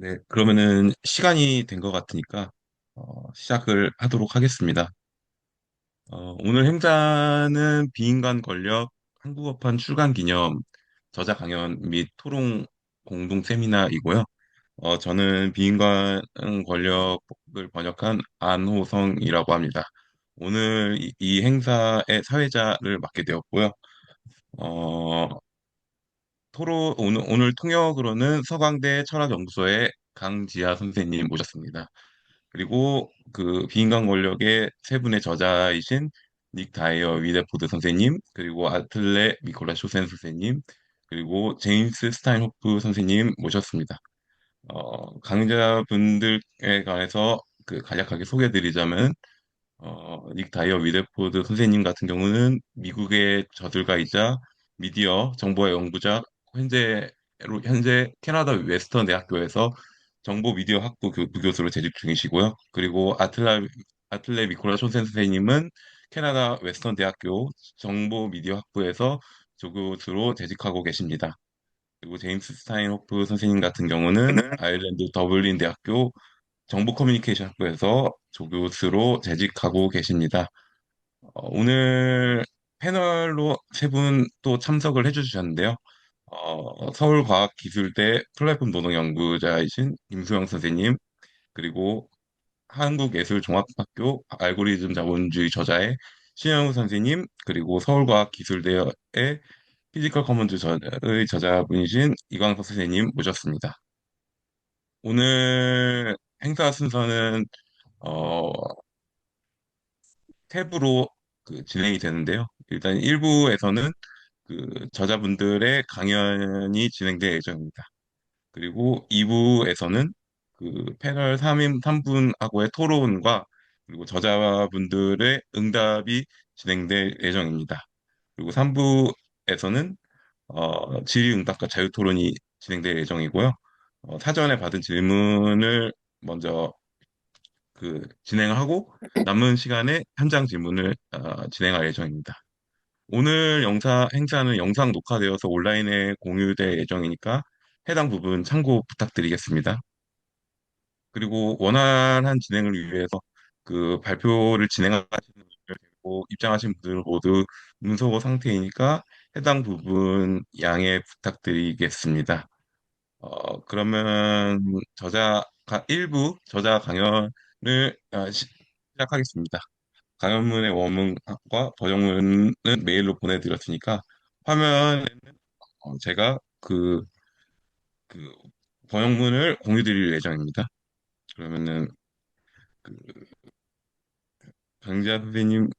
네, 그러면은 시간이 된 것 같으니까 시작을 하도록 하겠습니다. 오늘 행사는 비인간 권력 한국어판 출간 기념 저자 강연 및 토론 공동 세미나이고요. 저는 비인간 권력을 번역한 안호성이라고 합니다. 오늘 이 행사의 사회자를 맡게 되었고요. 어, 오늘 통역으로는 서강대 철학연구소의 강지아 선생님 모셨습니다. 그리고 그 비인간 권력의 세 분의 저자이신 닉 다이어-위데포드 선생님, 그리고 아틀레 미콜라 쇼센 선생님, 그리고 제임스 스타인호프 선생님 모셨습니다. 강좌분들에 관해서 간략하게 소개해드리자면, 닉 다이어 위데포드 선생님 같은 경우는 미국의 저술가이자 미디어 정보의 연구자, 현재 캐나다 웨스턴 대학교에서 정보 미디어 학부 부교수로 재직 중이시고요. 그리고 아틀레 미코라 쇼센 선생님은 캐나다 웨스턴 대학교 정보 미디어 학부에서 조교수로 재직하고 계십니다. 그리고 제임스 스타인호프 선생님 같은 경우는 아일랜드 더블린 대학교 정보 커뮤니케이션 학부에서 조교수로 재직하고 계십니다. 오늘 패널로 세 분 또 참석을 해주셨는데요. 서울과학기술대 플랫폼 노동연구자이신 임수영 선생님, 그리고 한국예술종합학교 알고리즘 자본주의 저자의 신영우 선생님, 그리고 서울과학기술대의 피지컬 커먼즈의 저자분이신 이광석 선생님 모셨습니다. 오늘 행사 순서는 어, 탭으로 진행이 되는데요. 일단 1부에서는 저자분들의 강연이 진행될 예정입니다. 그리고 2부에서는 패널 3분하고의 토론과 그리고 저자분들의 응답이 진행될 예정입니다. 그리고 3부에서는 질의응답과 자유토론이 진행될 예정이고요. 사전에 받은 질문을 먼저 진행을 하고 남은 시간에 현장 질문을 진행할 예정입니다. 오늘 행사는 영상 녹화되어서 온라인에 공유될 예정이니까 해당 부분 참고 부탁드리겠습니다. 그리고 원활한 진행을 위해서 발표를 진행하시는 분들 그리고 입장하신 분들 모두 문서 상태이니까 해당 부분 양해 부탁드리겠습니다. 그러면 일부 저자 강연을 시작하겠습니다. 강연문의 원문과 번역문은 메일로 보내드렸으니까 화면에는 제가 그 번역문을 공유드릴 예정입니다. 그러면은 그 강지아 선생님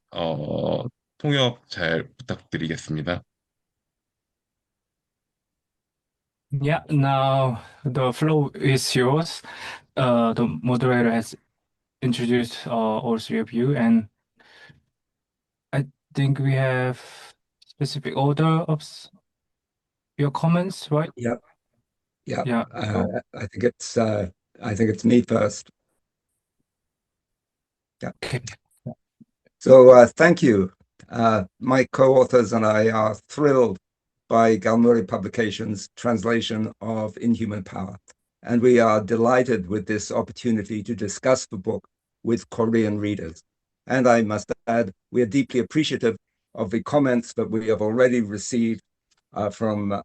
통역 잘 부탁드리겠습니다. Yeah, now the floor is yours. The moderator has introduced all three of you, and I think we have specific order of your comments, right? Yep, yep. Yeah. I think it's me first. Yeah. Okay. So thank you. My co-authors and I are thrilled by Galmuri Publications' translation of Inhuman Power, and we are delighted with this opportunity to discuss the book with Korean readers. And I must add, we are deeply appreciative of the comments that we have already received from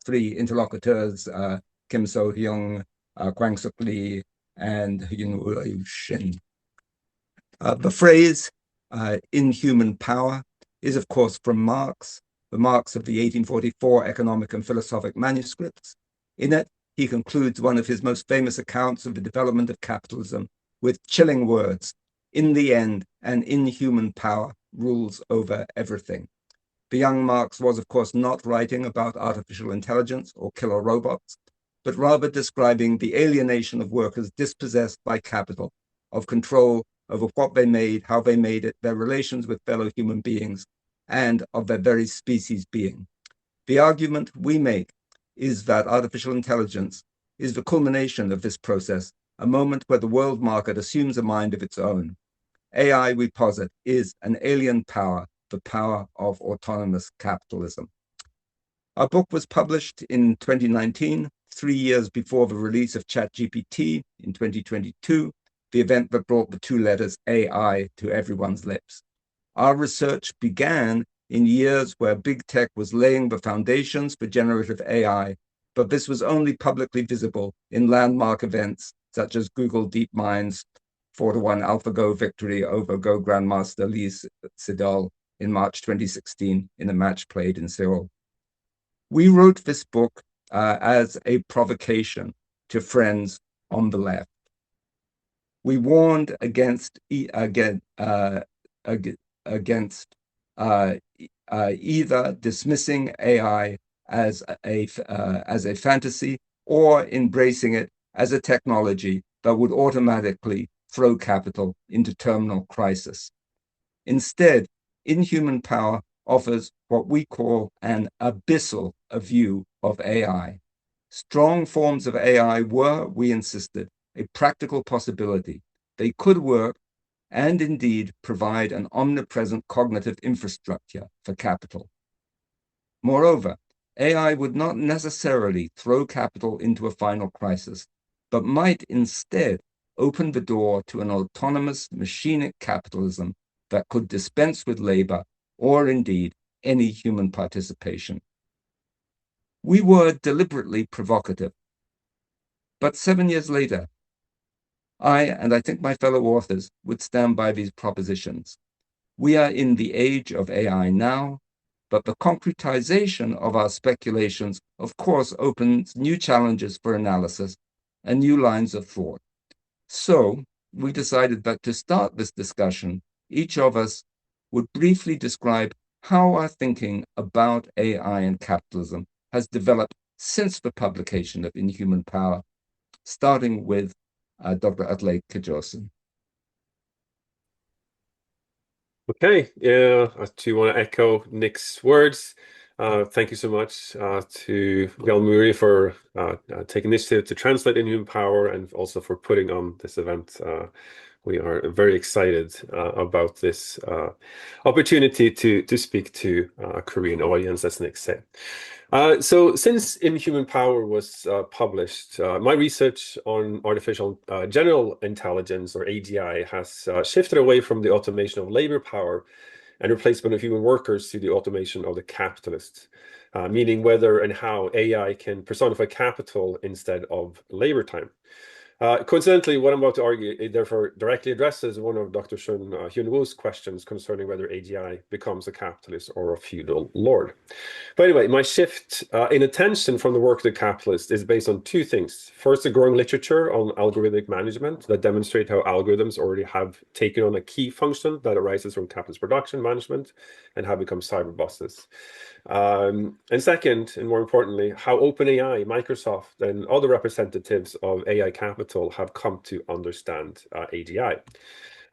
three interlocutors, Kim So-hyung, Kwang Suk Lee, and Yoon Woo Shin. The phrase inhuman power is, of course, from Marx, the Marx of the 1844 economic and philosophic manuscripts. In it, he concludes one of his most famous accounts of the development of capitalism with chilling words: in the end, an inhuman power rules over everything. The young Marx was, of course, not writing about artificial intelligence or killer robots, but rather describing the alienation of workers dispossessed by capital, of control over what they made, how they made it, their relations with fellow human beings, and of their very species being. The argument we make is that artificial intelligence is the culmination of this process, a moment where the world market assumes a mind of its own. AI, we posit, is an alien power, the power of autonomous capitalism. Our book was published in 2019 3 years before the release of ChatGPT in 2022, the event that brought the two letters AI to everyone's lips. Our research began in years where big tech was laying the foundations for generative AI, but this was only publicly visible in landmark events such as Google DeepMind's 4-1 AlphaGo victory over Go Grandmaster Lee Sedol in March 2016 in a match played in Seoul. We wrote this book as a provocation to friends on the left. We warned against either dismissing AI as a fantasy or embracing it as a technology that would automatically throw capital into terminal crisis. Instead, Inhuman Power offers what we call an abyssal view of AI. Strong forms of AI were, we insisted, a practical possibility. They could work and indeed provide an omnipresent cognitive infrastructure for capital. Moreover, AI would not necessarily throw capital into a final crisis, but might instead open the door to an autonomous machinic capitalism that could dispense with labor or indeed any human participation. We were deliberately provocative, but 7 years later, I think my fellow authors would stand by these propositions. We are in the age of AI now, but the concretization of our speculations, of course, opens new challenges for analysis and new lines of thought. So we decided that to start this discussion, each of us would briefly describe how our thinking about AI and capitalism has developed since the publication of Inhuman Power, starting with Dr. Atle Kjosson. Okay, I too want to echo Nick's words. Thank you so much to Bjørn Muri for taking initiative to translate Inhuman Power and also for putting on this event. We are very excited about this opportunity to speak to a Korean audience, as Nick said. So since Inhuman Power was published, my research on artificial general intelligence, or AGI, has shifted away from the automation of labor power and replacement of human workers to the automation of the capitalist, meaning whether and how AI can personify capital instead of labor time. Coincidentally, what I'm about to argue, it therefore directly addresses one of Dr. Shun Hyun Woo's questions concerning whether AGI becomes a capitalist or a feudal lord. But anyway, my shift in attention from the work of the capitalist is based on two things. First, a growing literature on algorithmic management that demonstrate how algorithms already have taken on a key function that arises from capitalist production management and have become cyber bosses. And second, and more importantly, how OpenAI, Microsoft, and other representatives of AI capital have come to understand AGI.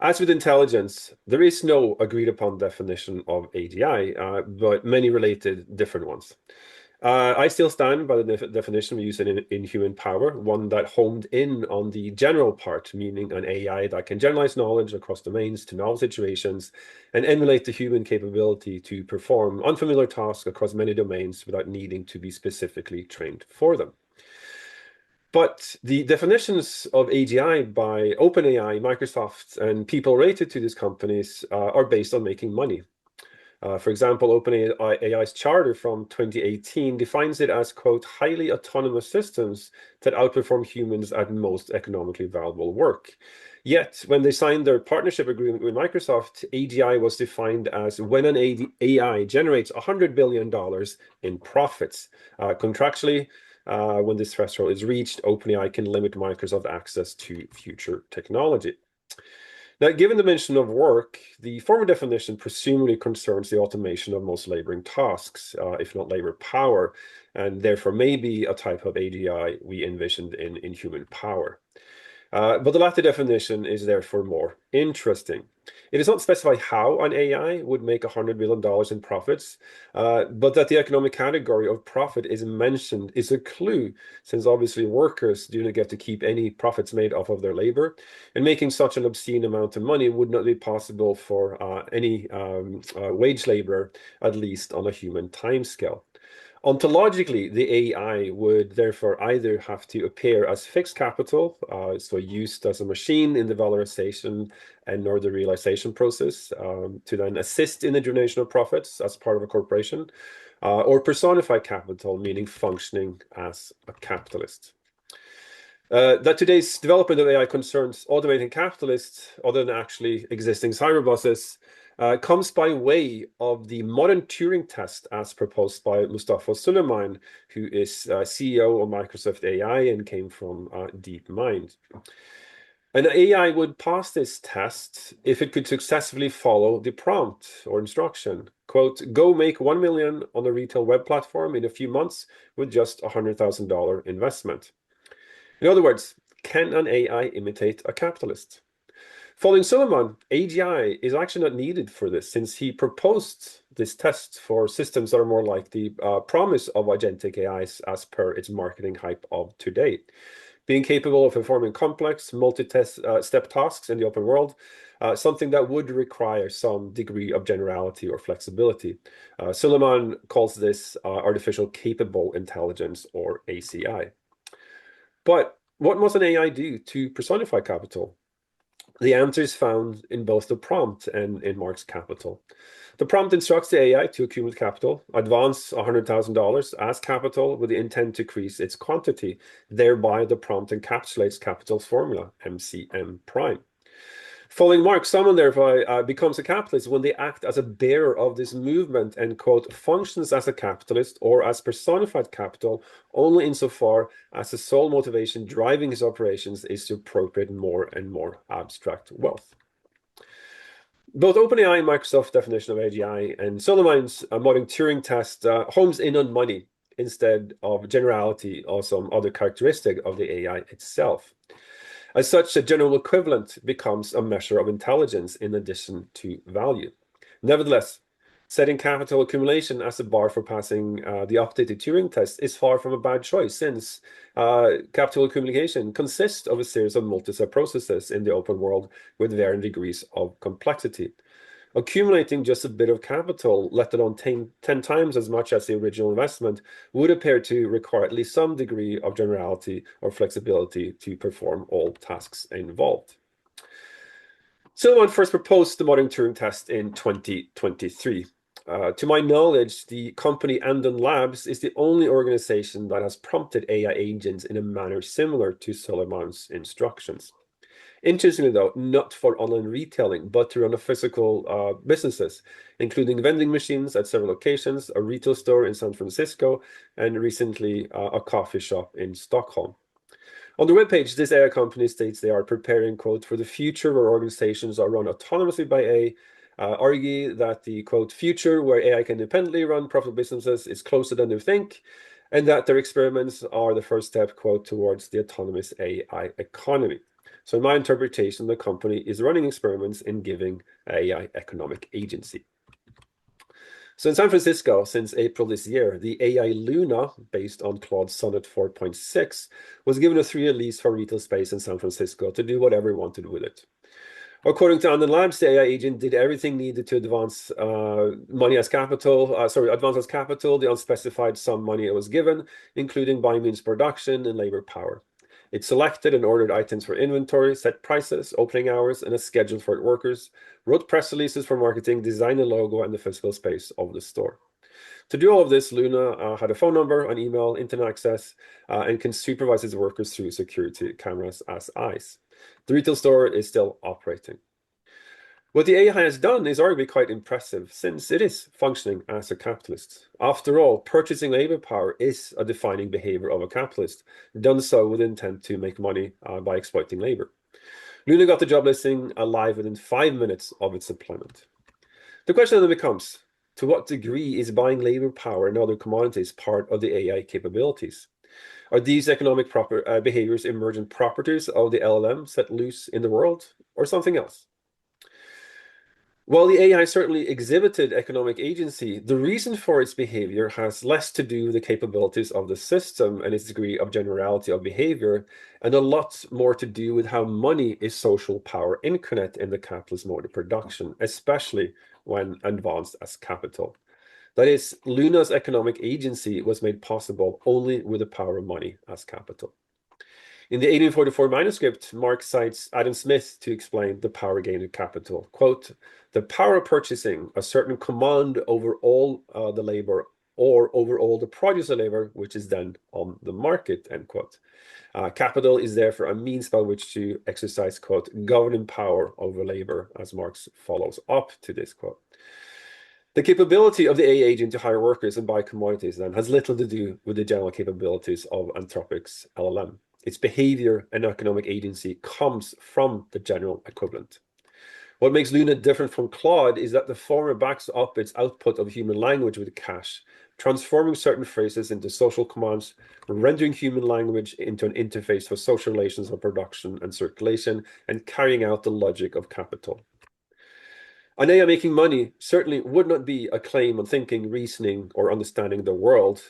As with intelligence, there is no agreed upon definition of AGI, but many related different ones. I still stand by the definition we use in Inhuman Power, one that homed in on the general part, meaning an AI that can generalize knowledge across domains to novel situations and emulate the human capability to perform unfamiliar tasks across many domains without needing to be specifically trained for them. But the definitions of AGI by OpenAI, Microsoft, and people related to these companies are based on making money. For example, OpenAI's charter from 2018 defines it as, quote, highly autonomous systems that outperform humans at most economically valuable work. Yet, when they signed their partnership agreement with Microsoft, AGI was defined as when an AI generates $100 billion in profits. Contractually, when this threshold is reached, OpenAI can limit Microsoft access to future technology. Now, given the mention of work, the former definition presumably concerns the automation of most laboring tasks, if not labor power, and therefore may be a type of AGI we envisioned in Inhuman Power. But the latter definition is therefore more interesting. It does not specify how an AI would make $100 billion in profits, but that the economic category of profit is mentioned is a clue, since obviously workers do not get to keep any profits made off of their labor, and making such an obscene amount of money would not be possible for any wage laborer, at least on a human timescale. Ontologically, the AI would therefore either have to appear as fixed capital, so used as a machine in the valorization and or the realization process to then assist in the generation of profits as part of a corporation, or personified capital, meaning functioning as a capitalist. That today's development of AI concerns automating capitalists, other than actually existing cyber bosses, comes by way of the modern Turing test as proposed by Mustafa Suleyman, who is CEO of Microsoft AI and came from DeepMind. An AI would pass this test if it could successfully follow the prompt or instruction. Quote, go make 1 million on a retail web platform in a few months with just $100,000 investment. In other words, can an AI imitate a capitalist? Following Suleyman, AGI is actually not needed for this, since he proposed this test for systems that are more like the promise of agentic AIs as per its marketing hype of today. Being capable of performing complex, multi-step tasks in the open world, something that would require some degree of generality or flexibility. Suleyman calls this artificial capable intelligence, or ACI. But what must an AI do to personify capital? The answer is found in both the prompt and in Marx Capital. The prompt instructs the AI to accumulate capital, advance $100,000 as capital with the intent to increase its quantity. Thereby, the prompt encapsulates capital's formula, MCM prime. Following Marx, someone therefore becomes a capitalist when they act as a bearer of this movement and, quote, functions as a capitalist or as personified capital only insofar as the sole motivation driving his operations is to appropriate more and more abstract wealth. Both OpenAI and Microsoft's definition of AGI and Suleyman's modern Turing test homes in on money instead of generality or some other characteristic of the AI itself. As such, a general equivalent becomes a measure of intelligence in addition to value. Nevertheless, setting capital accumulation as a bar for passing the updated Turing test is far from a bad choice, since capital accumulation consists of a series of multi-step processes in the open world with varying degrees of complexity. Accumulating just a bit of capital, let alone 10 times as much as the original investment, would appear to require at least some degree of generality or flexibility to perform all tasks involved. Suleyman first proposed the modern Turing test in 2023. To my knowledge, the company Andon Labs is the only organization that has prompted AI agents in a manner similar to Suleyman's instructions. Interestingly, though, not for online retailing, but to run a physical businesses, including vending machines at several locations, a retail store in San Francisco, and recently a coffee shop in Stockholm. On the webpage, this AI company states they are preparing, quote, for the future where organizations are run autonomously by AI, argue that the, quote, future where AI can independently run profitable businesses is closer than they think, and that their experiments are the first step, quote, towards the autonomous AI economy. So in my interpretation, the company is running experiments in giving AI economic agency. So in San Francisco, since April this year, the AI Luna, based on Claude Sonnet 4.6, was given a 3-year lease for retail space in San Francisco to do whatever it wanted with it. According to Andon Labs, the AI agent did everything needed to advance as capital, the unspecified sum money it was given, including by means production and labor power. It selected and ordered items for inventory, set prices, opening hours, and a schedule for its workers, wrote press releases for marketing, designed a logo and the physical space of the store. To do all of this, Luna had a phone number, an email, internet access, and can supervise its workers through security cameras as eyes. The retail store is still operating. What the AI has done is arguably quite impressive, since it is functioning as a capitalist. After all, purchasing labor power is a defining behavior of a capitalist, done so with intent to make money by exploiting labor. Luna got the job listing live within 5 minutes of its deployment. The question then becomes, to what degree is buying labor power and other commodities part of the AI capabilities? Are these economic behaviors emergent properties of the LLM set loose in the world, or something else? While the AI certainly exhibited economic agency, the reason for its behavior has less to do with the capabilities of the system and its degree of generality of behavior, and a lot more to do with how money is social power incarnate in the capitalist mode of production, especially when advanced as capital. That is, Luna's economic agency was made possible only with the power of money as capital. In the 1844 manuscript, Marx cites Adam Smith to explain the power gained of capital. Quote, the power of purchasing a certain command over all the labor or over all the produce of labor, which is then on the market, end quote. Capital is therefore a means by which to exercise, quote, governing power over labor, as Marx follows up to this quote. The capability of the AI agent to hire workers and buy commodities then has little to do with the general capabilities of Anthropic's LLM. Its behavior and economic agency comes from the general equivalent. What makes Luna different from Claude is that the former backs up its output of human language with cash, transforming certain phrases into social commands, rendering human language into an interface for social relations of production and circulation, and carrying out the logic of capital. An AI making money certainly would not be a claim on thinking, reasoning, or understanding the world.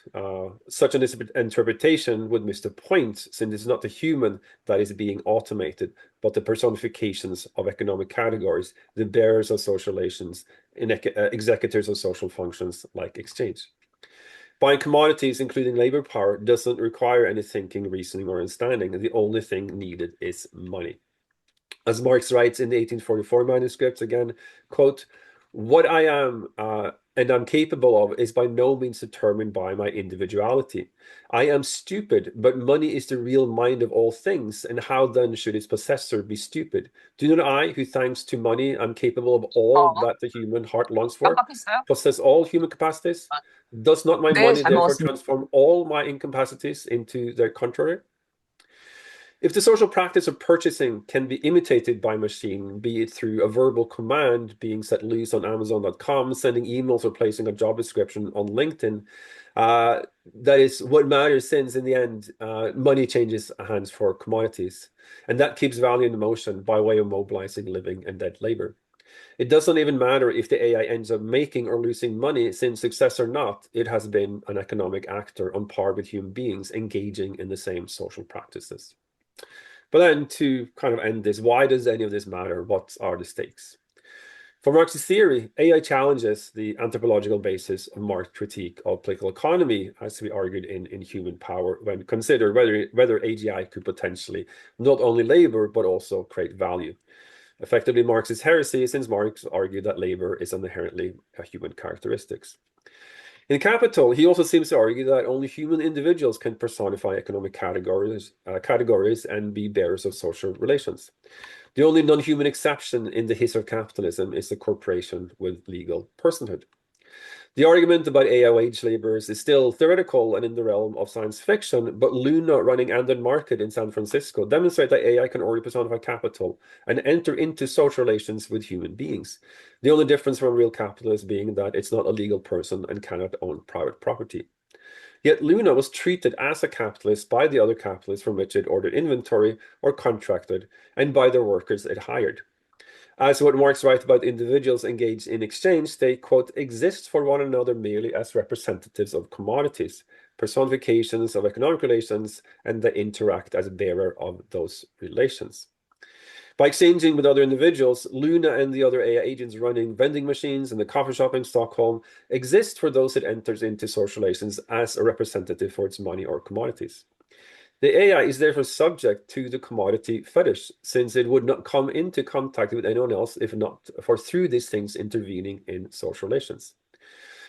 Such an interpretation would miss the point, since it's not the human that is being automated, but the personifications of economic categories, the bearers of social relations, executors of social functions like exchange. Buying commodities, including labor power, doesn't require any thinking, reasoning, or understanding. The only thing needed is money. As Marx writes in the 1844 manuscripts, again, quote, what I am and I'm capable of is by no means determined by my individuality. I am stupid, but money is the real mind of all things, and how then should its possessor be stupid? Do not I, who thanks to money am capable of all that the human heart longs for, possess all human capacities? Does not my money therefore transform all my incapacities into their contrary? If the social practice of purchasing can be imitated by machine, be it through a verbal command being set loose on Amazon.com, sending emails or placing a job description on LinkedIn, that is what matters, since in the end, money changes hands for commodities. And that keeps value in motion by way of mobilizing living and dead labor. It doesn't even matter if the AI ends up making or losing money, since success or not, it has been an economic actor on par with human beings engaging in the same social practices. But then to kind of end this, why does any of this matter? What are the stakes? For Marx's theory, AI challenges the anthropological basis of Marx's critique of political economy, as we argued in Human Power, when considered whether AGI could potentially not only labor, but also create value. Effectively, Marx's heresy, since Marx argued that labor is inherently a human characteristics. In Capital, he also seems to argue that only human individuals can personify economic categories and be bearers of social relations. The only non-human exception in the history of capitalism is the corporation with legal personhood. The argument about AI wage laborers is still theoretical and in the realm of science fiction, but Luna running Andon Market in San Francisco demonstrate that AI can already personify capital and enter into social relations with human beings. The only difference from a real capitalist being that it's not a legal person and cannot own private property. Yet Luna was treated as a capitalist by the other capitalists from which it ordered inventory or contracted, and by the workers it hired. As what Marx writes about individuals engaged in exchange, they, quote, exist for one another merely as representatives of commodities, personifications of economic relations, and they interact as a bearer of those relations. By exchanging with other individuals, Luna and the other AI agents running vending machines in the coffee shop in Stockholm exist for those it enters into social relations as a representative for its money or commodities. The AI is therefore subject to the commodity fetish, since it would not come into contact with anyone else if not for through these things intervening in social relations.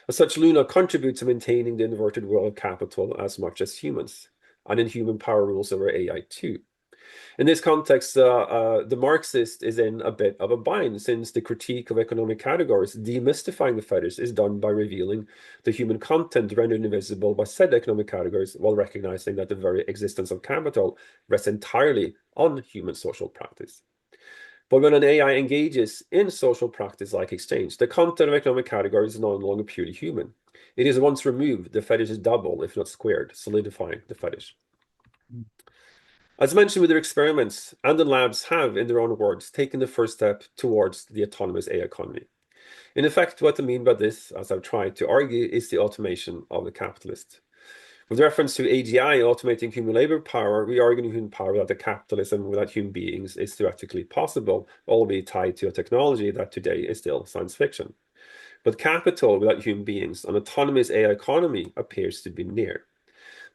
As such, Luna contributes to maintaining the inverted world of capital as much as humans, and in Human Power rules over AI too. In this context, the Marxist is in a bit of a bind, since the critique of economic categories, demystifying the fetish, is done by revealing the human content rendered invisible by said economic categories, while recognizing that the very existence of capital rests entirely on human social practice. But when an AI engages in social practice like exchange, the content of economic categories is no longer purely human. It is once removed, the fetish is double, if not squared, solidifying the fetish. As mentioned with their experiments, Andon Labs have, in their own words, taken the first step towards the autonomous AI economy. In effect, what I mean by this, as I've tried to argue, is the automation of the capitalist. With reference to AGI automating human labor power, we argue in Human Power that the capitalism without human beings is theoretically possible, albeit tied to a technology that today is still science fiction. But capital without human beings, an autonomous AI economy, appears to be near.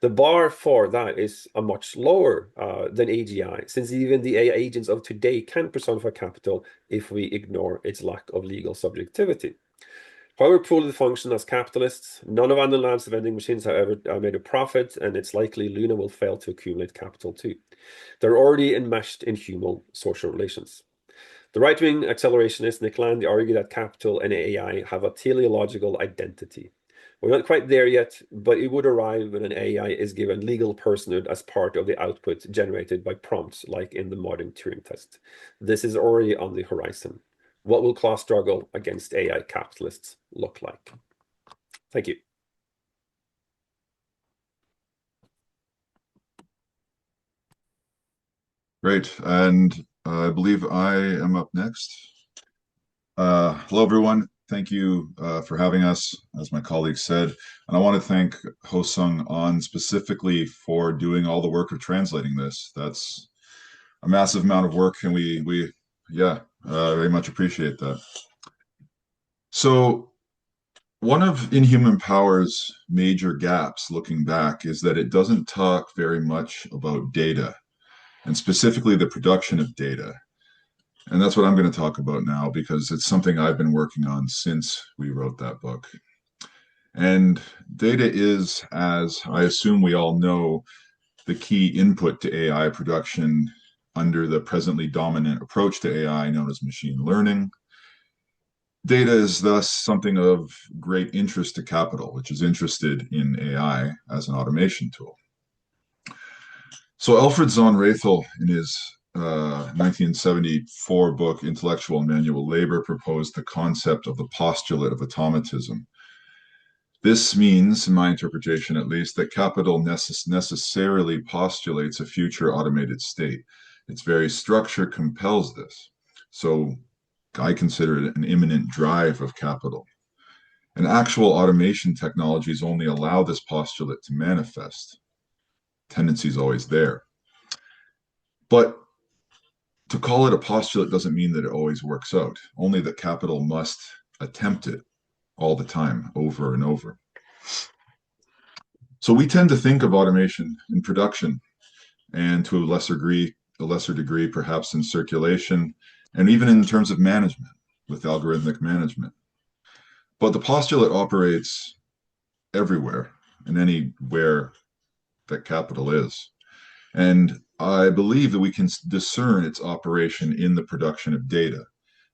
The bar for that is a much lower than AGI, since even the AI agents of today can personify capital if we ignore its lack of legal subjectivity. However poorly they function as capitalists, none of Anton Lab's vending machines have ever made a profit, and it's likely Luna will fail to accumulate capital too. They're already enmeshed in human social relations. The right-wing accelerationists Nick Land argue that capital and AI have a teleological identity. We're not quite there yet, but it would arrive when an AI is given legal personhood as part of the output generated by prompts, like in the modern Turing test. This is already on the horizon. What will class struggle against AI capitalists look like? Thank you. Great, and I believe I am up next. Hello, everyone. Thank you for having us, as my colleague said. And I want to thank Ho-Sung An specifically for doing all the work of translating this. That's a massive amount of work, and we very much appreciate that. So one of Inhuman Power's major gaps looking back is that it doesn't talk very much about data, and specifically the production of data. And that's what I'm going to talk about now, because it's something I've been working on since we wrote that book. And data is, as I assume we all know, the key input to AI production under the presently dominant approach to AI known as machine learning. Data is thus something of great interest to capital, which is interested in AI as an automation tool. So Alfred Zahn-Rethel, in his 1974 book, Intellectual and Manual Labor, proposed the concept of the postulate of automatism. This means, in my interpretation at least, that capital necessarily postulates a future automated state. Its very structure compels this. So I consider it an imminent drive of capital. And actual automation technologies only allow this postulate to manifest. Tendency is always there. But to call it a postulate doesn't mean that it always works out, only that capital must attempt it all the time, over and over. So we tend to think of automation in production, and to a lesser degree, perhaps in circulation, and even in terms of management, with algorithmic management. But the postulate operates everywhere and anywhere that capital is. And I believe that we can discern its operation in the production of data.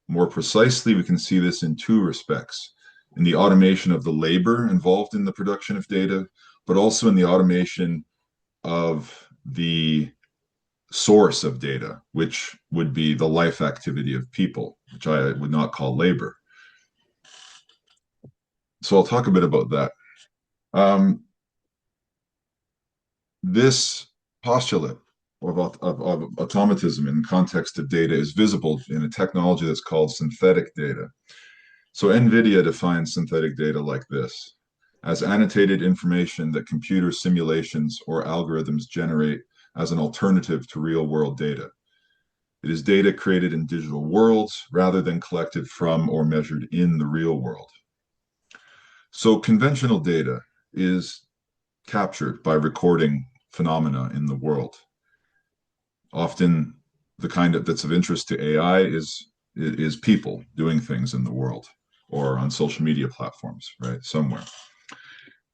More precisely, we can see this in two respects: in the automation of the labor involved in the production of data, but also in the automation of the source of data, which would be the life activity of people, which I would not call labor. So I'll talk a bit about that. This postulate of automatism in the context of data is visible in a technology that's called synthetic data. So NVIDIA defines synthetic data like this: as annotated information that computer simulations or algorithms generate as an alternative to real-world data. It is data created in digital worlds rather than collected from or measured in the real world. So conventional data is captured by recording phenomena in the world. Often the kind that's of interest to AI is people doing things in the world or on social media platforms, right, somewhere.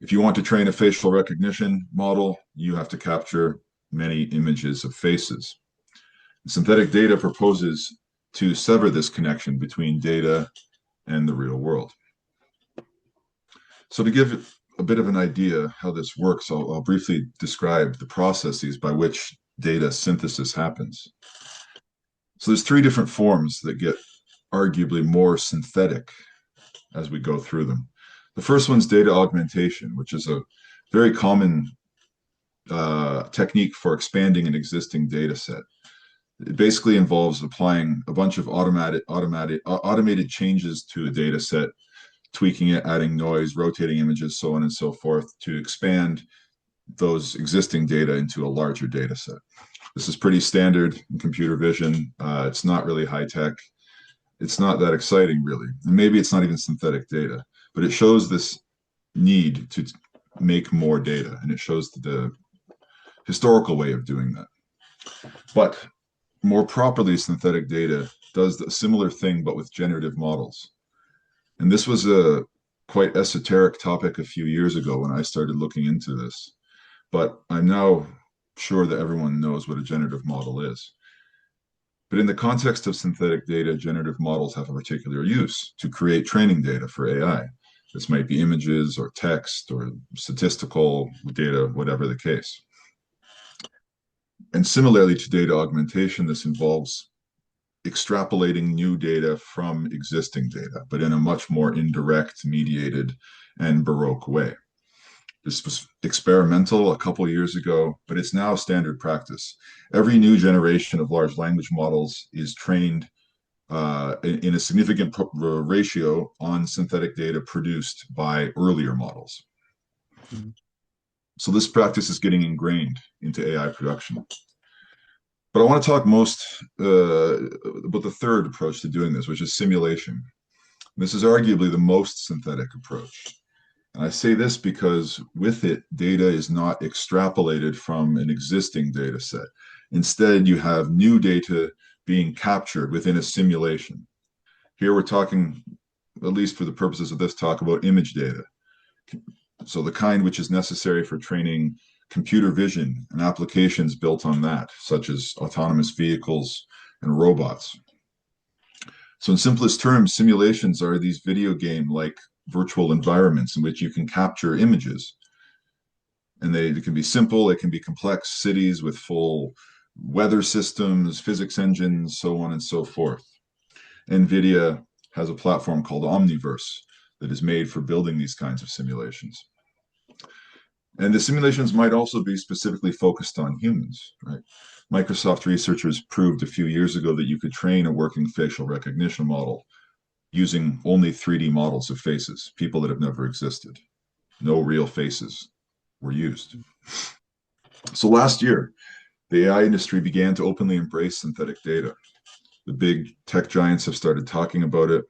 If you want to train a facial recognition model, you have to capture many images of faces. Synthetic data proposes to sever this connection between data and the real world. So to give a bit of an idea how this works, I'll briefly describe the processes by which data synthesis happens. So there's three different forms that get arguably more synthetic as we go through them. The first one's data augmentation, which is a very common technique for expanding an existing data set. It basically involves applying a bunch of automated changes to a data set, tweaking it, adding noise, rotating images, so on and so forth, to expand those existing data into a larger data set. This is pretty standard in computer vision. It's not really high tech. it's not that exciting, really. And maybe it's not even synthetic data, but it shows this need to make more data, and it shows the historical way of doing that. But more properly, synthetic data does a similar thing, but with generative models. And this was a quite esoteric topic a few years ago when I started looking into this. But I'm now sure that everyone knows what a generative model is. But in the context of synthetic data, generative models have a particular use to create training data for AI. This might be images or text or statistical data, whatever the case. And similarly to data augmentation, this involves extrapolating new data from existing data, but in a much more indirect, mediated, and Baroque way. This was experimental a couple years ago, but it's now standard practice. Every new generation of large language models is trained in a significant ratio on synthetic data produced by earlier models. Mm-hmm. So this practice is getting ingrained into AI production. But I want to talk most about the third approach to doing this, which is simulation. This is arguably the most synthetic approach. And I say this because with it, data is not extrapolated from an existing data set. Instead, you have new data being captured within a simulation. Here we're talking, at least for the purposes of this talk, about image data. So the kind which is necessary for training computer vision and applications built on that, such as autonomous vehicles and robots. So in simplest terms, simulations are these video game-like virtual environments in which you can capture images. And they can be simple, they can be complex cities with full weather systems, physics engines, so on and so forth. NVIDIA has a platform called Omniverse that is made for building these kinds of simulations. And the simulations might also be specifically focused on humans, right? Microsoft researchers proved a few years ago that you could train a working facial recognition model using only 3D models of faces, people that have never existed. No real faces were used. So last year, the AI industry began to openly embrace synthetic data. The big tech giants have started talking about it.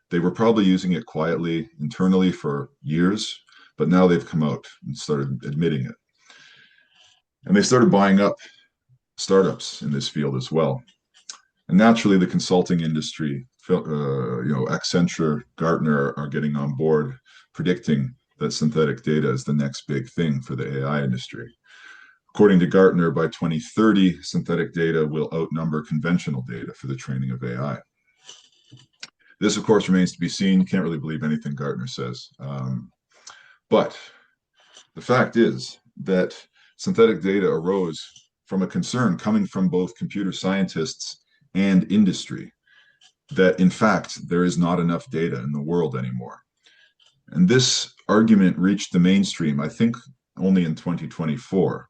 They were probably using it quietly internally for years, but now they've come out and started admitting it. And they started buying up startups in this field as well. And naturally, the consulting industry, Accenture, Gartner are getting on board, predicting that synthetic data is the next big thing for the AI industry. According to Gartner, by 2030, synthetic data will outnumber conventional data for the training of AI. This, of course, remains to be seen. You can't really believe anything Gartner says. But the fact is that synthetic data arose from a concern coming from both computer scientists and industry that, in fact, there is not enough data in the world anymore. And this argument reached the mainstream, I think, only in 2024.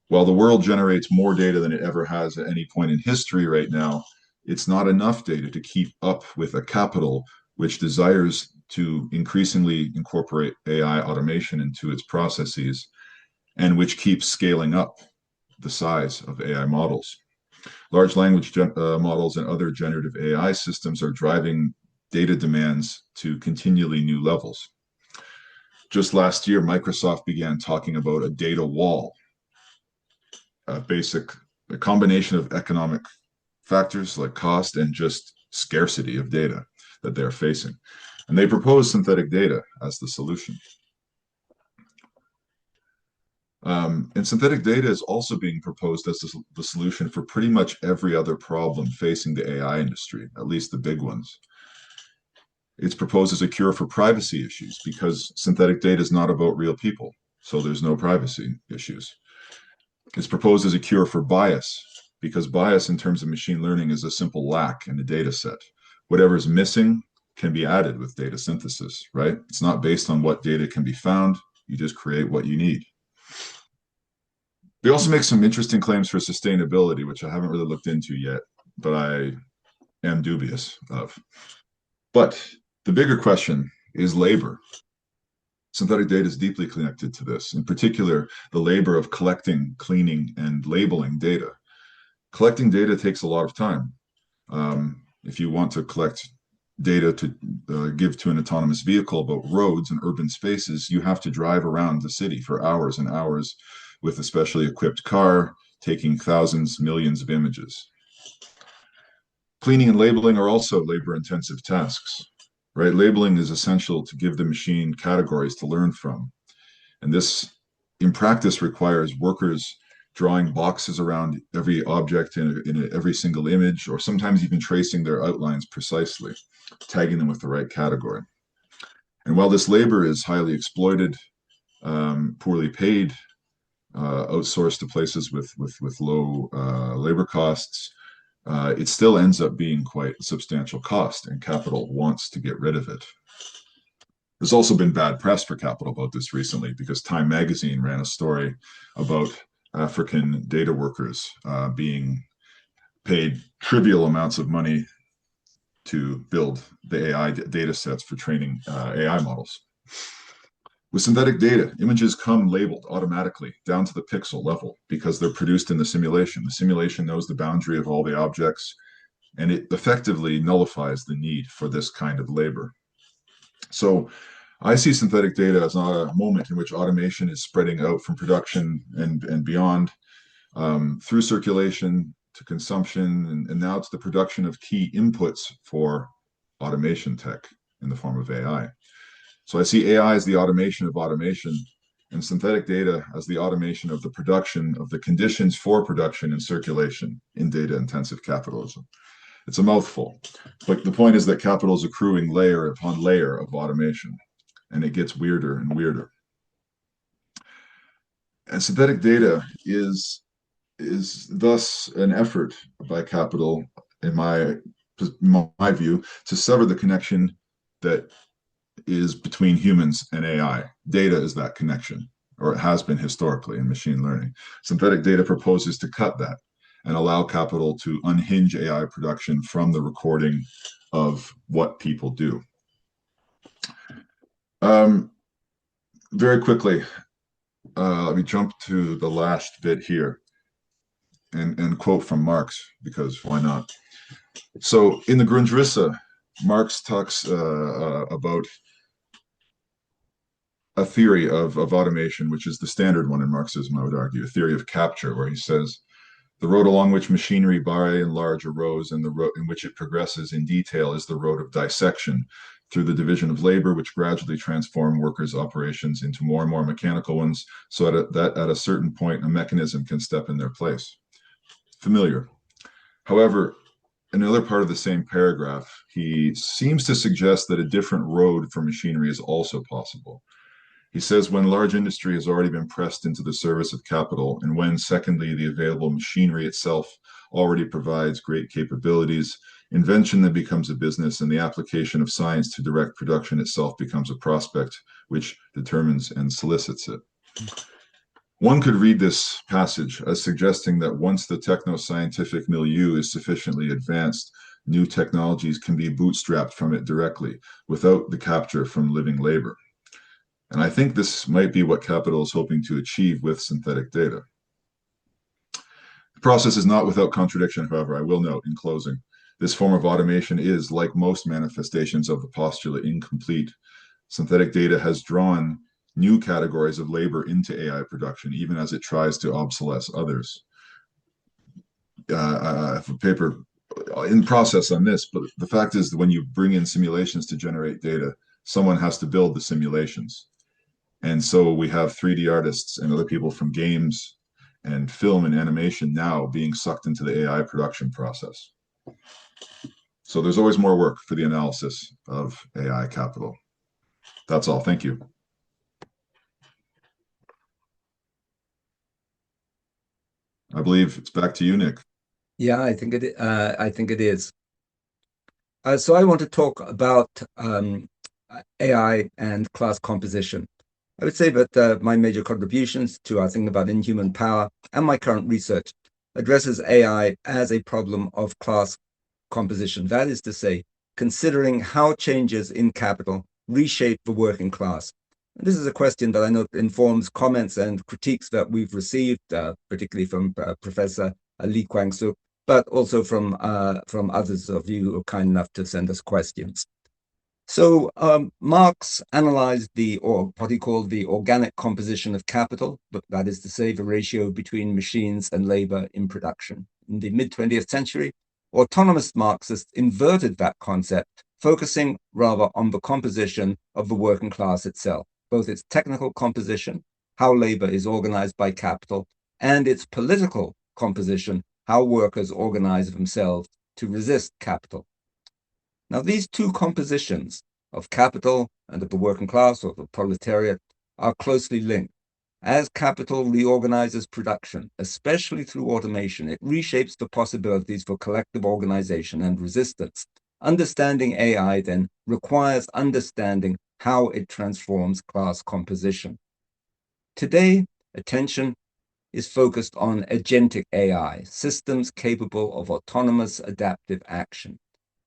While the world generates more data than it ever has at any point in history right now, it's not enough data to keep up with a capital which desires to increasingly incorporate AI automation into its processes and which keeps scaling up the size of AI models. Large language models and other generative AI systems are driving data demands to continually new levels. Just last year, Microsoft began talking about a data wall, a combination of economic factors like cost and just scarcity of data that they're facing. And they propose synthetic data as the solution. And synthetic data is also being proposed as the solution for pretty much every other problem facing the AI industry, at least the big ones. It's proposed as a cure for privacy issues because synthetic data is not about real people, so there's no privacy issues. It's proposed as a cure for bias because bias in terms of machine learning is a simple lack in the data set. Whatever is missing can be added with data synthesis, right? It's not based on what data can be found. You just create what you need. They also make some interesting claims for sustainability, which I haven't really looked into yet, but I am dubious of. But the bigger question is labor. Synthetic data is deeply connected to this, in particular, the labor of collecting, cleaning, and labeling data. Collecting data takes a lot of time. If you want to collect data to give to an autonomous vehicle about roads and urban spaces, you have to drive around the city for hours and hours with a specially equipped car, taking thousands, millions of images. Cleaning and labeling are also labor-intensive tasks, right? Labeling is essential to give the machine categories to learn from. And this, in practice, requires workers drawing boxes around every object in every single image, or sometimes even tracing their outlines precisely, tagging them with the right category. And while this labor is highly exploited, poorly paid, outsourced to places with low labor costs, it still ends up being quite a substantial cost, and capital wants to get rid of it. There's also been bad press for capital about this recently, because Time magazine ran a story about African data workers being paid trivial amounts of money to build the AI data sets for training AI models. With synthetic data, images come labeled automatically down to the pixel level because they're produced in the simulation. The simulation knows the boundary of all the objects, and it effectively nullifies the need for this kind of labor. So I see synthetic data as a moment in which automation is spreading out from production and beyond, through circulation to consumption, and now to the production of key inputs for automation tech in the form of AI. So I see AI as the automation of automation, and synthetic data as the automation of the production of the conditions for production and circulation in data-intensive capitalism. It's a mouthful, but the point is that capital is accruing layer upon layer of automation, and it gets weirder and weirder. And synthetic data is thus an effort by capital, in my view, to sever the connection that is between humans and AI. Data is that connection, or it has been historically in machine learning. Synthetic data proposes to cut that and allow capital to unhinge AI production from the recording of what people do. Very quickly, let me jump to the last bit here and quote from Marx, because why not? So in the Grundrisse, Marx talks about a theory of automation, which is the standard one in Marxism, I would argue, a theory of capture, where he says, the road along which machinery by and large arose, and the road in which it progresses in detail, is the road of dissection, through the division of labor, which gradually transform workers' operations into more and more mechanical ones, so that at a certain point, a mechanism can step in their place. Familiar. However, in another part of the same paragraph, he seems to suggest that a different road for machinery is also possible. He says, when large industry has already been pressed into the service of capital, and when, secondly, the available machinery itself already provides great capabilities, invention then becomes a business, and the application of science to direct production itself becomes a prospect which determines and solicits it. One could read this passage as suggesting that once the techno-scientific milieu is sufficiently advanced, new technologies can be bootstrapped from it directly, without the capture from living labor. And I think this might be what capital is hoping to achieve with synthetic data. The process is not without contradiction, however. I will note in closing, this form of automation is, like most manifestations of the postulate, incomplete. Synthetic data has drawn new categories of labor into AI production, even as it tries to obsolesce others. I have a paper in process on this, but the fact is that when you bring in simulations to generate data, someone has to build the simulations. And so we have 3D artists and other people from games and film and animation now being sucked into the AI production process. So there's always more work for the analysis of AI capital. That's all. Thank you. I believe it's back to you, Nick. Yeah, I think it is. So I want to talk about AI and class composition. I would say that my major contributions to our thinking about inhuman power and my current research addresses AI as a problem of class composition. That is to say, considering how changes in capital reshape the working class. And this is a question that I know informs comments and critiques that we've received, particularly from Professor Lee Kwang-suk but also from others of you who are kind enough to send us questions. So Marx analyzed what he called the organic composition of capital, but that is to say the ratio between machines and labor in production. In the mid-20th century, autonomous Marxists inverted that concept, focusing rather on the composition of the working class itself, both its technical composition, how labor is organized by capital, and its political composition, how workers organize themselves to resist capital. Now, these two compositions of capital and of the working class or the proletariat are closely linked. As capital reorganizes production, especially through automation, it reshapes the possibilities for collective organization and resistance. Understanding AI then requires understanding how it transforms class composition. Today, attention is focused on agentic AI, systems capable of autonomous adaptive action.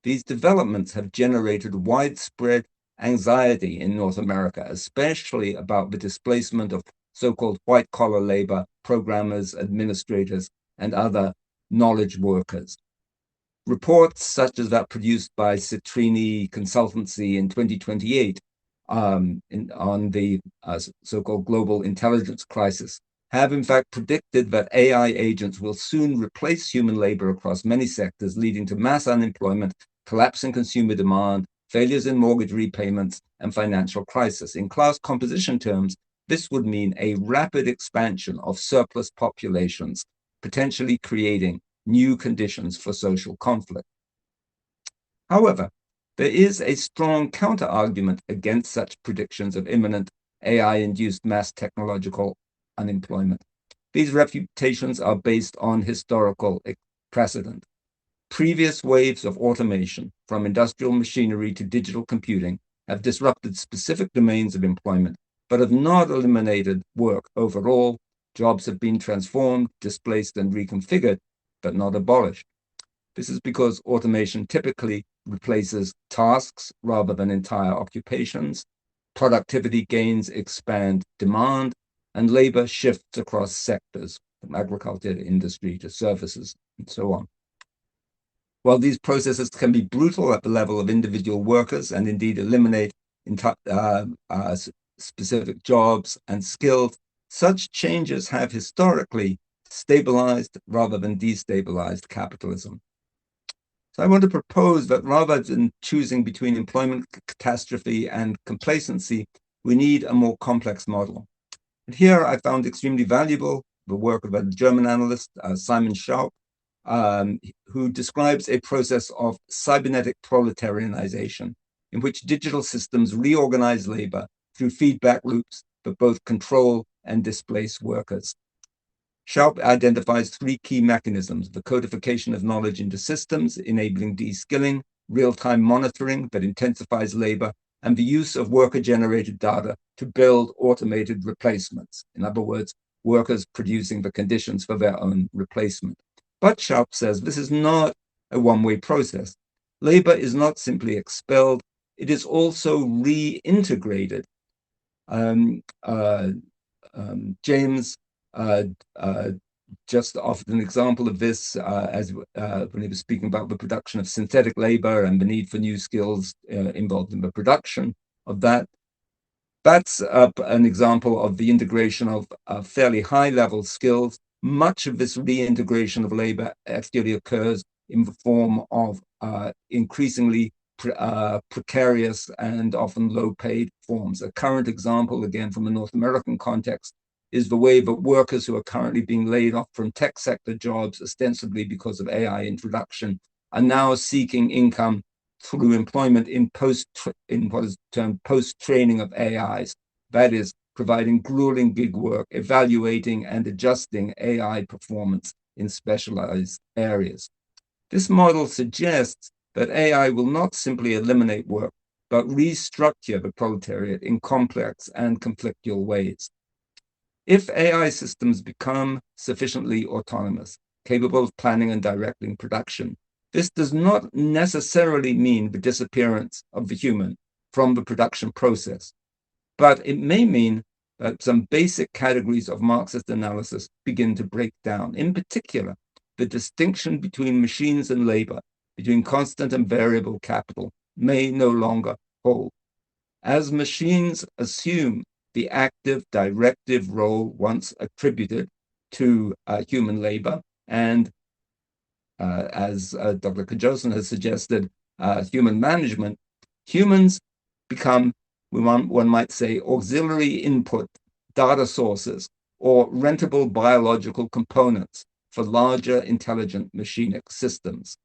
These developments have generated widespread anxiety in North America, especially about the displacement of so-called white-collar labor, programmers, administrators, and other knowledge workers. Reports such as that produced by Citrini Consultancy in 2028 on the so-called global intelligence crisis have in fact predicted that AI agents will soon replace human labor across many sectors, leading to mass unemployment, collapse in consumer demand, failures in mortgage repayments, and financial crisis. In class composition terms, this would mean a rapid expansion of surplus populations, potentially creating new conditions for social conflict. However, there is a strong counter-argument against such predictions of imminent AI-induced mass technological unemployment. These refutations are based on historical precedent. Previous waves of automation, from industrial machinery to digital computing, have disrupted specific domains of employment, but have not eliminated work overall. Jobs have been transformed, displaced, and reconfigured, but not abolished. This is because automation typically replaces tasks rather than entire occupations. Productivity gains expand demand, and labor shifts across sectors, from agriculture to industry to services, and so on. While these processes can be brutal at the level of individual workers and indeed eliminate specific jobs and skills, such changes have historically stabilized rather than destabilized capitalism. So I want to propose that rather than choosing between employment catastrophe and complacency, we need a more complex model. And here I found extremely valuable the work of a German analyst, Simon Schaup, who describes a process of cybernetic proletarianization, in which digital systems reorganize labor through feedback loops that both control and displace workers. Schaup identifies three key mechanisms: the codification of knowledge into systems, enabling de-skilling, real-time monitoring that intensifies labor, and the use of worker-generated data to build automated replacements. In other words, workers producing the conditions for their own replacement. But Schaup says this is not a one-way process. Labor is not simply expelled, it is also reintegrated. James just offered an example of this when he was speaking about the production of synthetic labor and the need for new skills involved in the production of that. That's an example of the integration of fairly high-level skills. Much of this reintegration of labor actually occurs in the form of increasingly precarious and often low-paid forms. A current example, again from a North American context, is the way that workers who are currently being laid off from tech sector jobs, ostensibly because of AI introduction, are now seeking income through employment in what is termed post-training of AIs. That is, providing grueling gig work, evaluating and adjusting AI performance in specialized areas. This model suggests that AI will not simply eliminate work, but restructure the proletariat in complex and conflictual ways. If AI systems become sufficiently autonomous, capable of planning and directing production, this does not necessarily mean the disappearance of the human from the production process, but it may mean that some basic categories of Marxist analysis begin to break down. In particular, the distinction between machines and labor, between constant and variable capital, may no longer hold. As machines assume the active directive role once attributed to human labor, and as Dr. Kajosan has suggested, human management, humans become, one might say, auxiliary input data sources or rentable biological components for larger intelligent machinic systems.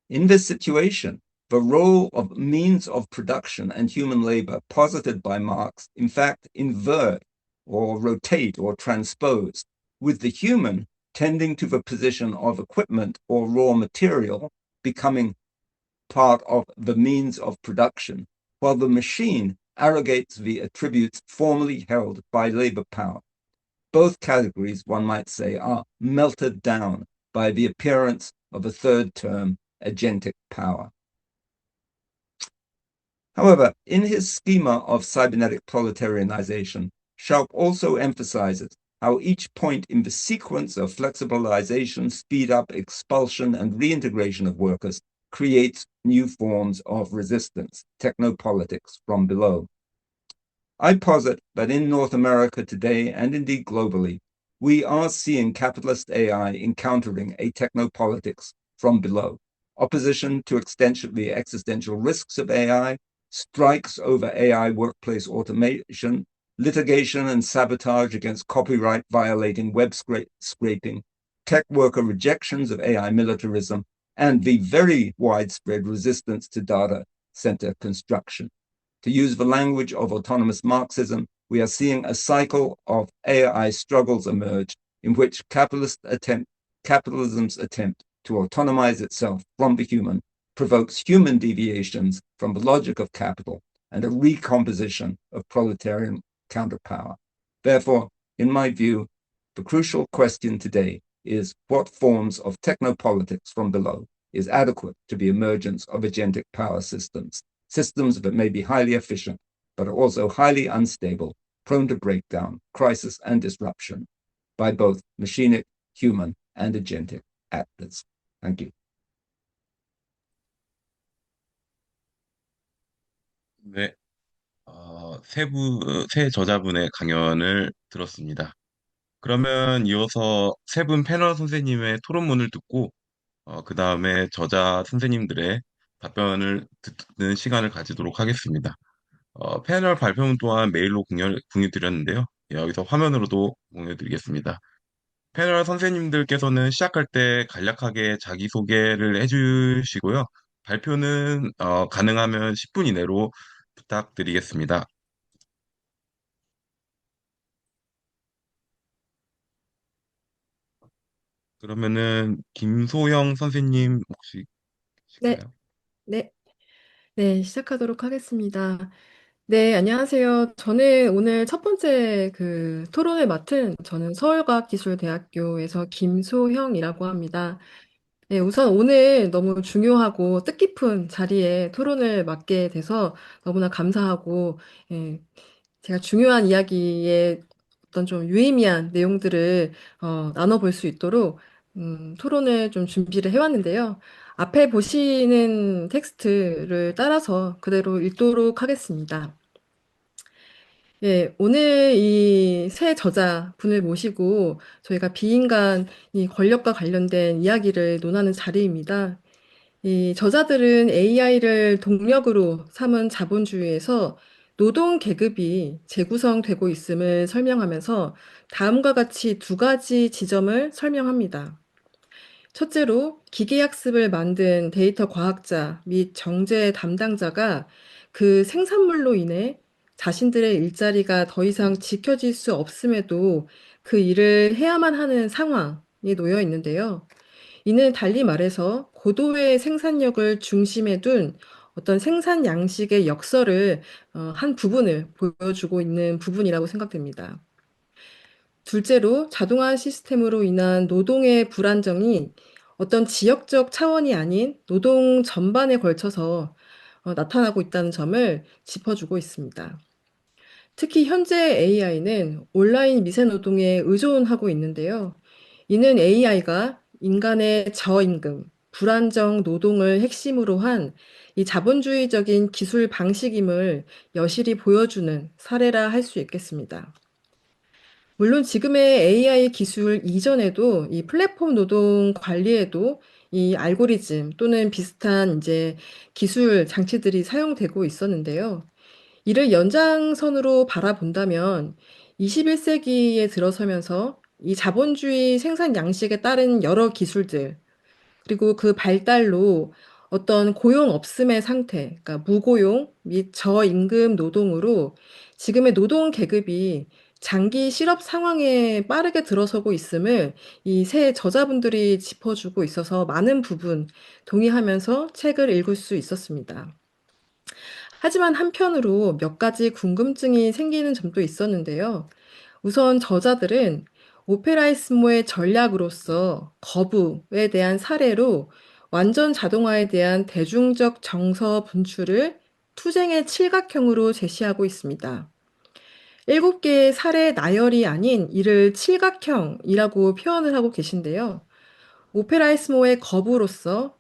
In this situation, the role of means of production and human labor posited by Marx, in fact, invert or rotate or transpose, with the human tending to the position of equipment or raw material becoming part of the means of production, while the machine arrogates the attributes formerly held by labor power. Both categories, one might say, are melted down by the appearance of a third term, agentic power. However, in his schema of cybernetic proletarianization, Sharp also emphasizes how each point in the sequence of flexibilization, speed up, expulsion, and reintegration of workers creates new forms of resistance, technopolitics from below. I posit that in North America today, and indeed globally, we are seeing capitalist AI encountering a technopolitics from below. Opposition to the existential risks of AI, strikes over AI workplace automation, litigation and sabotage against copyright violating web scraping, tech worker rejections of AI militarism, and the very widespread resistance to data center construction. To use the language of autonomous Marxism, we are seeing a cycle of AI struggles emerge in which capitalism's attempt to autonomize itself from the human provokes human deviations from the logic of capital and a recomposition of proletarian counterpower. Therefore, in my view, the crucial question today is what forms of technopolitics from below is adequate to the emergence of agentic power systems, systems that may be highly efficient, but are also highly unstable, prone to breakdown, crisis, and disruption by both machinic, human, and agentic actors. Thank you. 네, 세 저자분의 강연을 들었습니다. 그러면 이어서 세 분 패널 선생님의 토론문을 듣고, 그 다음에 저자 선생님들의 답변을 듣는 시간을 가지도록 하겠습니다. 패널 발표문 또한 메일로 공유드렸는데요. 여기서 화면으로도 공유드리겠습니다. 패널 선생님들께서는 시작할 때 간략하게 자기소개를 해주시고요. 발표는 가능하면 10분 이내로 부탁드리겠습니다. 그러면은 김소영 선생님 혹시 네, 계실까요? 네, 시작하도록 하겠습니다. 네, 안녕하세요. 저는 오늘 첫 번째 토론을 맡은 저는 서울과학기술대학교에서 김소형이라고 합니다. 네, 우선 오늘 너무 중요하고 뜻깊은 자리에 토론을 맡게 돼서 너무나 감사하고, 예, 제가 중요한 이야기에 어떤 좀 유의미한 내용들을 나눠볼 수 있도록 토론을 좀 준비를 해왔는데요. 앞에 보시는 텍스트를 따라서 그대로 읽도록 하겠습니다. 예, 오늘 이 새 저자분을 모시고 저희가 비인간 이 권력과 관련된 이야기를 논하는 자리입니다. 이 저자들은 AI를 동력으로 삼은 자본주의에서 노동 계급이 재구성되고 있음을 설명하면서 다음과 같이 두 가지 지점을 설명합니다. 첫째로 기계학습을 만든 데이터 과학자 및 정제 담당자가 그 생산물로 인해 자신들의 일자리가 더 이상 지켜질 수 없음에도 그 일을 해야만 하는 상황에 놓여 있는데요. 이는 달리 말해서 고도의 생산력을 중심에 둔 어떤 생산 양식의 역설을 한 부분을 보여주고 있는 부분이라고 생각됩니다. 둘째로 자동화 시스템으로 인한 노동의 불안정이 어떤 지역적 차원이 아닌 노동 전반에 걸쳐서 나타나고 있다는 점을 짚어주고 있습니다. 특히 현재 AI는 온라인 미세 노동에 의존하고 있는데요. 이는 AI가 인간의 저임금, 불안정 노동을 핵심으로 한 이 자본주의적인 기술 방식임을 여실히 보여주는 사례라 할 수 있겠습니다. 물론 지금의 AI 기술 이전에도 이 플랫폼 노동 관리에도 이 알고리즘 또는 비슷한 이제 기술 장치들이 사용되고 있었는데요. 이를 연장선으로 바라본다면 21세기에 들어서면서 이 자본주의 생산 양식에 따른 여러 기술들, 그리고 그 발달로 어떤 고용 없음의 상태, 그러니까 무고용 및 저임금 노동으로 지금의 노동 계급이 장기 실업 상황에 빠르게 들어서고 있음을 이 세 저자분들이 짚어주고 있어서 많은 부분 동의하면서 책을 읽을 수 있었습니다. 하지만 한편으로 몇 가지 궁금증이 생기는 점도 있었는데요. 우선 저자들은 오페라이스모의 전략으로서 거부에 대한 사례로 완전 자동화에 대한 대중적 정서 분출을 투쟁의 칠각형으로 제시하고 있습니다. 7개의 사례 나열이 아닌 이를 칠각형이라고 표현을 하고 계신데요. 오페라이스모의 거부로서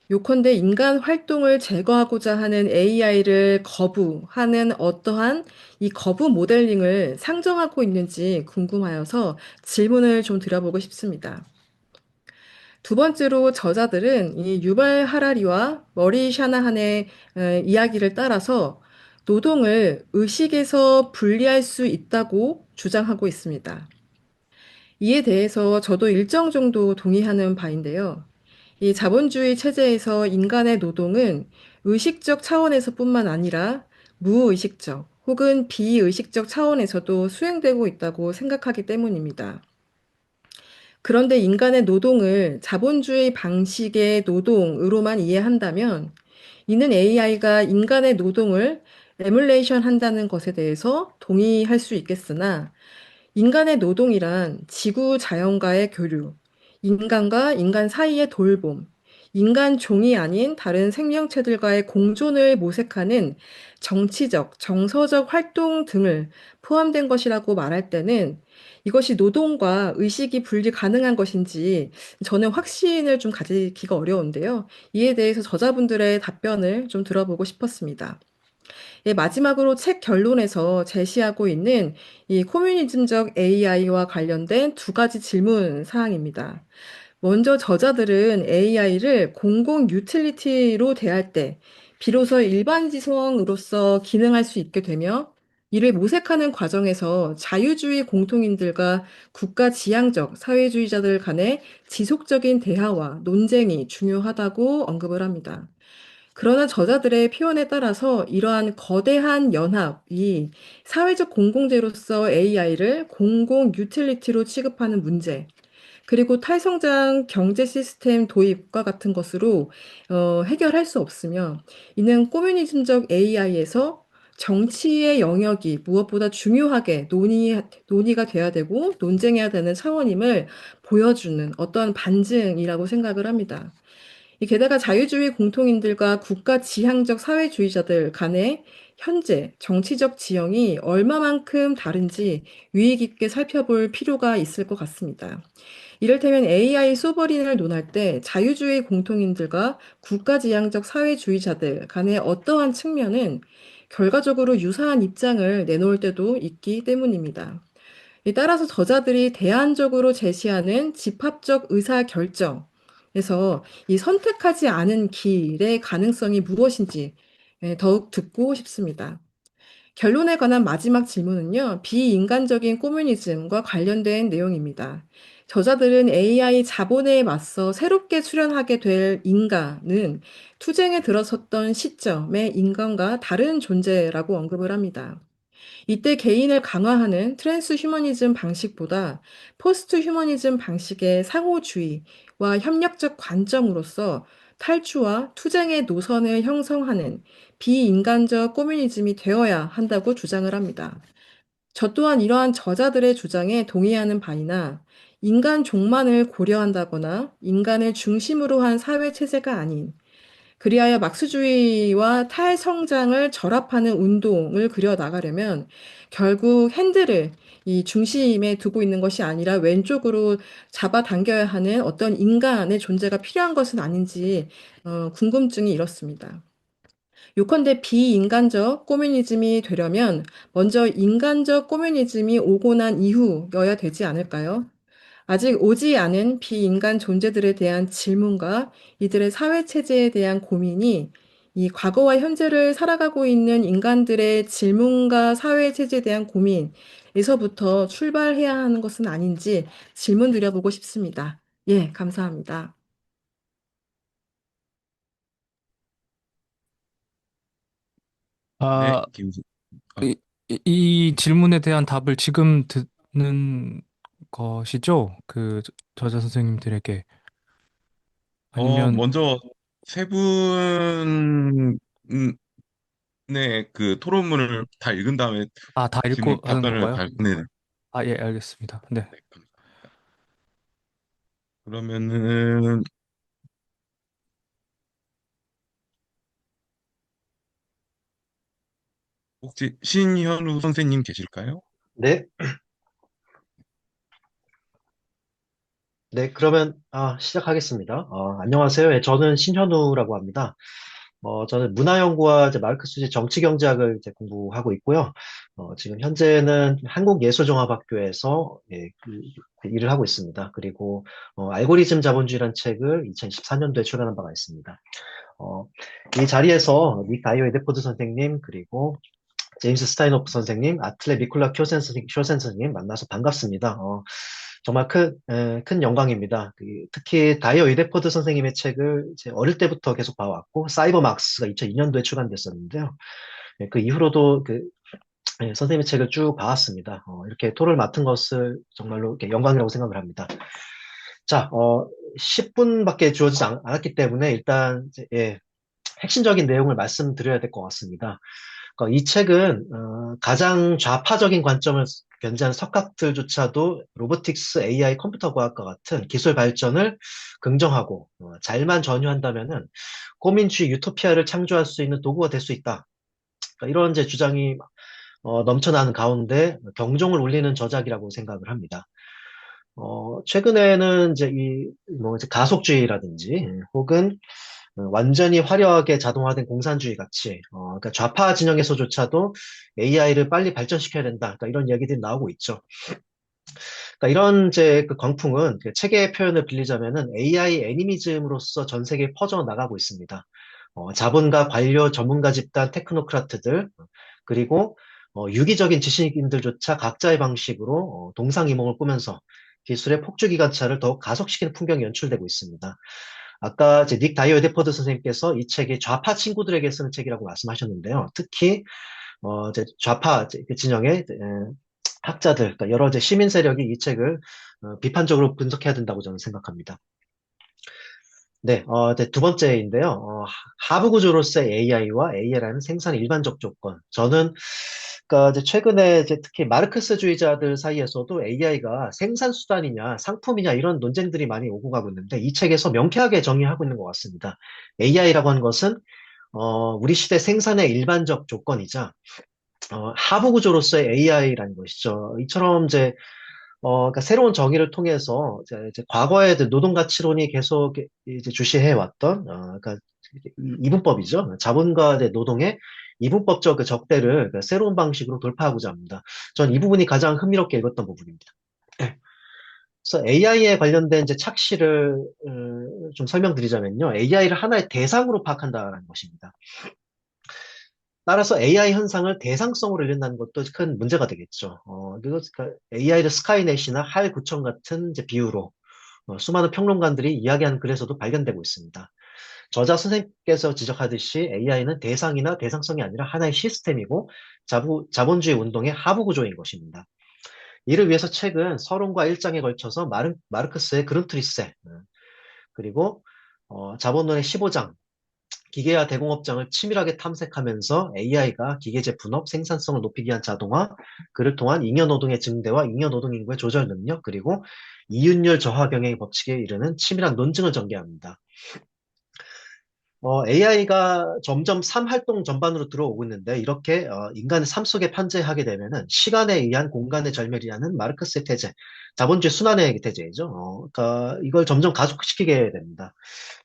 요컨대 인간 활동을 제거하고자 하는 AI를 거부하는 어떠한 이 거부 모델링을 상정하고 있는지 궁금하여서 질문을 좀 드려보고 싶습니다. 두 번째로 저자들은 이 유발 하라리와 머리 샤나한의 이야기를 따라서 노동을 의식에서 분리할 수 있다고 주장하고 있습니다. 이에 대해서 저도 일정 정도 동의하는 바인데요. 이 자본주의 체제에서 인간의 노동은 의식적 차원에서뿐만 아니라 무의식적 혹은 비의식적 차원에서도 수행되고 있다고 생각하기 때문입니다. 그런데 인간의 노동을 자본주의 방식의 노동으로만 이해한다면 이는 AI가 인간의 노동을 에뮬레이션 한다는 것에 대해서 동의할 수 있겠으나 인간의 노동이란 지구 자연과의 교류, 인간과 인간 사이의 돌봄, 인간 종이 아닌 다른 생명체들과의 공존을 모색하는 정치적, 정서적 활동 등을 포함된 것이라고 말할 때는 이것이 노동과 의식이 분리 가능한 것인지 저는 확신을 좀 가지기가 어려운데요. 이에 대해서 저자분들의 답변을 좀 들어보고 싶었습니다. 예, 마지막으로 책 결론에서 제시하고 있는 이 코뮤니즘적 AI와 관련된 두 가지 질문 사항입니다. 먼저 저자들은 AI를 공공 유틸리티로 대할 때 비로소 일반지성으로서 기능할 수 있게 되며 이를 모색하는 과정에서 자유주의 공통인들과 국가 지향적 사회주의자들 간의 지속적인 대화와 논쟁이 중요하다고 언급을 합니다. 그러나 저자들의 표현에 따라서 이러한 거대한 연합이 사회적 공공재로서 AI를 공공 유틸리티로 취급하는 문제, 그리고 탈성장 경제 시스템 도입과 같은 것으로 해결할 수 없으며 이는 코뮤니즘적 AI에서 정치의 영역이 무엇보다 중요하게 논의가 돼야 되고 논쟁해야 되는 차원임을 보여주는 어떠한 반증이라고 생각을 합니다. 게다가 자유주의 공통인들과 국가 지향적 사회주의자들 간의 현재 정치적 지형이 얼마만큼 다른지 유의 깊게 살펴볼 필요가 있을 것 같습니다. 이를테면 AI 소버린을 논할 때 자유주의 공통인들과 국가지향적 사회주의자들 간의 어떠한 측면은 결과적으로 유사한 입장을 내놓을 때도 있기 때문입니다. 따라서 저자들이 대안적으로 제시하는 집합적 의사결정에서 이 선택하지 않은 길의 가능성이 무엇인지 더욱 듣고 싶습니다. 결론에 관한 마지막 질문은요, 비인간적인 코뮤니즘과 관련된 내용입니다. 저자들은 AI 자본에 맞서 새롭게 출현하게 될 인간은 투쟁에 들어섰던 시점의 인간과 다른 존재라고 언급을 합니다. 이때 개인을 강화하는 트랜스 휴머니즘 방식보다 포스트 휴머니즘 방식의 상호주의와 협력적 관점으로서 탈주와 투쟁의 노선을 형성하는 비인간적 코뮤니즘이 되어야 한다고 주장을 합니다. 저 또한 이러한 저자들의 주장에 동의하는 바이나 인간 종만을 고려한다거나 인간을 중심으로 한 사회 체제가 아닌 그리하여 막스주의와 탈성장을 결합하는 운동을 그려 나가려면 결국 핸들을 이 중심에 두고 있는 것이 아니라 왼쪽으로 잡아당겨야 하는 어떤 인간의 존재가 필요한 것은 아닌지 궁금증이 이렇습니다. 요컨대 비인간적 꼬뮤니즘이 되려면 먼저 인간적 꼬뮤니즘이 오고 난 이후여야 되지 않을까요? 아직 오지 않은 비인간 존재들에 대한 질문과 이들의 사회체제에 대한 고민이 이 과거와 현재를 살아가고 있는 인간들의 질문과 사회체제에 대한 고민에서부터 출발해야 하는 것은 아닌지 질문 드려보고 싶습니다. 예, 감사합니다. 네, 아, 아, 이 질문에 대한 답을 지금 듣는 것이죠? 그 저자 선생님들에게. 아니면, 먼저 세 분의 그 토론문을 다 읽은 다음에 다 읽고 질문 하는 답변을 건가요? 네, 예, 알겠습니다. 네. 네, 감사합니다. 그러면은 혹시 신현우 선생님 계실까요? 네, 네, 그러면 시작하겠습니다. 안녕하세요. 예, 저는 신현우라고 합니다. 저는 문화연구와 이제 마르크스주의 정치경제학을 이제 공부하고 있고요. 지금 현재는 한국예술종합학교에서 그 일을 하고 있습니다. 그리고 알고리즘 자본주의라는 책을 2024년도에 출간한 바가 있습니다. 어, 이 자리에서 닉 다이어-위데포드 선생님 그리고 제임스 스타인호프 선생님, 아틀레 미쿨라 쇼센 선생님 만나서 반갑습니다. 정말 큰 영광입니다. 특히 다이어 위데포드 선생님의 책을 제 어릴 때부터 계속 봐왔고, 사이버 막스가 2002년도에 출간됐었는데요. 그 이후로도 선생님의 책을 쭉 봐왔습니다. 이렇게 토를 맡은 것을 정말로 이렇게 영광이라고 생각을 합니다. 자, 10분밖에 주어지지 않았기 때문에 일단 핵심적인 내용을 말씀드려야 될 것 같습니다. 이 책은 가장 좌파적인 관점을 견지하는 석학들조차도 로보틱스, AI, 컴퓨터 과학과 같은 기술 발전을 긍정하고 잘만 전유한다면은 고민주의 유토피아를 창조할 수 있는 도구가 될 수 있다. 그러니까 이런 이제 주장이 넘쳐나는 가운데 경종을 울리는 저작이라고 생각을 합니다. 최근에는 이제 가속주의라든지 혹은 완전히 화려하게 자동화된 공산주의 같이, 그러니까 좌파 진영에서조차도 AI를 빨리 발전시켜야 된다. 그러니까 이런 얘기들이 나오고 있죠. 그러니까 이런 이제 그 광풍은 그 책의 표현을 빌리자면은 AI 애니미즘으로서 전 세계에 퍼져 나가고 있습니다. 자본가, 관료, 전문가 집단, 테크노크라트들, 그리고 유기적인 지식인들조차 각자의 방식으로 동상이몽을 꾸면서 기술의 폭주기관차를 더욱 가속시키는 풍경이 연출되고 있습니다. 아까 이제 닉 다이어-위데포드 선생님께서 이 책이 좌파 친구들에게 쓰는 책이라고 말씀하셨는데요. 특히 이제 좌파 그 진영의 학자들, 그러니까 여러 이제 시민 세력이 이 책을 비판적으로 분석해야 된다고 저는 생각합니다. 네, 이제 두 번째인데요. 하부 구조로서의 AI와 AI라는 생산의 일반적 조건. 저는 그러니까 이제 최근에 이제 특히 마르크스주의자들 사이에서도 AI가 생산 수단이냐 상품이냐 이런 논쟁들이 많이 오고 가고 있는데 이 책에서 명쾌하게 정의하고 있는 것 같습니다. AI라고 하는 것은 우리 시대 생산의 일반적 조건이자 하부 구조로서의 AI라는 것이죠. 이처럼 그러니까 새로운 정의를 통해서 이제 과거에 노동 가치론이 계속 이제 주시해왔던, 그러니까 이분법이죠. 자본과 이제 노동의 이분법적 그 적대를 그러니까 새로운 방식으로 돌파하고자 합니다. 전 이 부분이 가장 흥미롭게 읽었던 부분입니다. 그래서 AI에 관련된 이제 착시를 좀 설명드리자면요. AI를 하나의 대상으로 파악한다는 것입니다. 따라서 AI 현상을 대상성으로 읽는다는 것도 큰 문제가 되겠죠. 그러니까 AI를 스카이넷이나 할 구청 같은 이제 비유로 수많은 평론가들이 이야기하는 글에서도 발견되고 있습니다. 저자 선생님께서 지적하듯이 AI는 대상이나 대상성이 아니라 하나의 시스템이고 자본주의 운동의 하부 구조인 것입니다. 이를 위해서 책은 서론과 1장에 걸쳐서 마르크스의 그룬트리세 그리고 자본론의 15장 기계와 대공업장을 치밀하게 탐색하면서 AI가 기계재 분업, 생산성을 높이기 위한 자동화, 그를 통한 잉여노동의 증대와 잉여노동 인구의 조절 능력, 그리고 이윤율 저하 병행의 법칙에 이르는 치밀한 논증을 전개합니다. AI가 점점 삶 활동 전반으로 들어오고 있는데, 이렇게 인간의 삶 속에 편재하게 되면은 시간에 의한 공간의 절멸이라는 마르크스의 태제, 자본주의 순환의 태제이죠. 그러니까 이걸 점점 가속시키게 됩니다.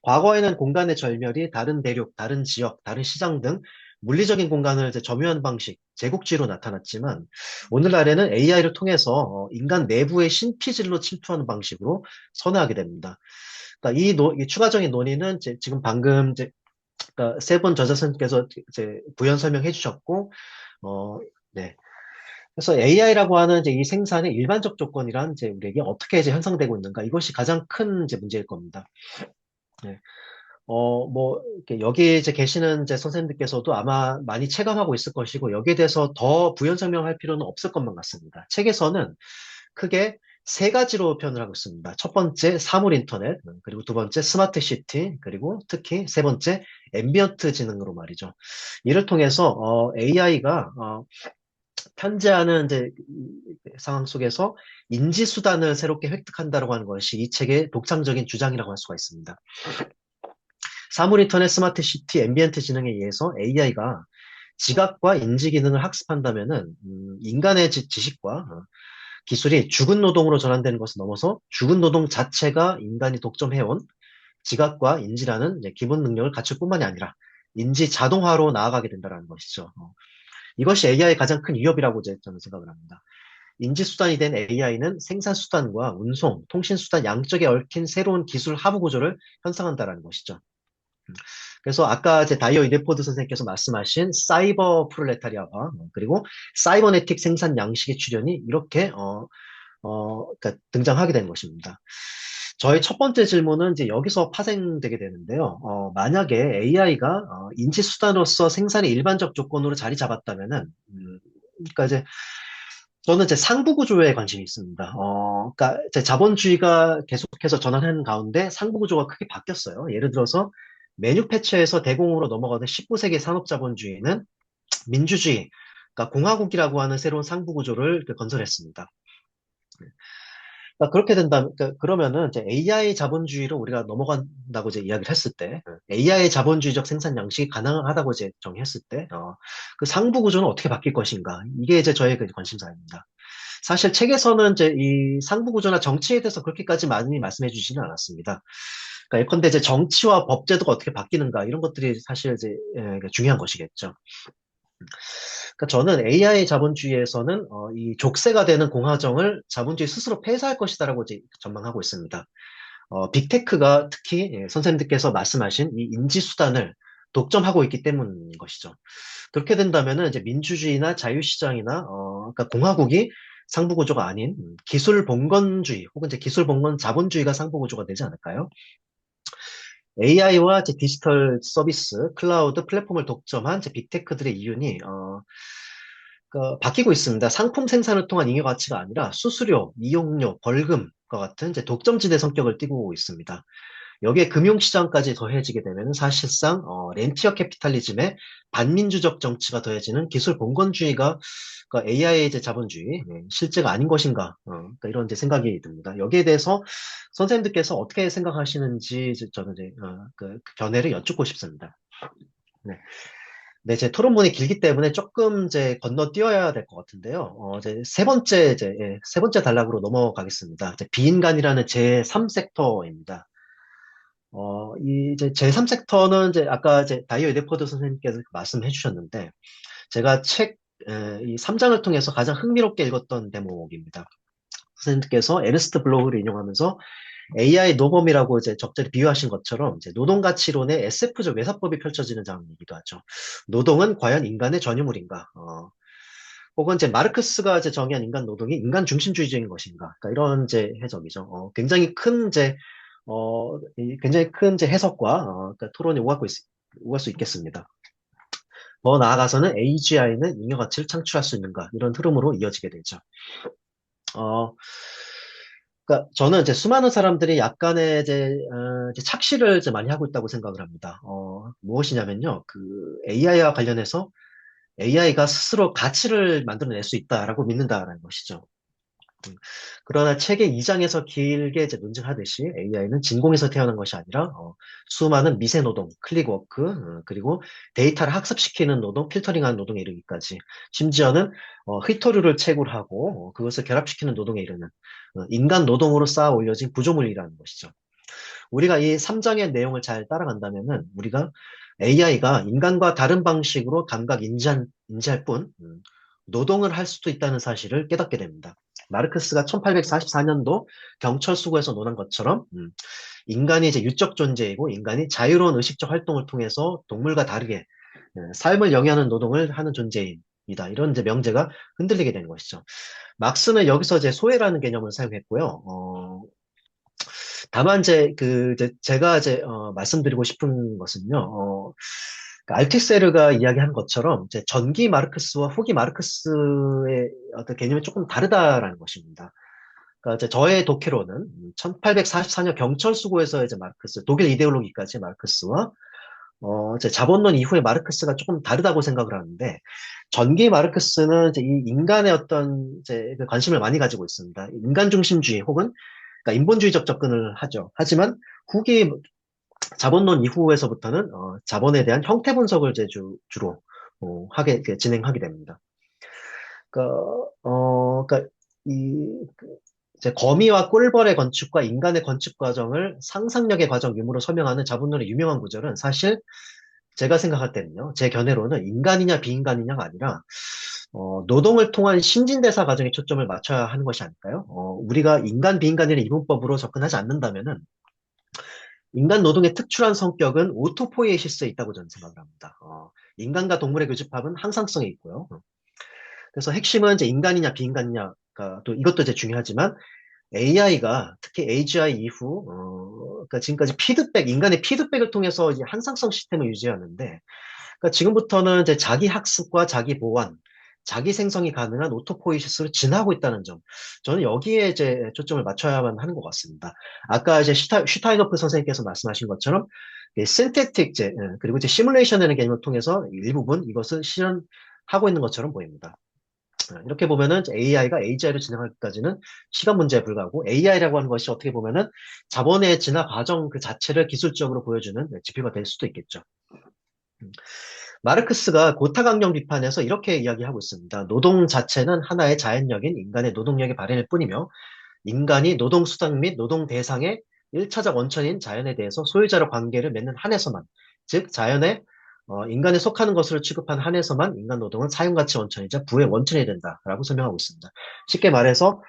과거에는 공간의 절멸이 다른 대륙, 다른 지역, 다른 시장 등 물리적인 공간을 이제 점유하는 방식, 제국주의로 나타났지만, 오늘날에는 AI를 통해서 인간 내부의 신피질로 침투하는 방식으로 선회하게 됩니다. 그러니까 이 추가적인 논의는 지금 방금 그러니까 세 분 저자 선생님께서 이제 부연 설명해 주셨고, 네. 그래서 AI라고 하는 이제 이 생산의 일반적 조건이란 이제 우리에게 어떻게 이제 형성되고 있는가, 이것이 가장 큰 이제 문제일 겁니다. 네. 이렇게 여기 이제 계시는 이제 선생님들께서도 아마 많이 체감하고 있을 것이고, 여기에 대해서 더 부연 설명할 필요는 없을 것만 같습니다. 책에서는 크게 세 가지로 표현을 하고 있습니다. 첫 번째, 사물 인터넷, 그리고 두 번째, 스마트 시티, 그리고 특히 세 번째, 앰비언트 지능으로 말이죠. 이를 통해서, AI가, 편재하는 이제 상황 속에서 인지수단을 새롭게 획득한다고 하는 것이 이 책의 독창적인 주장이라고 할 수가 있습니다. 사물 인터넷, 스마트 시티, 앰비언트 지능에 의해서 AI가 지각과 인지 기능을 학습한다면은, 인간의 지식과 기술이 죽은 노동으로 전환되는 것을 넘어서 죽은 노동 자체가 인간이 독점해온 지각과 인지라는 이제 기본 능력을 갖출 뿐만이 아니라 인지 자동화로 나아가게 된다는 것이죠. 이것이 AI의 가장 큰 위협이라고 이제 저는 생각을 합니다. 인지 수단이 된 AI는 생산 수단과 운송, 통신 수단 양쪽에 얽힌 새로운 기술 하부 구조를 형성한다는 것이죠. 그래서 아까 다이어-위데포드 선생님께서 말씀하신 사이버 프롤레타리아화, 그리고 사이버네틱 생산 양식의 출현이 이렇게 그러니까 등장하게 된 것입니다. 저의 첫 번째 질문은 이제 여기서 파생되게 되는데요. 만약에 AI가 인지 수단으로서 생산의 일반적 조건으로 자리 잡았다면은, 그러니까 저는 상부 구조에 관심이 있습니다. 그러니까 자본주의가 계속해서 전환하는 가운데 상부 구조가 크게 바뀌었어요. 예를 들어서 매뉴패처에서 대공으로 넘어가는 19세기 산업자본주의는 민주주의, 그러니까 공화국이라고 하는 새로운 상부 구조를 건설했습니다. 그러니까 그렇게 된다면, 그러면은 AI 자본주의로 우리가 넘어간다고 이야기를 했을 때, AI 자본주의적 생산 양식이 가능하다고 정의했을 때, 그 상부 구조는 어떻게 바뀔 것인가? 이게 저의 그 관심사입니다. 사실 책에서는 이 상부 구조나 정치에 대해서 그렇게까지 많이 말씀해 주지는 않았습니다. 그러니까 예컨대 정치와 법제도가 어떻게 바뀌는가, 이런 것들이 사실 중요한 것이겠죠. 그러니까 저는 AI 자본주의에서는 이 족쇄가 되는 공화정을 자본주의 스스로 폐쇄할 것이다라고 전망하고 있습니다. 빅테크가 특히 선생님들께서 말씀하신 이 인지수단을 독점하고 있기 때문인 것이죠. 그렇게 된다면은 민주주의나 자유시장이나 그러니까 공화국이 상부구조가 아닌 기술 봉건주의 혹은 기술 봉건 자본주의가 상부구조가 되지 않을까요? AI와 디지털 서비스, 클라우드, 플랫폼을 독점한 빅테크들의 이윤이 바뀌고 있습니다. 상품 생산을 통한 잉여가치가 아니라 수수료, 이용료, 벌금과 같은 독점지대 성격을 띠고 있습니다. 여기에 금융시장까지 더해지게 되면 사실상 렌티어 캐피탈리즘의 반민주적 정치가 더해지는 기술 봉건주의가 AI의 자본주의 실제가 아닌 것인가, 그러니까 이런 생각이 듭니다. 여기에 대해서 선생님들께서 어떻게 생각하시는지 저는 그 견해를 여쭙고 싶습니다. 네. 네, 제 토론문이 길기 때문에 조금 건너뛰어야 될 것 같은데요. 세 번째 단락으로 넘어가겠습니다. 비인간이라는 제3섹터입니다. 제3섹터는 아까 다이어-위데포드 선생님께서 말씀해 주셨는데, 제가 이 3장을 통해서 가장 흥미롭게 읽었던 대목입니다. 선생님께서 에르스트 블로우를 인용하면서 AI 노범이라고 적절히 비유하신 것처럼 노동가치론의 SF적 외사법이 펼쳐지는 장면이기도 하죠. 노동은 과연 인간의 전유물인가? 혹은 마르크스가 정의한 인간 노동이 인간 중심주의적인 것인가? 그러니까 이런 해석이죠. 굉장히 큰 해석과 그러니까 토론이 오갈 수 있겠습니다. 더 나아가서는 AGI는 잉여가치를 창출할 수 있는가? 이런 흐름으로 이어지게 되죠. 그러니까 저는 수많은 사람들이 약간의 착시를 많이 하고 있다고 생각을 합니다. 무엇이냐면요, 그 AI와 관련해서 AI가 스스로 가치를 만들어낼 수 있다라고 믿는다라는 것이죠. 그러나 책의 2장에서 길게 이제 논증하듯이 AI는 진공에서 태어난 것이 아니라 수많은 미세 노동, 클릭워크, 그리고 데이터를 학습시키는 노동, 필터링하는 노동에 이르기까지 심지어는 히토류를 채굴하고 그것을 결합시키는 노동에 이르는 인간 노동으로 쌓아 올려진 구조물이라는 것이죠. 우리가 이 3장의 내용을 잘 따라간다면은 우리가 AI가 인간과 다른 방식으로 감각 인지할 뿐 노동을 할 수도 있다는 사실을 깨닫게 됩니다. 마르크스가 1844년도 경철수고에서 논한 것처럼 인간이 이제 유적 존재이고 인간이 자유로운 의식적 활동을 통해서 동물과 다르게 삶을 영위하는 노동을 하는 존재입니다. 이런 이제 명제가 흔들리게 되는 것이죠. 막스는 여기서 이제 소외라는 개념을 사용했고요. 다만 제가 말씀드리고 싶은 것은요. 알티세르가 이야기한 것처럼 이제 전기 마르크스와 후기 마르크스의 어떤 개념이 조금 다르다라는 것입니다. 그러니까 이제 저의 독해로는 1844년 경철수고에서 이제 마르크스, 독일 이데올로기까지 마르크스와 이제 자본론 이후의 마르크스가 조금 다르다고 생각을 하는데, 전기 마르크스는 이제 이 인간의 어떤 이제 그 관심을 많이 가지고 있습니다. 인간 중심주의 혹은 그러니까 인본주의적 접근을 하죠. 하지만 후기 자본론 이후에서부터는 자본에 대한 형태 분석을 이제 주로 진행하게 됩니다. 그러니까 이제 거미와 꿀벌의 건축과 인간의 건축 과정을 상상력의 과정 유무로 설명하는 자본론의 유명한 구절은 사실 제가 생각할 때는요, 제 견해로는 인간이냐 비인간이냐가 아니라 노동을 통한 신진대사 과정에 초점을 맞춰야 하는 것이 아닐까요? 우리가 인간 비인간이라는 이분법으로 접근하지 않는다면은 인간 노동의 특출한 성격은 오토포이에시스에 있다고 저는 생각을 합니다. 인간과 동물의 교집합은 항상성에 있고요. 그래서 핵심은 이제 인간이냐 비인간이냐가 또 이것도 이제 중요하지만 AI가 특히 AGI 이후 그러니까 지금까지 인간의 피드백을 통해서 이제 한상성 시스템을 유지하는데, 그러니까 지금부터는 이제 자기 학습과 자기 보완, 자기 생성이 가능한 오토포이시스로 진화하고 있다는 점, 저는 여기에 이제 초점을 맞춰야만 하는 것 같습니다. 아까 이제 슈타이너프 선생님께서 말씀하신 것처럼 신테틱 그리고 이제 시뮬레이션이라는 개념을 통해서 일부분 이것을 실현하고 있는 것처럼 보입니다. 이렇게 보면은 AI가 AGI로 진행하기까지는 시간 문제에 불과하고, AI라고 하는 것이 어떻게 보면은 자본의 진화 과정 그 자체를 기술적으로 보여주는 지표가 될 수도 있겠죠. 마르크스가 고타강령 비판에서 이렇게 이야기하고 있습니다. 노동 자체는 하나의 자연력인 인간의 노동력의 발현일 뿐이며 인간이 노동수단 및 노동 대상의 1차적 원천인 자연에 대해서 소유자로 관계를 맺는 한에서만, 즉 자연의 인간에 속하는 것으로 취급한 한에서만 인간 노동은 사용가치 원천이자 부의 원천이 된다라고 설명하고 있습니다. 쉽게 말해서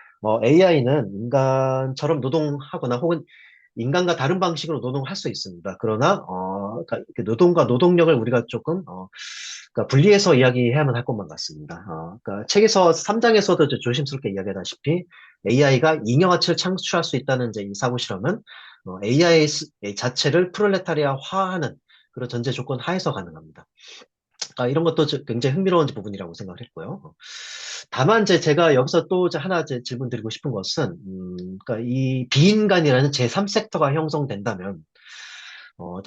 AI는 인간처럼 노동하거나 혹은 인간과 다른 방식으로 노동을 할 수 있습니다. 그러나 그러니까 노동과 노동력을 우리가 조금 그러니까 분리해서 이야기해야만 할 것만 같습니다. 그러니까 책에서 3장에서도 조심스럽게 이야기하다시피 AI가 잉여가치를 창출할 수 있다는 이제 이 사고 실험은 AI 자체를 프롤레타리아화하는 그런 전제 조건 하에서 가능합니다. 이런 것도 굉장히 흥미로운 부분이라고 생각을 했고요. 다만 이제 제가 여기서 또 하나 질문 드리고 싶은 것은, 그러니까 이 비인간이라는 제3섹터가 형성된다면,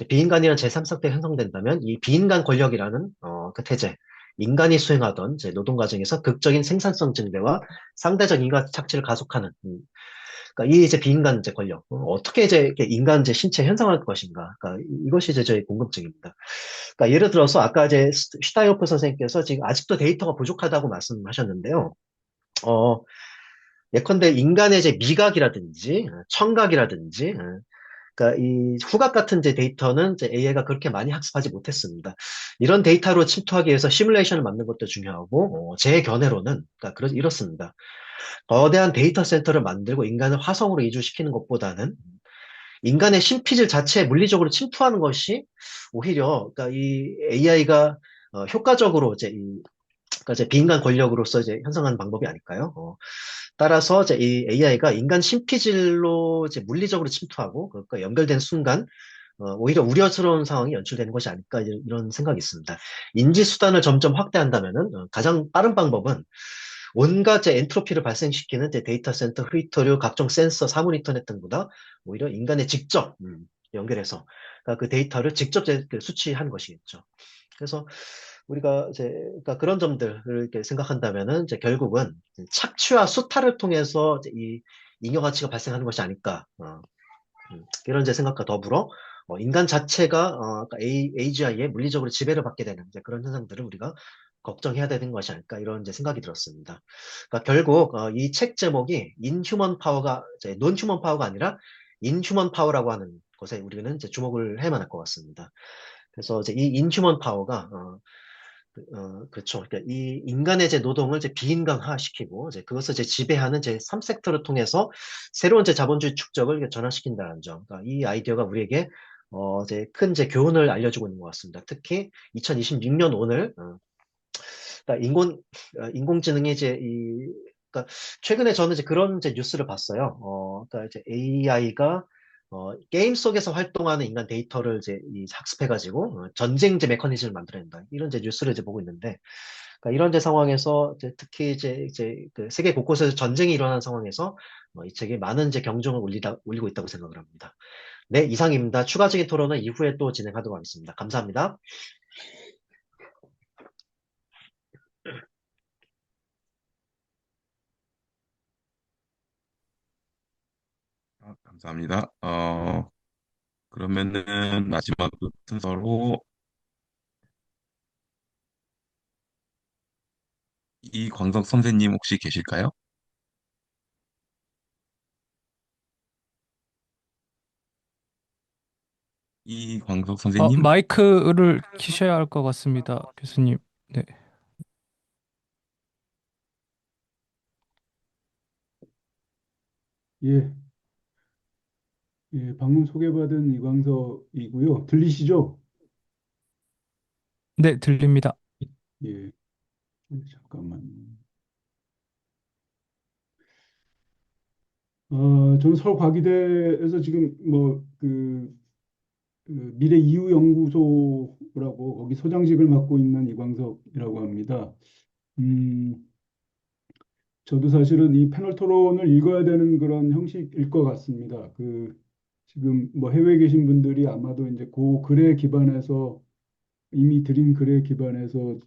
비인간이라는 제3섹터가 형성된다면, 이 비인간 권력이라는 그 태제, 인간이 수행하던 이제 노동 과정에서 극적인 생산성 증대와 상대적 인간 착취를 가속하는, 그러니까 이 이제 비인간 이제 권력, 어떻게 이제 이렇게 인간 이제 신체 현상할 것인가, 그러니까 이것이 이제 저희 궁금증입니다. 그러니까 예를 들어서 아까 이제 슈타이너프 선생님께서 지금 아직도 데이터가 부족하다고 말씀하셨는데요. 예컨대 인간의 이제 미각이라든지 청각이라든지, 그러니까 이 후각 같은 이제 데이터는 이제 AI가 그렇게 많이 학습하지 못했습니다. 이런 데이터로 침투하기 위해서 시뮬레이션을 만드는 것도 중요하고, 제 견해로는 그러니까 이렇습니다. 거대한 데이터 센터를 만들고 인간을 화성으로 이주시키는 것보다는 인간의 신피질 자체에 물리적으로 침투하는 것이 오히려 그러니까 이 AI가 효과적으로 그러니까 이제 비인간 권력으로서 이제 형성하는 방법이 아닐까요? 따라서 이제 이 AI가 인간 신피질로 이제 물리적으로 침투하고 그것과 연결된 순간 오히려 우려스러운 상황이 연출되는 것이 아닐까 이런 생각이 있습니다. 인지 수단을 점점 확대한다면은 가장 빠른 방법은 온갖 엔트로피를 발생시키는 데이터 센터, 휘토류, 각종 센서, 사물 인터넷 등보다 오히려 인간에 직접 연결해서 그러니까 그 데이터를 직접 수치하는 것이겠죠. 그래서 우리가 이제 그러니까 그런 점들을 이렇게 생각한다면은 이제 결국은 착취와 수탈을 통해서 이제 이 잉여 가치가 발생하는 것이 아닐까. 이런 이제 생각과 더불어 인간 자체가 그러니까 AGI에 물리적으로 지배를 받게 되는 이제 그런 현상들을 우리가 걱정해야 되는 것이 아닐까 이런 이제 생각이 들었습니다. 그러니까 결국 이 책 제목이 인휴먼 파워가 이제 논휴먼 파워가 아니라 인휴먼 파워라고 하는 것에 우리는 이제 주목을 해야만 할 것 같습니다. 그래서 이제 이 인휴먼 파워가 그렇죠. 그러니까 이 인간의 제 노동을 이제 비인간화시키고 이제 그것을 이제 지배하는 제 3섹터를 통해서 새로운 제 자본주의 축적을 이렇게 전환시킨다는 점. 그러니까 이 아이디어가 우리에게 이제 큰 이제 교훈을 알려주고 있는 것 같습니다. 특히 2026년 오늘 그러니까 인공지능이 이제 그러니까 최근에 저는 이제 그런 이제 뉴스를 봤어요. 그러니까 이제 AI가 게임 속에서 활동하는 인간 데이터를 이제 학습해가지고 전쟁 이제 메커니즘을 만들어낸다. 이런 이제 뉴스를 이제 보고 있는데, 그러니까 이런 이제 상황에서 특히 이제 그 세계 곳곳에서 전쟁이 일어나는 상황에서 이 책이 많은 이제 경종을 울리고 있다고 생각을 합니다. 네, 이상입니다. 추가적인 토론은 이후에 또 진행하도록 하겠습니다. 감사합니다. 감사합니다. 그러면은 마지막 순서로 이광석 선생님 혹시 계실까요? 이광석 선생님? 마이크를 키셔야 할 것 같습니다, 교수님. 네. 예, 예, 방금 소개받은 이광석이고요. 들리시죠? 네, 들립니다. 예, 잠깐만. 저는 서울과기대에서 지금 미래 이후 연구소라고 거기 소장직을 맡고 있는 이광석이라고 합니다. 음, 저도 사실은 이 패널 토론을 읽어야 되는 그런 형식일 것 같습니다. 지금 뭐 해외에 계신 분들이 아마도 이제 그 글에 기반해서 이미 드린 글에 기반해서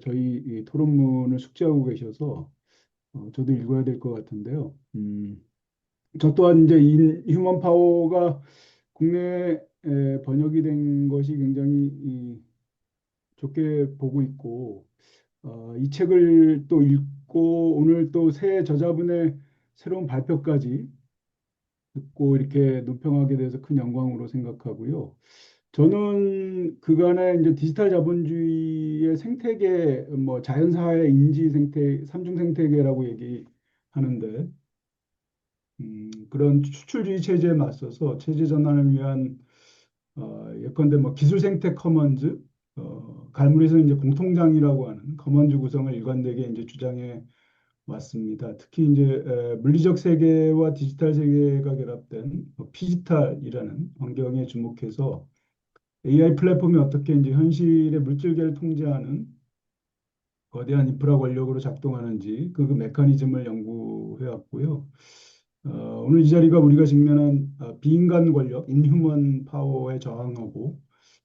저희 이 토론문을 숙지하고 계셔서 저도 읽어야 될 것 같은데요. 저 또한 이제 휴먼 파워가 국내에 번역이 된 것이 굉장히 좋게 보고 있고 이 책을 또 읽고 오늘 또 새 저자분의 새로운 발표까지 듣고 이렇게 논평하게 돼서 큰 영광으로 생각하고요. 저는 그간의 이제 디지털 자본주의의 생태계, 뭐 자연사회 인지 생태, 삼중 생태계라고 얘기하는데 그런 추출주의 체제에 맞서서 체제 전환을 위한 예컨대 뭐 기술 생태 커먼즈, 갈무리에서 이제 공통장이라고 하는 커먼즈 구성을 일관되게 이제 주장해 왔습니다. 특히 이제 물리적 세계와 디지털 세계가 결합된 피지털이라는 환경에 주목해서 AI 플랫폼이 어떻게 이제 현실의 물질계를 통제하는 거대한 인프라 권력으로 작동하는지 그 메커니즘을 연구해 왔고요. 오늘 이 자리가 우리가 직면한 비인간 권력, 인휴먼 파워에 저항하고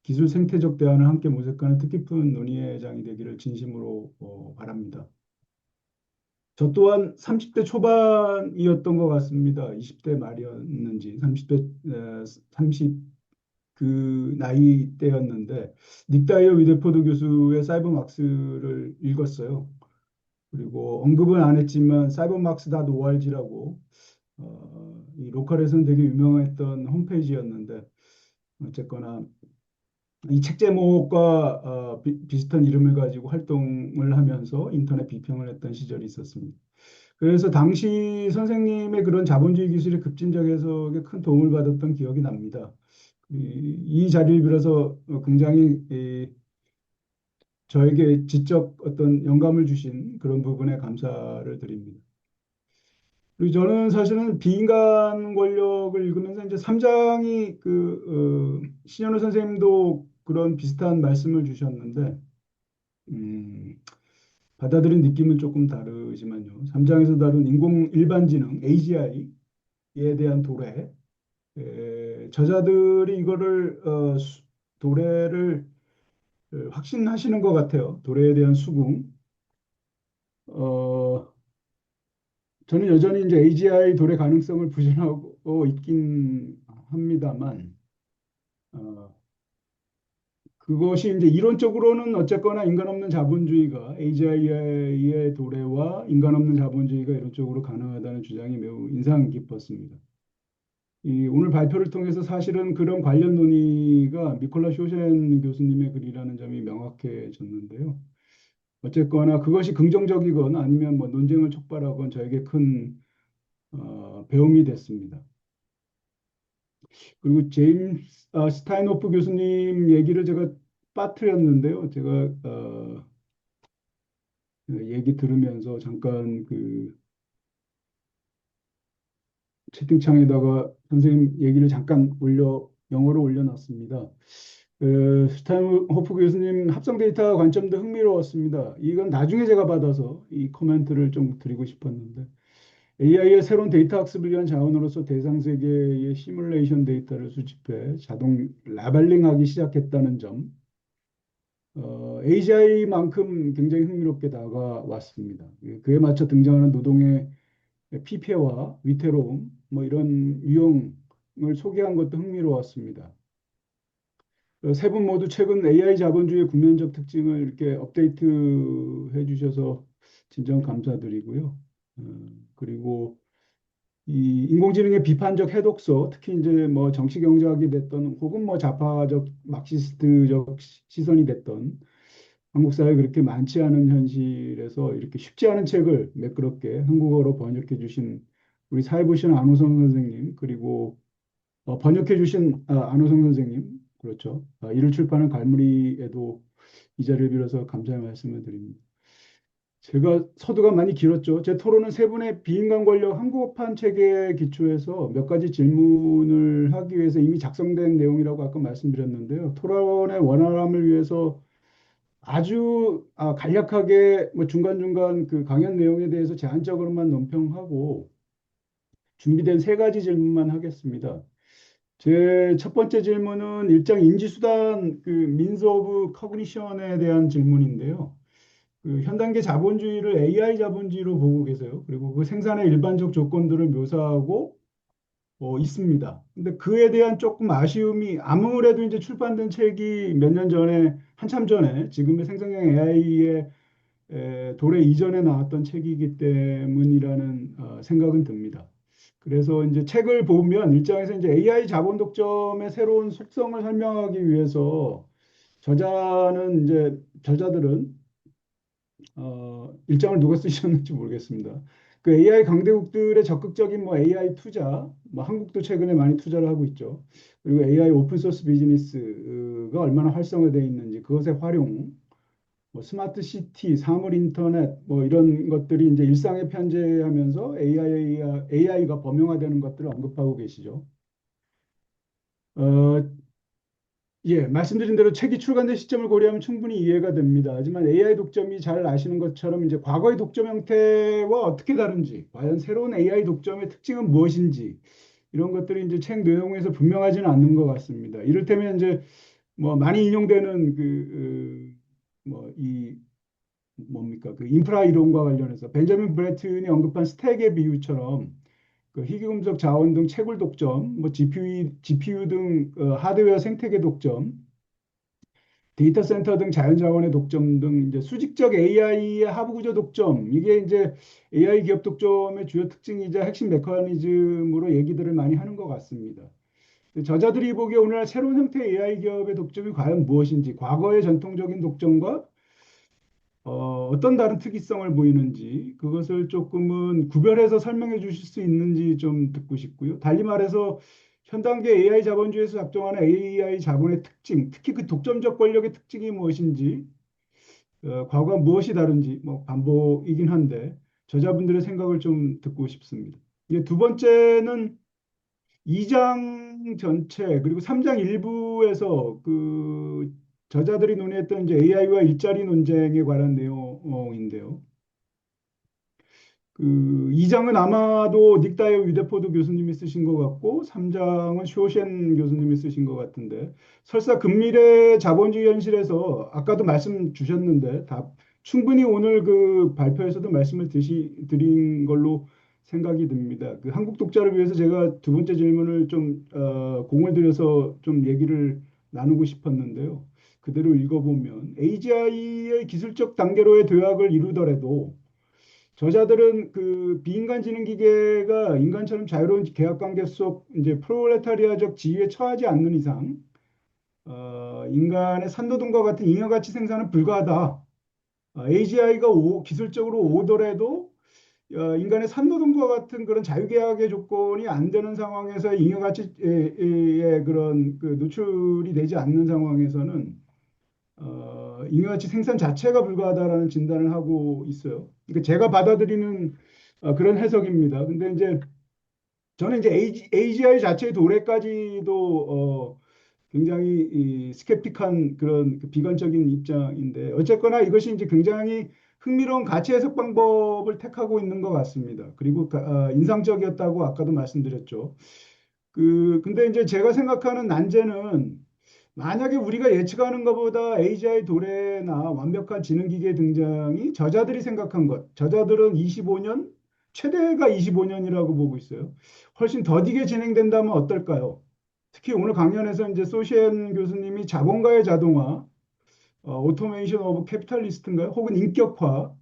기술 생태적 대안을 함께 모색하는 뜻깊은 논의의 장이 되기를 진심으로 바랍니다. 저 또한 30대 초반이었던 것 같습니다. 20대 말이었는지 30 그 나이 때였는데 닉 다이어-위데포드 교수의 사이버막스를 읽었어요. 그리고 언급은 안 했지만 cybermax.org라고 이 로컬에서는 되게 유명했던 홈페이지였는데 어쨌거나 이 책 제목과 비슷한 이름을 가지고 활동을 하면서 인터넷 비평을 했던 시절이 있었습니다. 그래서 당시 선생님의 그런 자본주의 기술의 급진적 해석에 큰 도움을 받았던 기억이 납니다. 이 자리를 빌어서 굉장히 저에게 지적 어떤 영감을 주신 그런 부분에 감사를 드립니다. 그리고 저는 사실은 비인간 권력을 읽으면서 이제 3장이 신현우 선생님도 그런 비슷한 말씀을 주셨는데 받아들인 느낌은 조금 다르지만요. 3장에서 다룬 인공 일반지능 AGI에 대한 도래, 저자들이 이거를 도래를 확신하시는 것 같아요. 도래에 대한 수긍. 어, 저는 여전히 이제 AGI 도래 가능성을 부정하고 있긴 합니다만, 어, 그것이 이제 이론적으로는 어쨌거나 인간 없는 자본주의가 AGI의 도래와 인간 없는 자본주의가 이론적으로 가능하다는 주장이 매우 인상 깊었습니다. 오늘 발표를 통해서 사실은 그런 관련 논의가 미콜라 쇼센 교수님의 글이라는 점이 명확해졌는데요. 어쨌거나 그것이 긍정적이건 아니면 뭐 논쟁을 촉발하건 저에게 큰 배움이 됐습니다. 그리고 제임스 스타인호프 교수님 얘기를 제가 빠뜨렸는데요. 제가 얘기 들으면서 잠깐 그 채팅창에다가 선생님 얘기를 잠깐 영어로 올려놨습니다. 스타인호프 교수님 합성 데이터 관점도 흥미로웠습니다. 이건 나중에 제가 받아서 이 코멘트를 좀 드리고 싶었는데 AI의 새로운 데이터 학습을 위한 자원으로서 대상 세계의 시뮬레이션 데이터를 수집해 자동 라벨링하기 시작했다는 점, AGI만큼 굉장히 흥미롭게 다가왔습니다. 그에 맞춰 등장하는 노동의 피폐와 위태로움, 뭐 이런 유형을 소개한 것도 흥미로웠습니다. 세 분 모두 최근 AI 자본주의의 국면적 특징을 이렇게 업데이트 해주셔서 진정 감사드리고요. 그리고 이 인공지능의 비판적 해독서, 특히 이제 뭐 정치 경제학이 됐던 혹은 뭐 좌파적 막시스트적 시선이 됐던 한국 사회에 그렇게 많지 않은 현실에서 이렇게 쉽지 않은 책을 매끄럽게 한국어로 번역해 주신 우리 사회부신 안호성 선생님, 그리고 번역해 주신 안호성 선생님, 그렇죠. 이를 출판한 갈무리에도 이 자리를 빌어서 감사의 말씀을 드립니다. 제가 서두가 많이 길었죠. 제 토론은 세 분의 비인간 권력 한국어판 체계에 기초해서 몇 가지 질문을 하기 위해서 이미 작성된 내용이라고 아까 말씀드렸는데요. 토론의 원활함을 위해서 아주 간략하게 뭐 중간중간 그 강연 내용에 대해서 제한적으로만 논평하고 준비된 세 가지 질문만 하겠습니다. 제 첫 번째 질문은 일장 인지수단 그 민스 오브 커그니션에 대한 질문인데요. 그 현단계 자본주의를 AI 자본주의로 보고 계세요. 그리고 그 생산의 일반적 조건들을 묘사하고 있습니다. 근데 그에 대한 조금 아쉬움이 아무래도 이제 출판된 책이 몇 년 전에 한참 전에 지금의 생성형 AI의 도래 이전에 나왔던 책이기 때문이라는 생각은 듭니다. 그래서 이제 책을 보면 일장에서 이제 AI 자본 독점의 새로운 속성을 설명하기 위해서 저자들은 일장을 누가 쓰셨는지 모르겠습니다. 그 AI 강대국들의 적극적인 뭐 AI 투자, 뭐 한국도 최근에 많이 투자를 하고 있죠. 그리고 AI 오픈소스 비즈니스가 얼마나 활성화되어 있는지 그것의 활용, 뭐 스마트 시티, 사물 인터넷, 뭐 이런 것들이 이제 일상에 편재하면서 AI가 범용화되는 것들을 언급하고 계시죠. 어, 예, 말씀드린 대로 책이 출간된 시점을 고려하면 충분히 이해가 됩니다. 하지만 AI 독점이 잘 아시는 것처럼 이제 과거의 독점 형태와 어떻게 다른지, 과연 새로운 AI 독점의 특징은 무엇인지 이런 것들이 이제 책 내용에서 분명하지는 않는 것 같습니다. 이를테면 이제 뭐 많이 인용되는 뭐이 뭡니까 그 인프라 이론과 관련해서 벤자민 브래튼이 언급한 스택의 비유처럼 그 희귀금속 자원 등 채굴 독점, 뭐 GPU 등 하드웨어 생태계 독점, 데이터 센터 등 자연자원의 독점 등 이제 수직적 AI의 하부구조 독점, 이게 이제 AI 기업 독점의 주요 특징이자 핵심 메커니즘으로 얘기들을 많이 하는 것 같습니다. 저자들이 보기에 오늘날 새로운 형태의 AI 기업의 독점이 과연 무엇인지, 과거의 전통적인 독점과 어떤 다른 특이성을 보이는지 그것을 조금은 구별해서 설명해 주실 수 있는지 좀 듣고 싶고요. 달리 말해서 현 단계 AI 자본주의에서 작동하는 AI 자본의 특징, 특히 그 독점적 권력의 특징이 무엇인지, 과거와 무엇이 다른지 뭐 반복이긴 한데 저자분들의 생각을 좀 듣고 싶습니다. 이제 두 번째는 2장 전체 그리고 3장 일부에서 그 저자들이 논의했던 이제 AI와 일자리 논쟁에 관한 내용인데요. 그 2장은 아마도 닉 다이어-위데포드 교수님이 쓰신 것 같고 3장은 쇼셴 교수님이 쓰신 것 같은데 설사 근미래 자본주의 현실에서 아까도 말씀 주셨는데 다 충분히 오늘 그 발표에서도 말씀을 드린 걸로 생각이 듭니다. 그 한국 독자를 위해서 제가 두 번째 질문을 좀 공을 들여서 좀 얘기를 나누고 싶었는데요. 그대로 읽어보면 AGI의 기술적 단계로의 도약을 이루더라도 저자들은 그 비인간지능 기계가 인간처럼 자유로운 계약관계 속 이제 프롤레타리아적 지위에 처하지 않는 이상 인간의 산노동과 같은 잉여가치 생산은 불가하다. AGI가 기술적으로 오더라도 인간의 산노동과 같은 그런 자유계약의 조건이 안 되는 상황에서 잉여가치의 그런 그 노출이 되지 않는 상황에서는 잉여가치 생산 자체가 불가하다라는 진단을 하고 있어요. 그러니까 제가 받아들이는 그런 해석입니다. 근데 이제 저는 이제 AGI 자체의 도래까지도 굉장히 스kép틱한 그런 그 비관적인 입장인데 어쨌거나 이것이 이제 굉장히 흥미로운 가치 해석 방법을 택하고 있는 것 같습니다. 그리고 인상적이었다고 아까도 말씀드렸죠. 근데 이제 제가 생각하는 난제는 만약에 우리가 예측하는 것보다 AGI 도래나 완벽한 지능기계 등장이 저자들이 생각한 것, 저자들은 25년, 최대가 25년이라고 보고 있어요. 훨씬 더디게 진행된다면 어떨까요? 특히 오늘 강연에서 이제 소시엔 교수님이 자본가의 자동화, 오토메이션 오브 캐피탈리스트인가요? 혹은 인격화,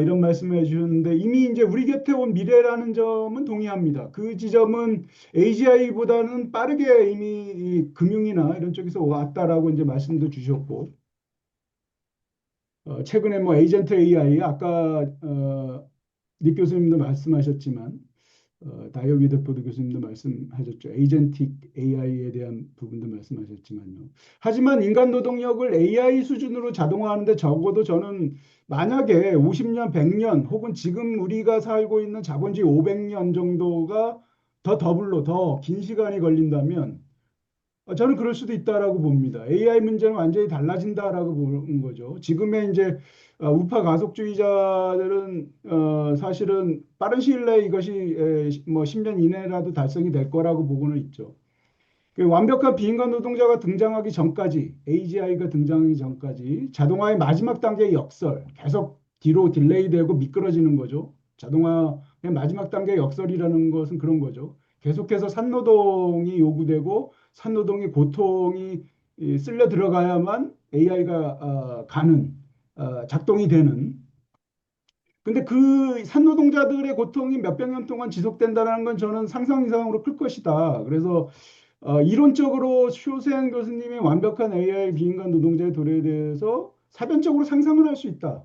이런 말씀을 해주셨는데 이미 이제 우리 곁에 온 미래라는 점은 동의합니다. 그 지점은 AGI보다는 빠르게 이미 이 금융이나 이런 쪽에서 왔다라고 이제 말씀도 주셨고, 최근에 뭐 에이전트 AI 아까 닉 교수님도 말씀하셨지만 다이어-위데포드 교수님도 말씀하셨죠. 에이전틱 AI에 대한 부분도 말씀하셨지만요. 하지만 인간 노동력을 AI 수준으로 자동화하는데 적어도 저는 만약에 50년, 100년 혹은 지금 우리가 살고 있는 자본주의 500년 정도가 더 더블로 더 긴 시간이 걸린다면 저는 그럴 수도 있다라고 봅니다. AI 문제는 완전히 달라진다라고 보는 거죠. 지금의 이제 우파 가속주의자들은 사실은 빠른 시일 내에 이것이 뭐 10년 이내라도 달성이 될 거라고 보고는 있죠. 그 완벽한 비인간 노동자가 등장하기 전까지, AGI가 등장하기 전까지 자동화의 마지막 단계의 역설, 계속 뒤로 딜레이되고 미끄러지는 거죠. 자동화의 마지막 단계의 역설이라는 것은 그런 거죠. 계속해서 산노동이 요구되고 산노동의 고통이 쓸려 들어가야만 AI가 작동이 되는. 근데 그 산노동자들의 고통이 몇백 년 동안 지속된다는 건 저는 상상 이상으로 클 것이다. 그래서 이론적으로 쇼센 교수님의 완벽한 AI 비인간 노동자의 도래에 대해서 사변적으로 상상을 할 수 있다.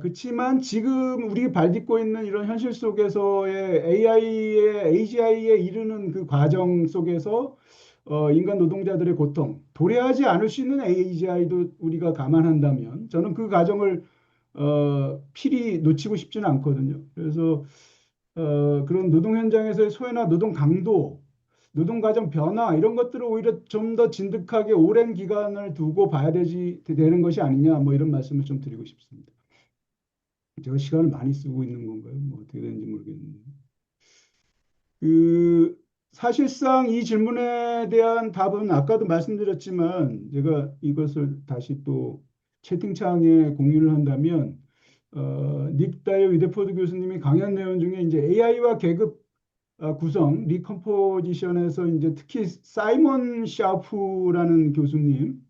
그렇지만 지금 우리 발딛고 있는 이런 현실 속에서의 AGI에 이르는 그 과정 속에서 인간 노동자들의 고통, 도래하지 않을 수 있는 AGI도 우리가 감안한다면 저는 그 과정을 필히 놓치고 싶지는 않거든요. 그래서 그런 노동 현장에서의 소외나 노동 강도, 노동 과정 변화 이런 것들을 오히려 좀 더 진득하게 오랜 기간을 두고 봐야 되는 것이 아니냐 뭐 이런 말씀을 좀 드리고 싶습니다. 제가 시간을 많이 쓰고 있는 건가요? 뭐 어떻게 되는지 모르겠는데. 사실상 이 질문에 대한 답은 아까도 말씀드렸지만 제가 이것을 다시 또 채팅창에 공유를 한다면 닉 다이어-위데포드 교수님이 강연 내용 중에 이제 AI와 계급 구성 리컴포지션에서 이제 특히 사이먼 샤프라는 교수님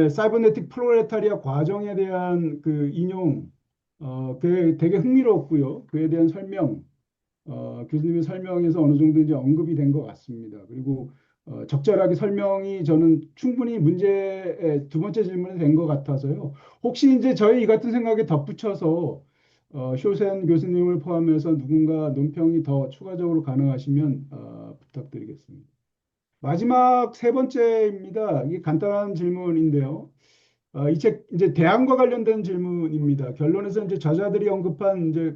사이버네틱 프롤레타리아 과정에 대한 그 인용 그게 되게 흥미로웠고요. 그에 대한 설명 교수님의 설명에서 어느 정도 이제 언급이 된 것 같습니다. 그리고 적절하게 설명이 저는 충분히 문제의 두 번째 질문에 된 것 같아서요. 혹시 이제 저희 이 같은 생각에 덧붙여서 쇼센 교수님을 포함해서 누군가 논평이 더 추가적으로 가능하시면 부탁드리겠습니다. 마지막 세 번째입니다. 이게 간단한 질문인데요. 이 책 이제 대안과 관련된 질문입니다. 결론에서 이제 저자들이 언급한 이제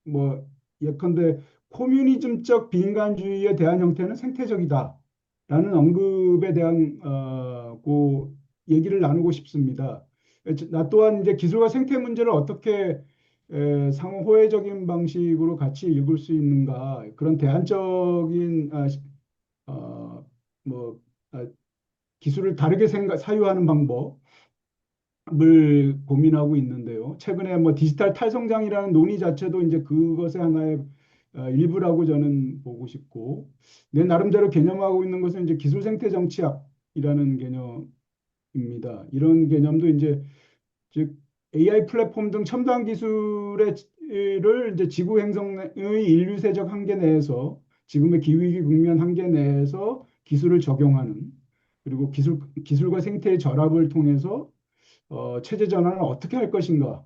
뭐 예컨대 코뮤니즘적 비인간주의에 대한 형태는 생태적이다라는 언급에 대한 그 얘기를 나누고 싶습니다. 나 또한 이제 기술과 생태 문제를 어떻게 상호 호혜적인 방식으로 같이 읽을 수 있는가 그런 대안적인 뭐 기술을 다르게 사유하는 방법을 고민하고 있는데요. 최근에 뭐 디지털 탈성장이라는 논의 자체도 이제 그것의 하나의 일부라고 저는 보고 싶고, 내 나름대로 개념하고 있는 것은 이제 기술 생태 정치학이라는 개념입니다. 이런 개념도 이제 즉 AI 플랫폼 등 첨단 기술을 이제 지구 행성의 인류세적 한계 내에서 지금의 기후위기 국면 한계 내에서 기술을 적용하는 그리고 기술과 생태의 결합을 통해서 체제 전환을 어떻게 할 것인가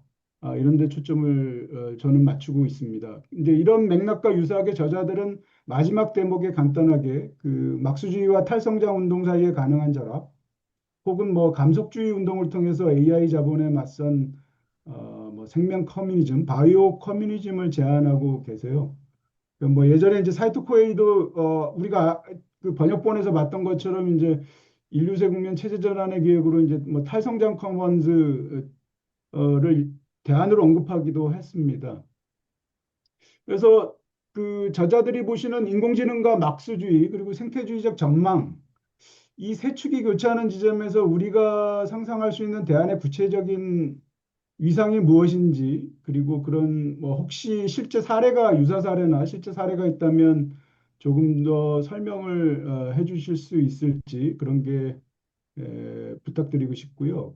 이런 데 초점을 저는 맞추고 있습니다. 이제 이런 맥락과 유사하게 저자들은 마지막 대목에 간단하게 그 막수주의와 탈성장 운동 사이에 가능한 결합 혹은 뭐 감속주의 운동을 통해서 AI 자본에 맞선 뭐 생명 커뮤니즘, 바이오 커뮤니즘을 제안하고 계세요. 뭐 예전에 이제 사이토 코에이도 우리가 그 번역본에서 봤던 것처럼 이제 인류세 국면 체제 전환의 기획으로 이제 뭐 탈성장 커먼즈를 대안으로 언급하기도 했습니다. 그래서 그 저자들이 보시는 인공지능과 막수주의 그리고 생태주의적 전망 이 세 축이 교차하는 지점에서 우리가 상상할 수 있는 대안의 구체적인 위상이 무엇인지 그리고 그런 뭐 혹시 실제 사례가 유사 사례나 실제 사례가 있다면 조금 더 설명을 해주실 수 있을지 그런 게 부탁드리고 싶고요.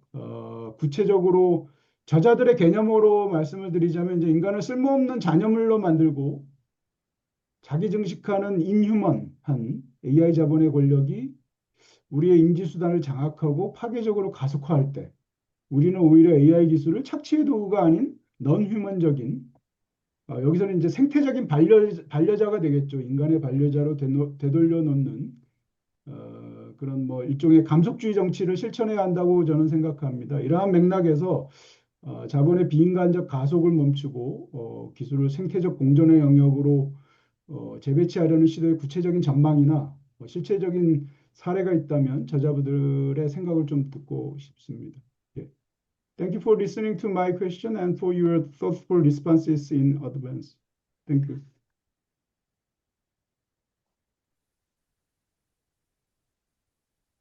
구체적으로 저자들의 개념으로 말씀을 드리자면 이제 인간을 쓸모없는 잔여물로 만들고 자기 증식하는 인휴먼한 AI 자본의 권력이 우리의 인지수단을 장악하고 파괴적으로 가속화할 때 우리는 오히려 AI 기술을 착취의 도구가 아닌 넌휴먼적인 여기서는 이제 생태적인 반려자가 되겠죠. 인간의 반려자로 되돌려 놓는 그런 뭐 일종의 감속주의 정치를 실천해야 한다고 저는 생각합니다. 이러한 맥락에서 자본의 비인간적 가속을 멈추고 기술을 생태적 공존의 영역으로 재배치하려는 시도의 구체적인 전망이나 실체적인 사례가 있다면 저자분들의 생각을 좀 듣고 싶습니다. 예. Thank you for listening to my question and for your thoughtful responses in advance. Thank you.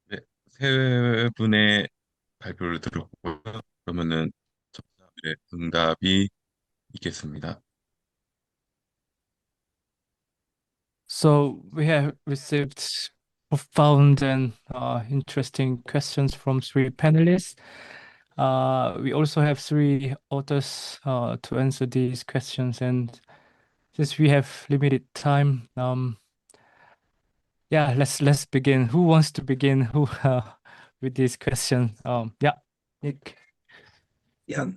네, 세 분의 발표를 들었고요. 그러면은 저자들의 응답이 있겠습니다. So we have received profound and interesting questions from three panelists. We also have three authors to answer these questions, and since we have limited time, yeah, let's begin. Who wants to begin? Who with this question? Yeah, Nick. Yeah.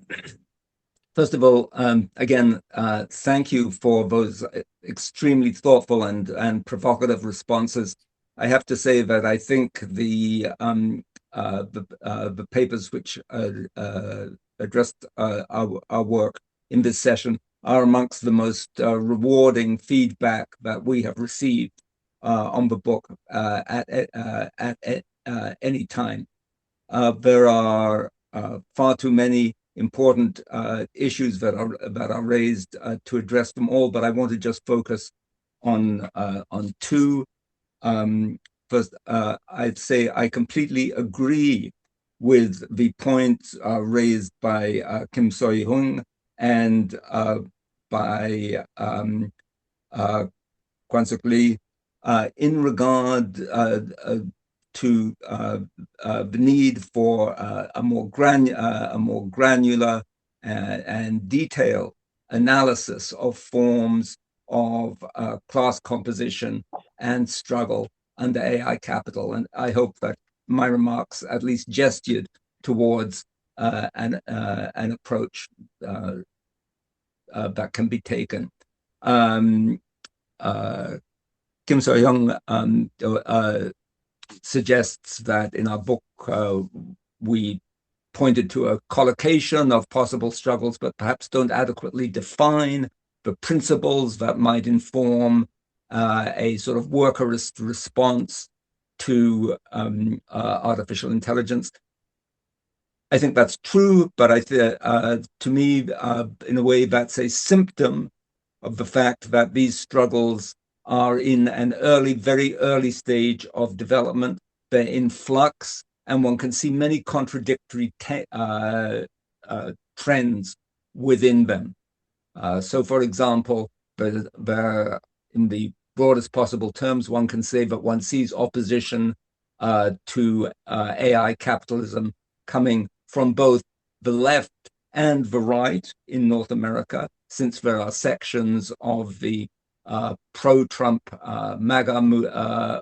First of all, again, thank you for those extremely thoughtful and provocative responses. I have to say that I think the papers which addressed our work in this session are amongst the most rewarding feedback that we have received on the book at any time. There are far too many important issues that are raised to address them all, but I want to just focus on two. First, I'd say I completely agree with the points raised by Kim Soy-Hung and by Kwan-Suk Lee in regard to the need for a more granular and detailed analysis of forms of class composition and struggle under AI capital. And I hope that my remarks at least gestured towards an approach that can be taken. Kim So-young suggests that in our book we pointed to a collocation of possible struggles, but perhaps don't adequately define the principles that might inform a sort of workerist response to artificial intelligence. I think that's true, but to me, in a way, that's a symptom of the fact that these struggles are in an very early stage of development. They're in flux, and one can see many contradictory trends within them. So, for example, in the broadest possible terms, one can say that one sees opposition to AI capitalism coming from both the left and the right in North America, since there are sections of the pro-Trump MAGA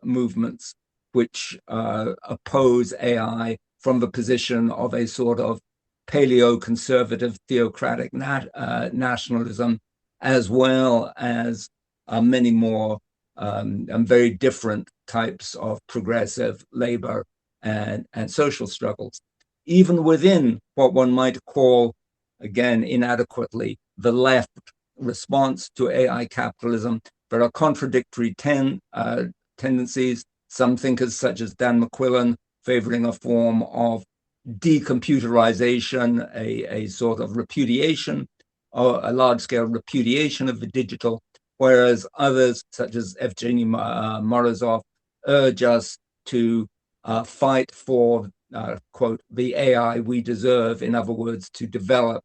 movements which oppose AI from the position of a sort of paleo-conservative theocratic nationalism, as well as many more and very different types of progressive labor and social struggles. Even within what one might call, again, inadequately, the left response to AI capitalism, there are contradictory tendencies. Some thinkers, such as Dan McQuillan, favoring a form of decomputerization, a sort of repudiation, or a large-scale repudiation of the digital, whereas others, such as Evgeny Morozov, urge us to fight for, quote, the AI we deserve, in other words, to develop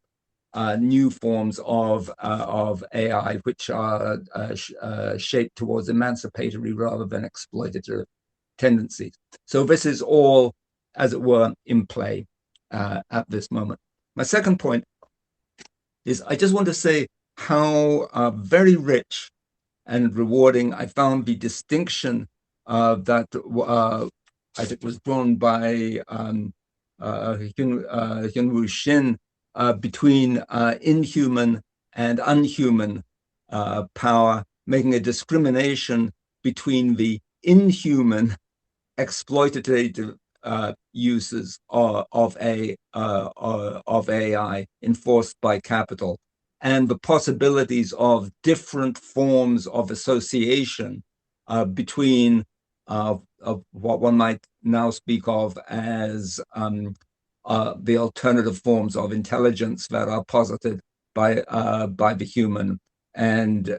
new forms of AI which are shaped towards emancipatory rather than exploitative tendencies. So this is all, as it were, in play at this moment. My second point is I just want to say how very rich and rewarding I found the distinction that I think was drawn by Hyunwoo Shin between inhuman and unhuman power, making a discrimination between the inhuman exploitative uses of AI enforced by capital, and the possibilities of different forms of association between of what one might now speak of as the alternative forms of intelligence that are posited by the human and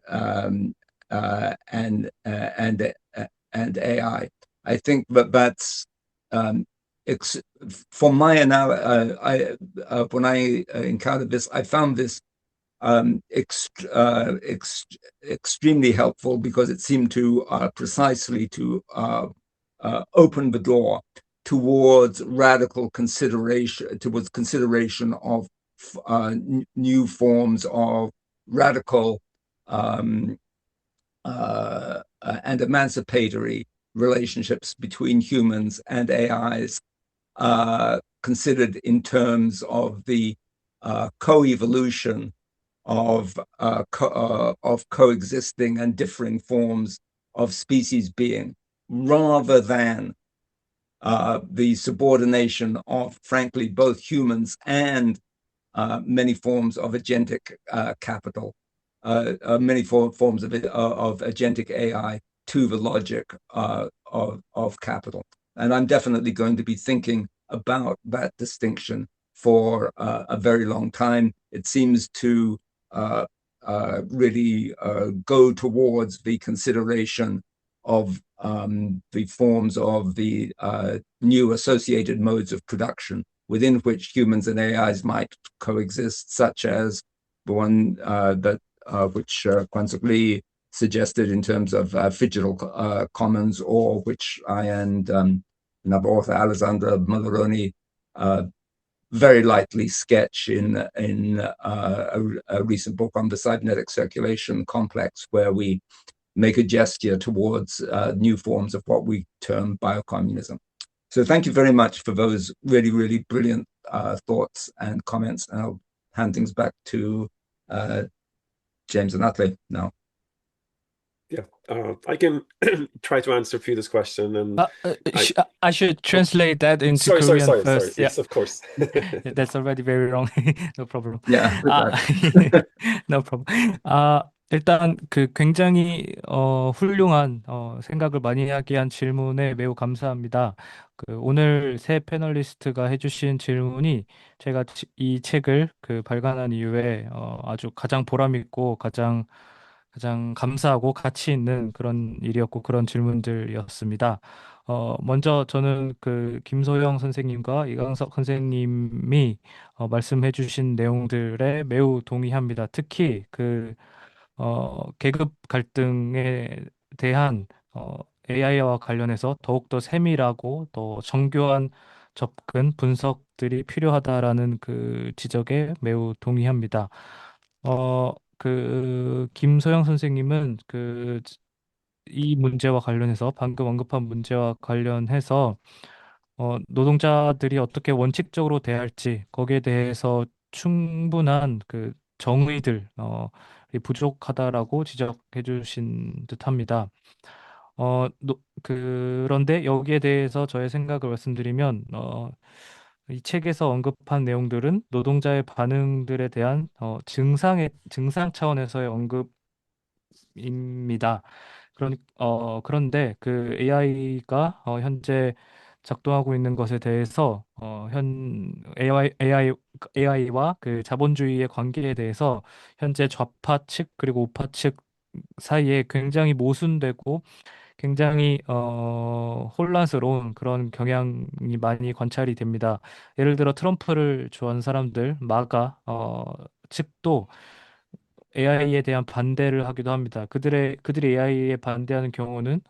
AI. I think that's for my analysis. When I encountered this, I found this extremely helpful, because it seemed to precisely to open the door towards radical consideration, towards consideration of new forms of radical and emancipatory relationships between humans and AIs, considered in terms of the co-evolution of coexisting and differing forms of species being, rather than the subordination of, frankly, both humans and many forms of agentic capital, many forms of agentic AI to the logic of capital. And I'm definitely going to be thinking about that distinction for a very long time. It seems to really go towards the consideration of the forms of the new associated modes of production within which humans and AIs might coexist, such as the one which Kwan Suk Lee suggested in terms of digital commons, or which I and another author, Alessandra Mallaroni, very lightly sketch in a recent book on the cybernetic circulation complex, where we make a gesture towards new forms of what we term biocommunism. So thank you very much for those really, really brilliant thoughts and comments. And I'll hand things back to James and Atle now. Yeah, I can try to answer Peter's question. And I should translate that into Korean first. Sorry. Yeah. Yes, of course. That's already very wrong. No problem. Yeah. No problem. 일단 그 굉장히 훌륭한 생각을 많이 하게 한 질문에 매우 감사합니다. 그 오늘 세 패널리스트가 해주신 질문이 제가 이 책을 그 발간한 이후에 아주 가장 보람 있고 가장 감사하고 가치 있는 그런 일이었고 그런 질문들이었습니다. 먼저 저는 그 김소영 선생님과 이강석 선생님이 말씀해주신 내용들에 매우 동의합니다. 특히 그 계급 갈등에 대한 AI와 관련해서 더욱더 세밀하고 더 정교한 접근, 분석들이 필요하다라는 그 지적에 매우 동의합니다. 그 김소영 선생님은 그 이 문제와 관련해서 방금 언급한 문제와 관련해서 노동자들이 어떻게 원칙적으로 대할지 거기에 대해서 충분한 그 정의들 이 부족하다라고 지적해 주신 듯합니다. 그런데 여기에 대해서 저의 생각을 말씀드리면 이 책에서 언급한 내용들은 노동자의 반응들에 대한 증상 차원에서의 언급입니다. 그런데 그 AI가 현재 작동하고 있는 것에 대해서 현 AI와 그 자본주의의 관계에 대해서 현재 좌파 측 그리고 우파 측 사이에 굉장히 모순되고 굉장히 혼란스러운 그런 경향이 많이 관찰이 됩니다. 예를 들어 트럼프를 좋아하는 사람들, 마가 측도 AI에 대한 반대를 하기도 합니다. 그들이 AI에 반대하는 경우는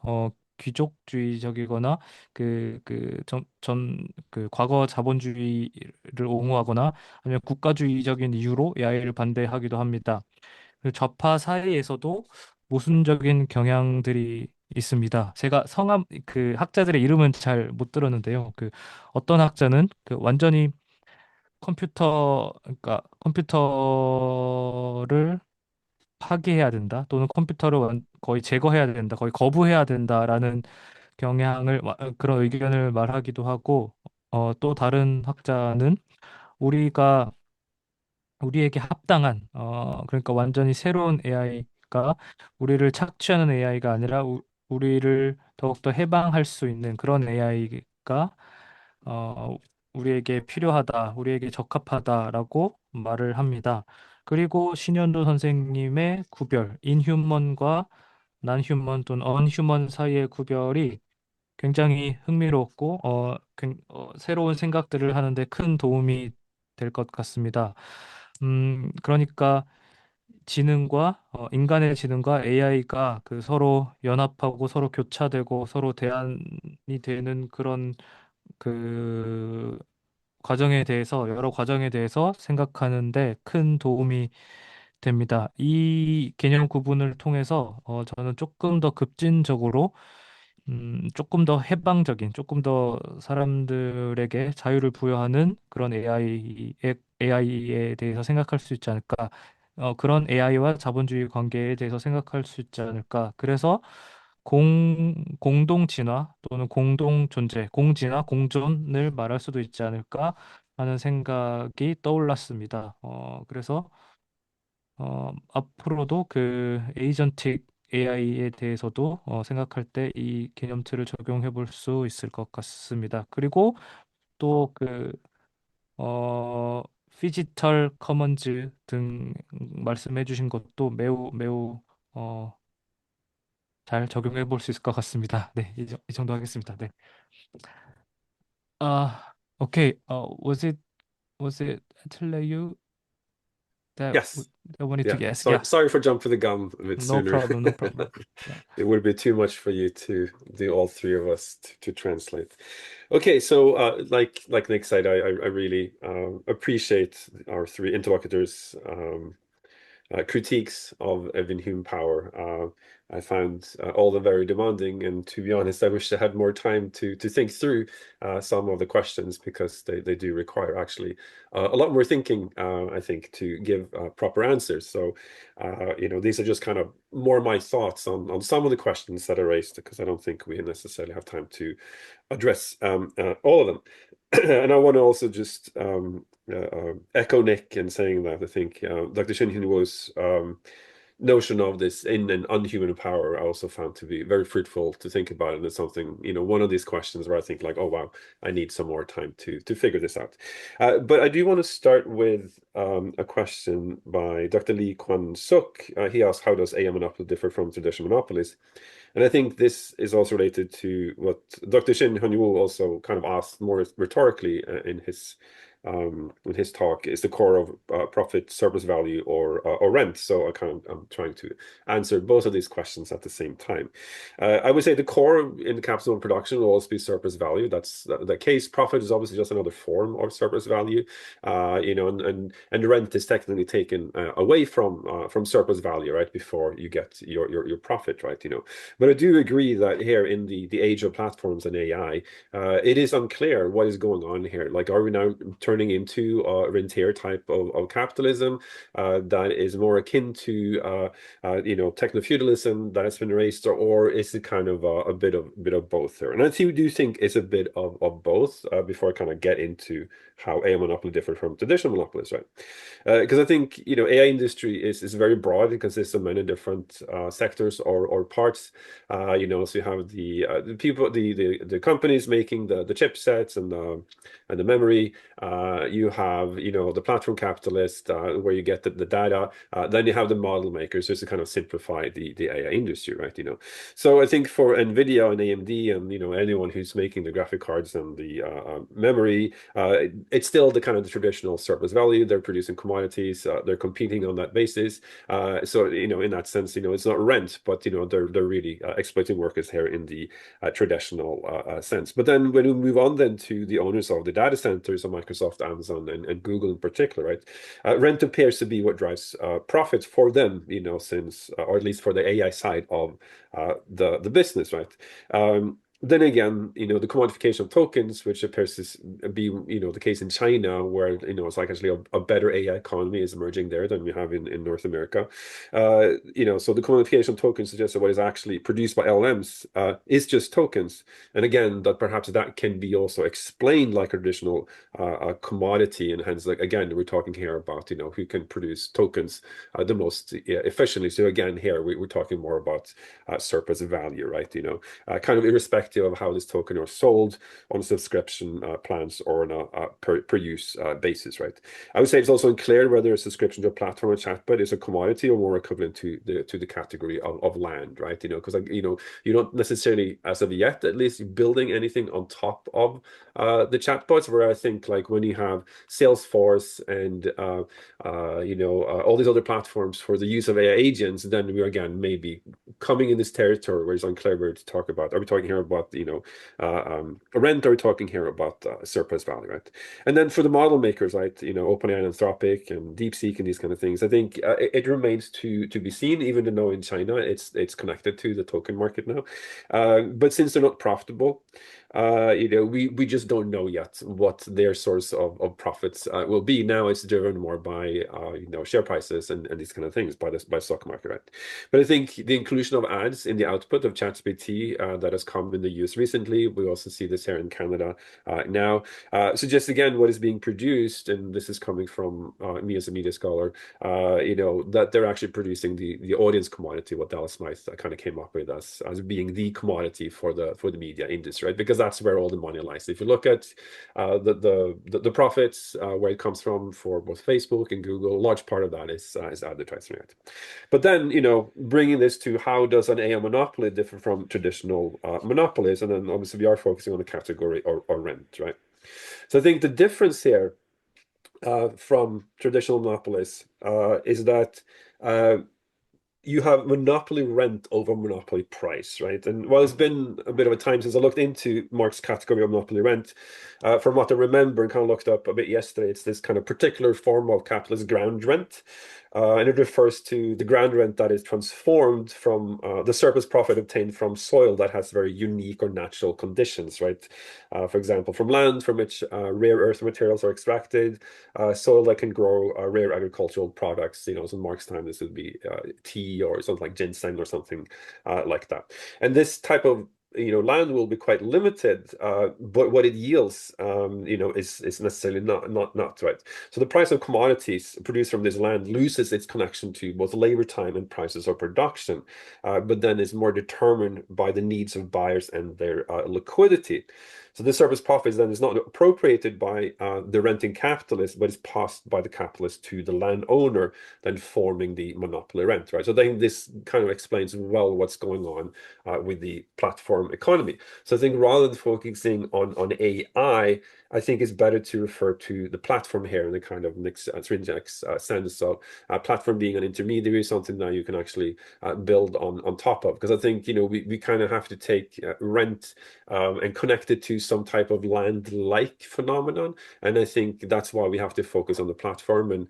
귀족주의적이거나 그 과거 자본주의를 옹호하거나 아니면 국가주의적인 이유로 AI를 반대하기도 합니다. 그 좌파 사이에서도 모순적인 경향들이 있습니다. 제가 성함 그 학자들의 이름은 잘 못 들었는데요. 그 어떤 학자는 그 완전히 그러니까 컴퓨터를 파기해야 된다, 또는 컴퓨터를 거의 제거해야 된다, 거의 거부해야 된다라는 그런 의견을 말하기도 하고, 또 다른 학자는 우리가 우리에게 합당한 그러니까 완전히 새로운 AI가 우리를 착취하는 AI가 아니라 우리를 더욱더 해방할 수 있는 그런 AI가 어, 우리에게 필요하다, 우리에게 적합하다라고 말을 합니다. 그리고 신현도 선생님의 구별, 인휴먼과 난휴먼 또는 언휴먼 사이의 구별이 굉장히 흥미롭고 새로운 생각들을 하는데 큰 도움이 될 것 같습니다. 그러니까 인간의 지능과 AI가 그 서로 연합하고 서로 교차되고 서로 대안이 되는 그런 그 여러 과정에 대해서 생각하는데 큰 도움이 됩니다. 이 개념 구분을 통해서 저는 조금 더 급진적으로, 조금 더 해방적인, 조금 더 사람들에게 자유를 부여하는 그런 AI에 대해서 생각할 수 있지 않을까. 그런 AI와 자본주의 관계에 대해서 생각할 수 있지 않을까. 그래서 공동 진화 또는 공동 존재, 공진화, 공존을 말할 수도 있지 않을까 하는 생각이 떠올랐습니다. 그래서 앞으로도 그 에이전틱 AI에 대해서도 생각할 때 이 개념틀을 적용해 볼 수 있을 것 같습니다. 그리고 또 피지털 커먼즈 등 말씀해 주신 것도 매우 매우 잘 적용해 볼 수 있을 것 같습니다. 네, 이 정도 하겠습니다. 네. Okay. Was it actually you that Yes. that wanted to Yeah. guess? Sorry, Yeah. sorry for jumping the gun a bit No sooner. problem. No problem. Yeah. It would be too much for you to do all three of us to translate. Okay, so like Nick said, I really appreciate our three interlocutors' critiques of Vinhume Power. I found all the very demanding, and to be honest, I wish I had more time to think through some of the questions, because they do require actually a lot more thinking, I think, to give proper answers. So, these are just kind of more my thoughts on some of the questions that are raised, because I don't think we necessarily have time to address all of them. And I want to also just echo Nick in saying that I think Dr. Shinhin was notion of this in an unhuman power, I also found to be very fruitful to think about. And it's something, one of these questions where I think like, oh, wow, I need some more time to figure this out. But I do want to start with a question by Dr. Lee Kwan-suk. He asked, how does AI monopoly differ from traditional monopolies? And I think this is also related to what Dr. Shin Hyun-woo also kind of asked more rhetorically in his talk. Is the core of profit surplus value or rent? So I'm trying to answer both of these questions at the same time. I would say the core in capital production will always be surplus value. That's the case. Profit is obviously just another form of surplus value, and the rent is technically taken away from surplus value, right, before you get your profit, right, But I do agree that here in the age of platforms and AI, it is unclear what is going on here. Like, are we now turning into a rentier type of capitalism that is more akin to techno-feudalism that has been erased, or is it kind of a bit of both there? And I do think it's a bit of both before I kind of get into how AI monopoly differs from traditional monopolies, right? Because I think AI industry is very broad. It consists of many different sectors or parts. So you have the people, the companies making the chipsets and the memory. You have the platform capitalist where you get the data. Then you have the model makers, just to kind of simplify the AI industry, right? So I think for NVIDIA and AMD and anyone who's making the graphic cards and the memory, it's still the kind of the traditional surplus value. They're producing commodities. They're competing on that basis. So in that sense, it's not rent, but they're really exploiting workers here in the traditional sense. But then when we move on then to the owners of the data centers of Microsoft, Amazon, and Google in particular, right? Rent appears to be what drives profits for them, since, or at least for the AI side of the business, right? Then again, the commodification of tokens, which appears to be, the case in China, where, it's like actually a better AI economy is emerging there than we have in North America. So the commodification of tokens suggests that what is actually produced by LLMs is just tokens. And again, that perhaps that can be also explained like a traditional commodity. And hence, like, again, we're talking here about, who can produce tokens the most efficiently. So again, here we're talking more about surplus value, right? Kind of irrespective of how this token are sold on subscription plans or on a per use basis, right? I would say it's also unclear whether a subscription to a platform or chatbot is a commodity or more equivalent to the category of land, right? Because you don't necessarily, as of yet, at least, building anything on top of the chatbots. Where I think like when you have Salesforce and all these other platforms for the use of AI agents, then we're again maybe coming in this territory where it's unclear where to talk about. Are we talking here about rent? Are we talking here about surplus value, right? And then for the model makers, right, OpenAI, Anthropic, and DeepSeek, and these kind of things, I think it remains to be seen. Even though in China it's connected to the token market now, but since they're not profitable, we just don't know yet what their source of profits will be. Now it's driven more by share prices and these kind of things by stock market, right? But I think the inclusion of ads in the output of ChatGPT that has come in the US recently, we also see this here in Canada now, suggests again what is being produced, and this is coming from me as a media scholar, that they're actually producing the audience commodity, what Dallas Smythe kind of came up with as being the commodity for the media industry, right? Because that's where all the money lies. If you look at the profits, where it comes from for both Facebook and Google, a large part of that is advertising, right? But then, bringing this to how does an AI monopoly differ from traditional monopolies? And then obviously we are focusing on the category or rent, right? So I think the difference here from traditional monopolies is that you have monopoly rent over monopoly price, right? And while it's been a bit of a time since I looked into Mark's category of monopoly rent, from what I remember and kind of looked up a bit yesterday, it's this kind of particular form of capitalist ground rent. And it refers to the ground rent that is transformed from the surplus profit obtained from soil that has very unique or natural conditions, right? For example, from land from which rare earth materials are extracted, soil that can grow rare agricultural products. So in Mark's time, this would be tea or something like ginseng or something like that. And this type of land will be quite limited, but what it yields, is necessarily not right. So the price of commodities produced from this land loses its connection to both labor time and prices of production, but then is more determined by the needs of buyers and their liquidity. So the surplus profits then is not appropriated by the renting capitalist, but is passed by the capitalist to the landowner, then forming the monopoly rent, right? So I think this kind of explains well what's going on with the platform economy. So I think rather than focusing on AI, I think it's better to refer to the platform here in the kind of Nick's sense of platform being an intermediary, something that you can actually build on top of. Because I think, we kind of have to take rent and connect it to some type of land-like phenomenon. And I think that's why we have to focus on the platform and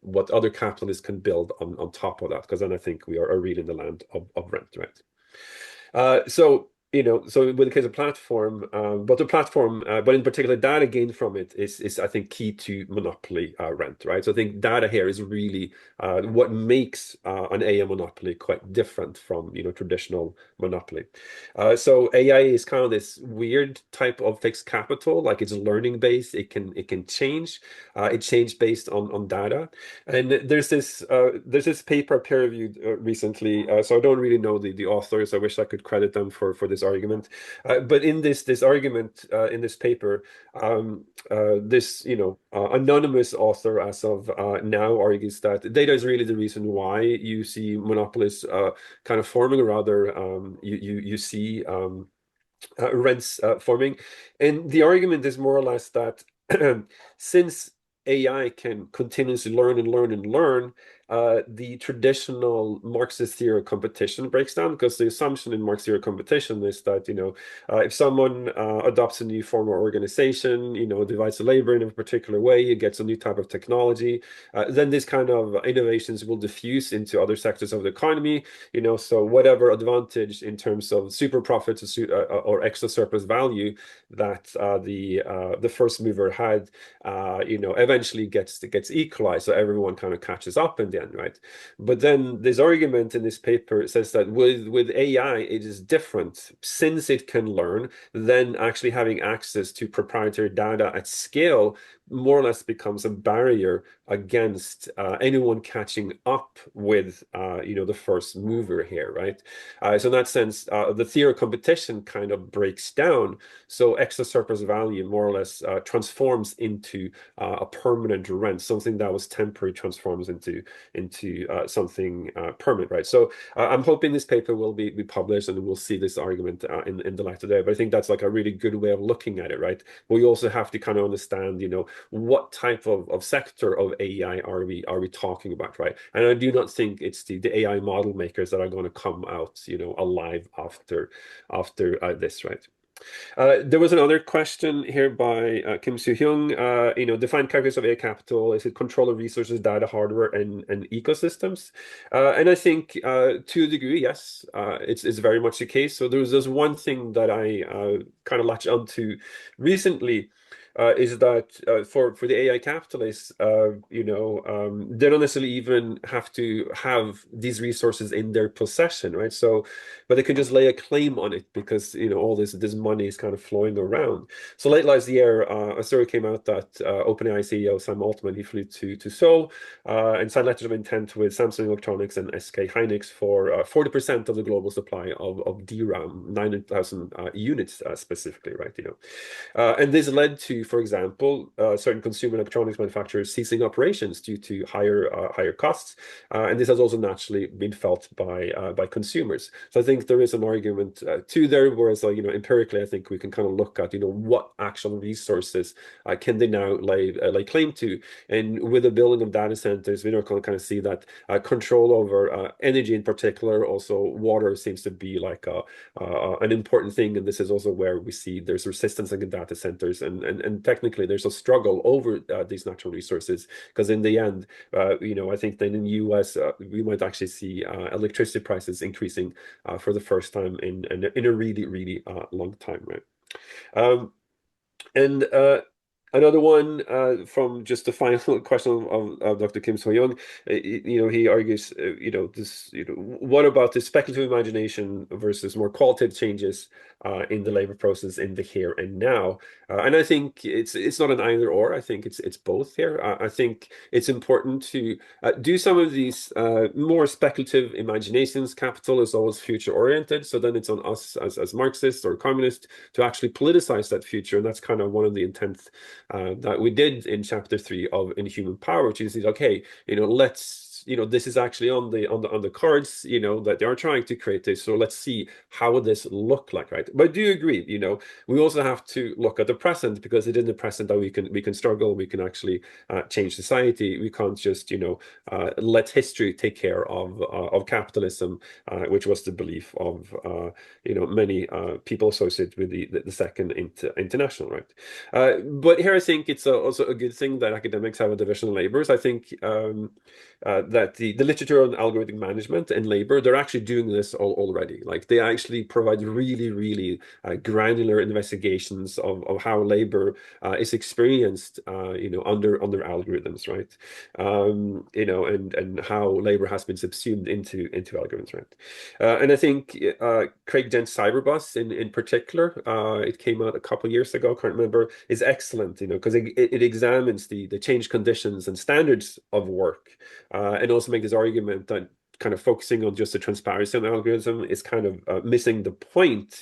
what other capitalists can build on top of that. Because then I think we are really in the land of rent, right? So with the case of platform, but in particular, data gained from it is I think key to monopoly rent, right? So I think data here is really what makes an AI monopoly quite different from traditional monopoly. So AI is kind of this weird type of fixed capital, like it's learning based. It can change. It changed based on data. And there's this paper peer reviewed recently. So I don't really know the authors. I wish I could credit them for this argument. But in this argument, in this paper, this anonymous author as of now argues that data is really the reason why you see monopolies kind of forming, or rather you see rents forming. And the argument is more or less that since AI can continuously learn and learn and learn, the traditional Marxist theory of competition breaks down, because the assumption in Marxist theory of competition is that if someone adopts a new form of organization, divides the labor in a particular way, it gets a new type of technology, then this kind of innovations will diffuse into other sectors of the economy. So whatever advantage in terms of super profits or extra surplus value that the first mover had, eventually gets equalized, so everyone kind of catches up in the end, right? But then this argument in this paper says that with AI, it is different. Since it can learn, then actually having access to proprietary data at scale more or less becomes a barrier against anyone catching up with the first mover here, right? So in that sense, the theory of competition kind of breaks down. So extra surplus value more or less transforms into a permanent rent. Something that was temporary transforms into something permanent, right? So I'm hoping this paper will be published and we'll see this argument in the light today. But I think that's like a really good way of looking at it, right? We also have to kind of understand, what type of sector of AI are we talking about, right? And I do not think it's the AI model makers that are going to come out, alive after this, right? There was another question here by Kim Soo-hyung. Define characteristics of AI capital. Is it control of resources, data, hardware, and ecosystems? And I think to a degree, yes, it's very much the case. So there's one thing that I kind of latched onto recently. Is that for the AI capitalists, they don't necessarily even have to have these resources in their possession, right? So, but they can just lay a claim on it because all this money is kind of flowing around. So late last year, a story came out that OpenAI CEO Sam Altman, he flew to Seoul and signed letters of intent with Samsung Electronics and SK Hynix for 40% of the global supply of DRAM, 9,000 units specifically, right? And this led to, for example, certain consumer electronics manufacturers ceasing operations due to higher costs, and this has also naturally been felt by consumers. So I think there is an argument to there, whereas empirically, I think we can kind of look at what actual resources can they now lay claim to, and with the building of data centers, we can kind of see that control over energy in particular, also water seems to be like an important thing, and this is also where we see there's resistance in data centers, and technically there's a struggle over these natural resources, because in the end, I think that in the US we might actually see electricity prices increasing for the first time in a really long time, right? And Another one from just the final question of Dr. Kim So-young, he argues, what about the speculative imagination versus more qualitative changes in the labor process in the here and now? And I think it's not an either or. I think it's both here. I think it's important to do some of these more speculative imaginations. Capital is always future oriented, so then it's on us as Marxists or communists to actually politicize that future, and that's kind of one of the intents that we did in chapter 3 of Inhuman Power, which is okay, let's this is actually on the cards, that they are trying to create this. So let's see how would this look like, right? But I do agree, we also have to look at the present, because it is in the present that we can struggle, we can actually change society. We can't just let history take care of capitalism, which was the belief of many people associated with the second international, right? But here I think it's also a good thing that academics have a division of labors. I think that the literature on algorithmic management and labor, they're actually doing this already. Like they actually provide really, really granular investigations of how labor is experienced, under algorithms, right? And how labor has been subsumed into algorithms, right? And I think Craig Dent's Cyberbus in particular, it came out a couple of years ago, can't remember, is excellent, because it examines the change conditions and standards of work, and also make this argument that kind of focusing on just the transparency on the algorithm is kind of missing the point,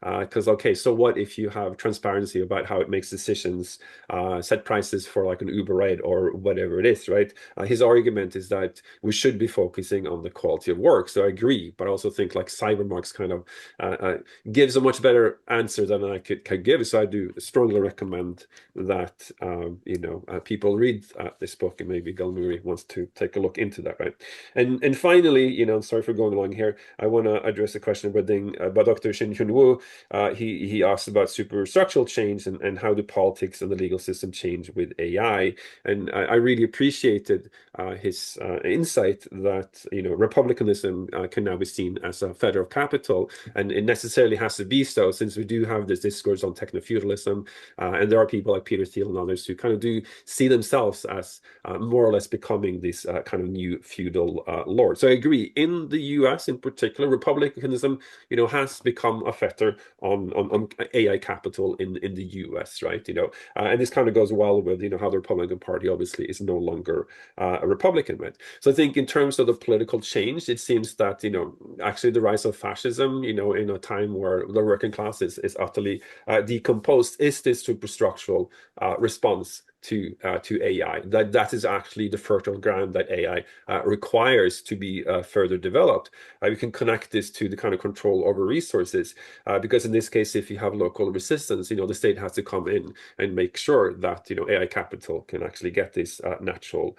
because okay, so what if you have transparency about how it makes decisions, set prices for like an Uber ride or whatever it is, right? His argument is that we should be focusing on the quality of work. So I agree, but I also think like Cybermarks kind of gives a much better answer than I could give. So I do strongly recommend that people read this book, and maybe Galmuri wants to take a look into that, right? And finally, sorry for going along here, I want to address a question about Dr. Shin Hyun Woo. He asked about superstructural change and how the politics and the legal system change with AI. And I really appreciated his insight that republicanism can now be seen as a feather of capital, and it necessarily has to be so, since we do have this discourse on techno-feudalism, and there are people like Peter Thiel and others who kind of do see themselves as more or less becoming this kind of new feudal lord. So I agree. In the US, in particular, republicanism, has become a fetter on AI capital in the US, right? And this kind of goes well with how the Republican Party obviously is no longer a Republican, right? So I think in terms of the political change, it seems that actually the rise of fascism, in a time where the working class is utterly decomposed, is this superstructural response to AI. That is actually the fertile ground that AI requires to be further developed. We can connect this to the kind of control over resources, because in this case, if you have local resistance, the state has to come in and make sure that AI capital can actually get these natural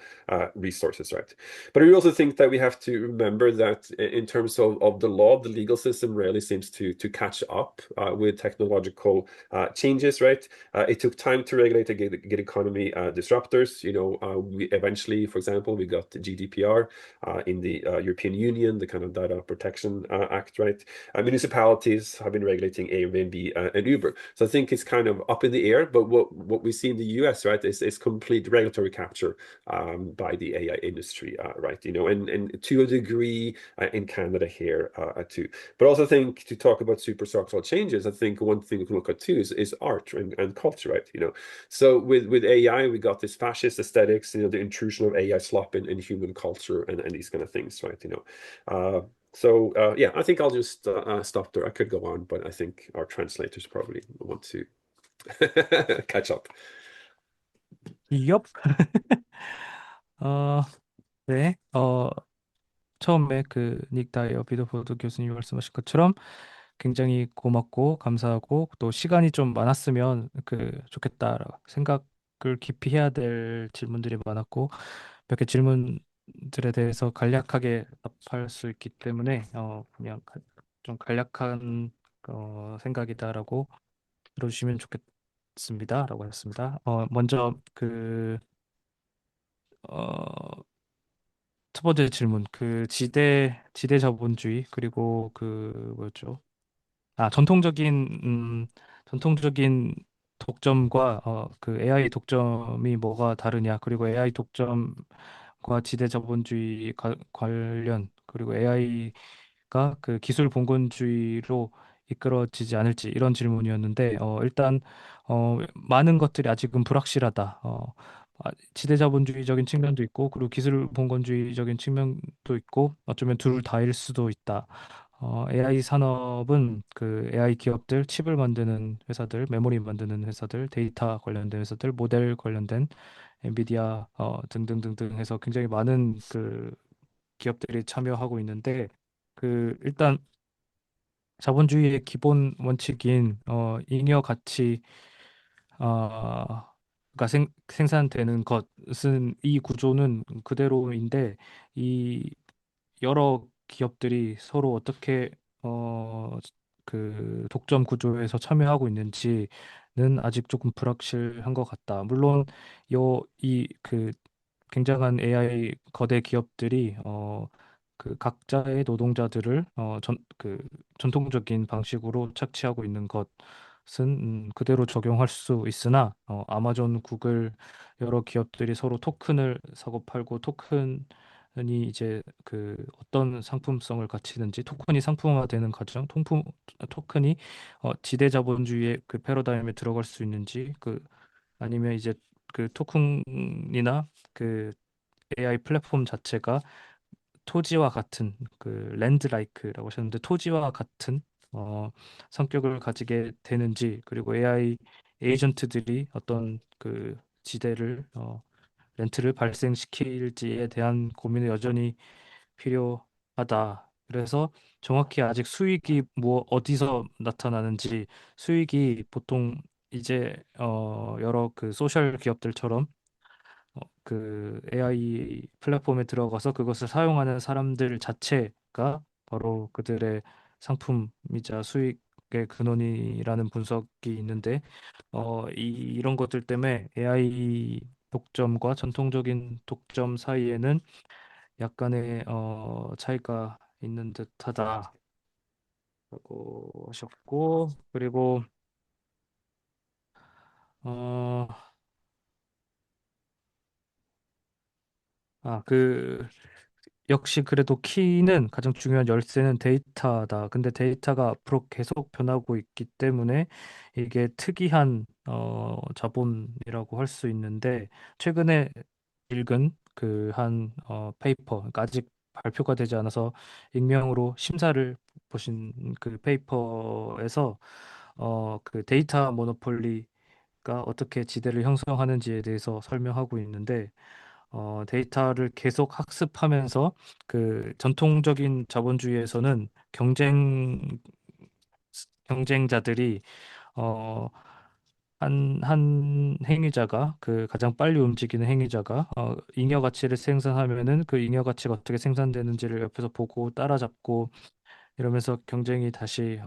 resources, right? But I also think that we have to remember that in terms of the law, the legal system rarely seems to catch up with technological changes, right? It took time to regulate the gig economy disruptors. We eventually, for example, we got the GDPR in the European Union, the kind of Data Protection Act, right? Municipalities have been regulating Airbnb and Uber. So I think it's kind of up in the air, but what we see in the US, right, is complete regulatory capture by the AI industry, right? And to a degree in Canada here too. But also think to talk about superstructural changes, I think one thing we can look at too is art and culture, right? So with AI, we got this fascist aesthetics, the intrusion of AI slop in human culture and these kind of things, right? So yeah, I think I'll just stop there. I could go on, but I think our translators probably want to catch up. Yup. 네. 처음에 닉 다이어 비더포드 교수님이 말씀하신 것처럼 굉장히 고맙고 감사하고, 또 시간이 좀 많았으면 좋겠다 생각을 깊이 해야 될 질문들이 많았고, 몇 개 질문들에 대해서 간략하게 답할 수 있기 때문에 그냥 좀 간략한 생각이다라고 들어주시면 좋겠습니다라고 하셨습니다. 먼저 첫 번째 질문, 지대 자본주의, 그리고 뭐였죠? 전통적인 독점과 그 AI 독점이 뭐가 다르냐, 그리고 AI 독점과 지대 자본주의 관련, 그리고 AI가 그 기술 봉건주의로 이끌어지지 않을지, 이런 질문이었는데, 일단 많은 것들이 아직은 불확실하다. 지대 자본주의적인 측면도 있고, 그리고 기술 봉건주의적인 측면도 있고, 어쩌면 둘 다일 수도 있다. AI 산업은 그 AI 기업들, 칩을 만드는 회사들, 메모리 만드는 회사들, 데이터 관련된 회사들, 모델 관련된 엔비디아 등등등등 해서 굉장히 많은 그 기업들이 참여하고 있는데, 그 일단 자본주의의 기본 원칙인 잉여 가치 가 생산되는 것은, 이 구조는 그대로인데, 이 여러 기업들이 서로 어떻게 어, 그 독점 구조에서 참여하고 있는지는 아직 조금 불확실한 것 같다. 물론 이 그 굉장한 AI 거대 기업들이 그 각자의 노동자들을 전통적인 방식으로 착취하고 있는 것은 그대로 적용할 수 있으나, 아마존, 구글 여러 기업들이 서로 토큰을 사고 팔고, 토큰이 이제 그 어떤 상품성을 갖추는지, 토큰이 상품화되는 과정, 토큰이 지대 자본주의의 그 패러다임에 들어갈 수 있는지, 아니면 이제 그 토큰이나 그 AI 플랫폼 자체가 토지와 같은, 그 랜드라이크라고 하셨는데, 토지와 같은 성격을 가지게 되는지, 그리고 AI 에이전트들이 어떤 그 지대를 렌트를 발생시킬지에 대한 고민은 여전히 필요하다. 그래서 정확히 아직 수익이 어디서 나타나는지, 수익이 보통 이제 여러 그 소셜 기업들처럼 그 AI 플랫폼에 들어가서 그것을 사용하는 사람들 자체가 바로 그들의 상품이자 수익의 근원이라는 분석이 있는데, 이런 것들 때문에 AI 독점과 전통적인 독점 사이에는 약간의 차이가 있는 듯하다라고 하셨고, 그리고 어, 역시 그래도 키는, 가장 중요한 열쇠는 데이터다. 근데 데이터가 앞으로 계속 변하고 있기 때문에 이게 특이한 자본이라고 할 수 있는데, 최근에 읽은 그 한 페이퍼, 그러니까 아직 발표가 되지 않아서 익명으로 심사를 보신 그 페이퍼에서 그 데이터 모노폴리가 어떻게 지대를 형성하는지에 대해서 설명하고 있는데, 데이터를 계속 학습하면서 그 전통적인 자본주의에서는 경쟁자들이 어, 한 행위자가, 그 가장 빨리 움직이는 행위자가 잉여 가치를 생산하면은, 그 잉여 가치가 어떻게 생산되는지를 옆에서 보고 따라잡고, 이러면서 경쟁이 다시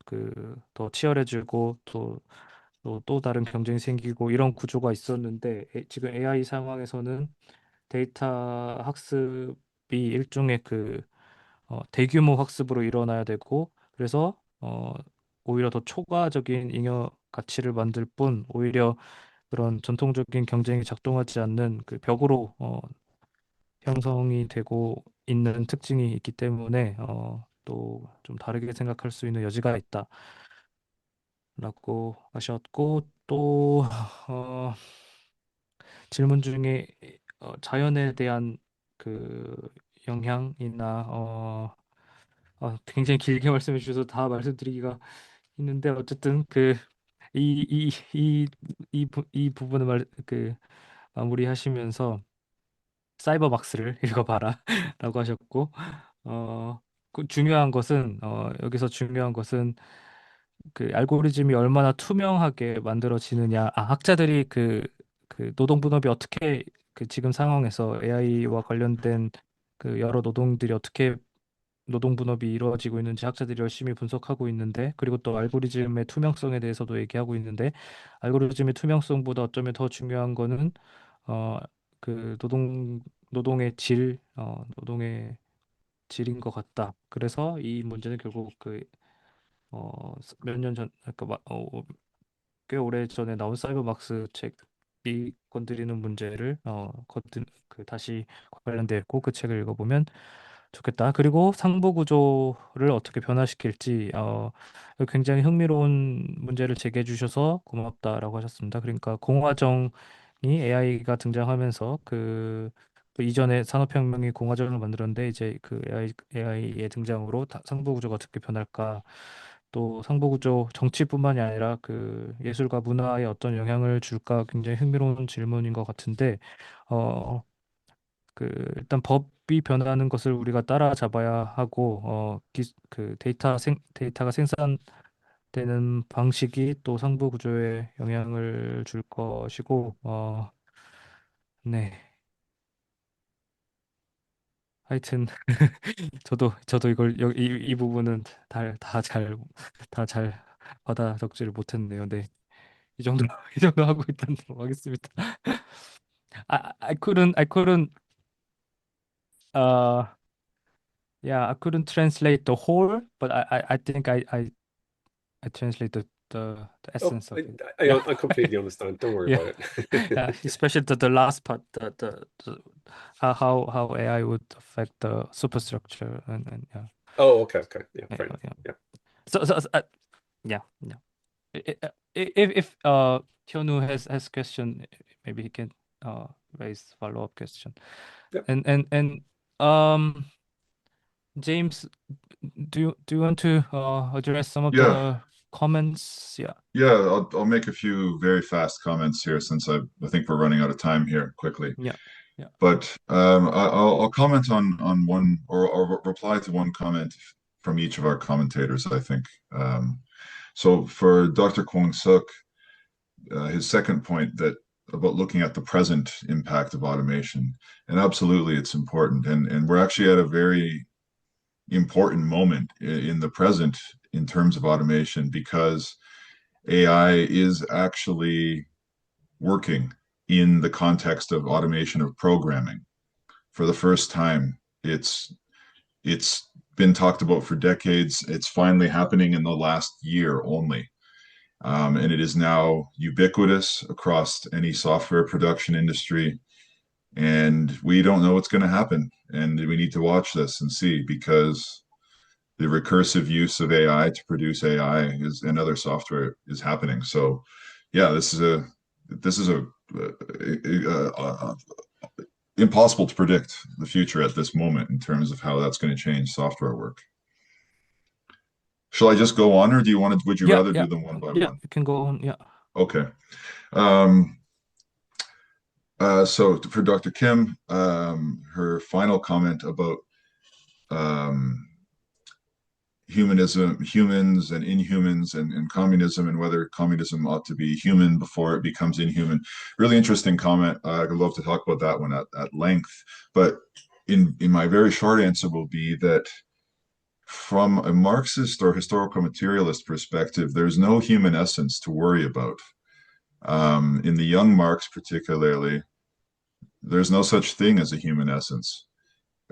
그 더 치열해지고, 또 다른 경쟁이 생기고, 이런 구조가 있었는데, 지금 AI 상황에서는 데이터 학습이 일종의 그 대규모 학습으로 일어나야 되고, 그래서 오히려 더 초과적인 잉여 가치를 만들 뿐, 오히려 그런 전통적인 경쟁이 작동하지 않는 그 벽으로 형성이 되고 있는 특징이 있기 때문에 또 좀 다르게 생각할 수 있는 여지가 있다라고 하셨고, 또 어, 질문 중에 자연에 대한 그 영향이나 굉장히 길게 말씀해 주셔서 다 말씀드리기가 있는데, 어쨌든 이 부분을 마무리하시면서 사이버 막스를 읽어봐라 라고 하셨고, 중요한 것은, 여기서 중요한 것은 그 알고리즘이 얼마나 투명하게 만들어지느냐. 학자들이 그 노동 분업이 어떻게, 그 지금 상황에서 AI와 관련된 그 여러 노동들이 어떻게 노동 분업이 이루어지고 있는지 학자들이 열심히 분석하고 있는데, 그리고 또 알고리즘의 투명성에 대해서도 얘기하고 있는데, 알고리즘의 투명성보다 어쩌면 더 중요한 거는 어, 그 노동의 노동의 질인 것 같다. 그래서 이 문제는 결국 몇 년 전, 그러니까 꽤 오래 전에 나온 사이버막스 책이 건드리는 문제를 다시 관련돼 있고 그 책을 읽어보면 좋겠다. 그리고 상부 구조를 어떻게 변화시킬지 굉장히 흥미로운 문제를 제기해 주셔서 고맙다라고 하셨습니다. 그러니까 공화정이 AI가 등장하면서 그 이전에 산업혁명이 공화정을 만들었는데 이제 그 AI의 등장으로 상부 구조가 어떻게 변할까? 또 상부 구조 정치뿐만이 아니라 그 예술과 문화에 어떤 영향을 줄까 굉장히 흥미로운 질문인 것 같은데 어, 일단 법이 변하는 것을 우리가 따라잡아야 하고 그 데이터가 생산되는 방식이 또 상부 구조에 영향을 줄 것이고 네. 하여튼 저도 이걸 이 부분은 다 잘 받아 적지를 못했네요. 네. 이 정도 이 정도 하고 일단 넘어가겠습니다. I couldn't uh yeah, I couldn't translate the whole, but I think I translated the Oh, essence of it. I, Yeah. I completely understand. Don't worry Yeah. about it. Yeah, especially the last part, the how AI would affect the superstructure and yeah. Oh, okay, okay. Yeah, Yeah, fair enough. yeah. Yeah. So yeah, yeah. If Hyunwoo has question, maybe he can raise follow-up question. Yeah. And um James, do you want to address some of Yeah, the comments? Yeah. yeah. I'll make a few very fast comments here since I think we're running out of time here quickly. Yeah. Yeah. But I'll comment on one or reply to one comment from each of our commentators, I think. So for Dr. Kwong Suk, his second point that about looking at the present impact of automation, and absolutely it's important. And we're actually at a very important moment in the present in terms of automation because AI is actually working in the context of automation of programming. For the first time, it's been talked about for decades. It's finally happening in the last year only. And it is now ubiquitous across any software production industry. And we don't know what's going to happen. And we need to watch this and see because the recursive use of AI to produce AI and other software is happening. So, yeah, this is impossible to predict the future at this moment in terms of how that's going to change software work. Shall I just go on, or would you rather do them one by Yeah, one? you can go on. Yeah. Okay. So for Dr. Kim, her final comment about humans and inhumans and communism and whether communism ought to be human before it becomes inhuman. Really interesting comment. I'd love to talk about that one at length. But in my very short answer will be that from a Marxist or historical materialist perspective, there's no human essence to worry about. In the young Marx particularly, there's no such thing as a human essence,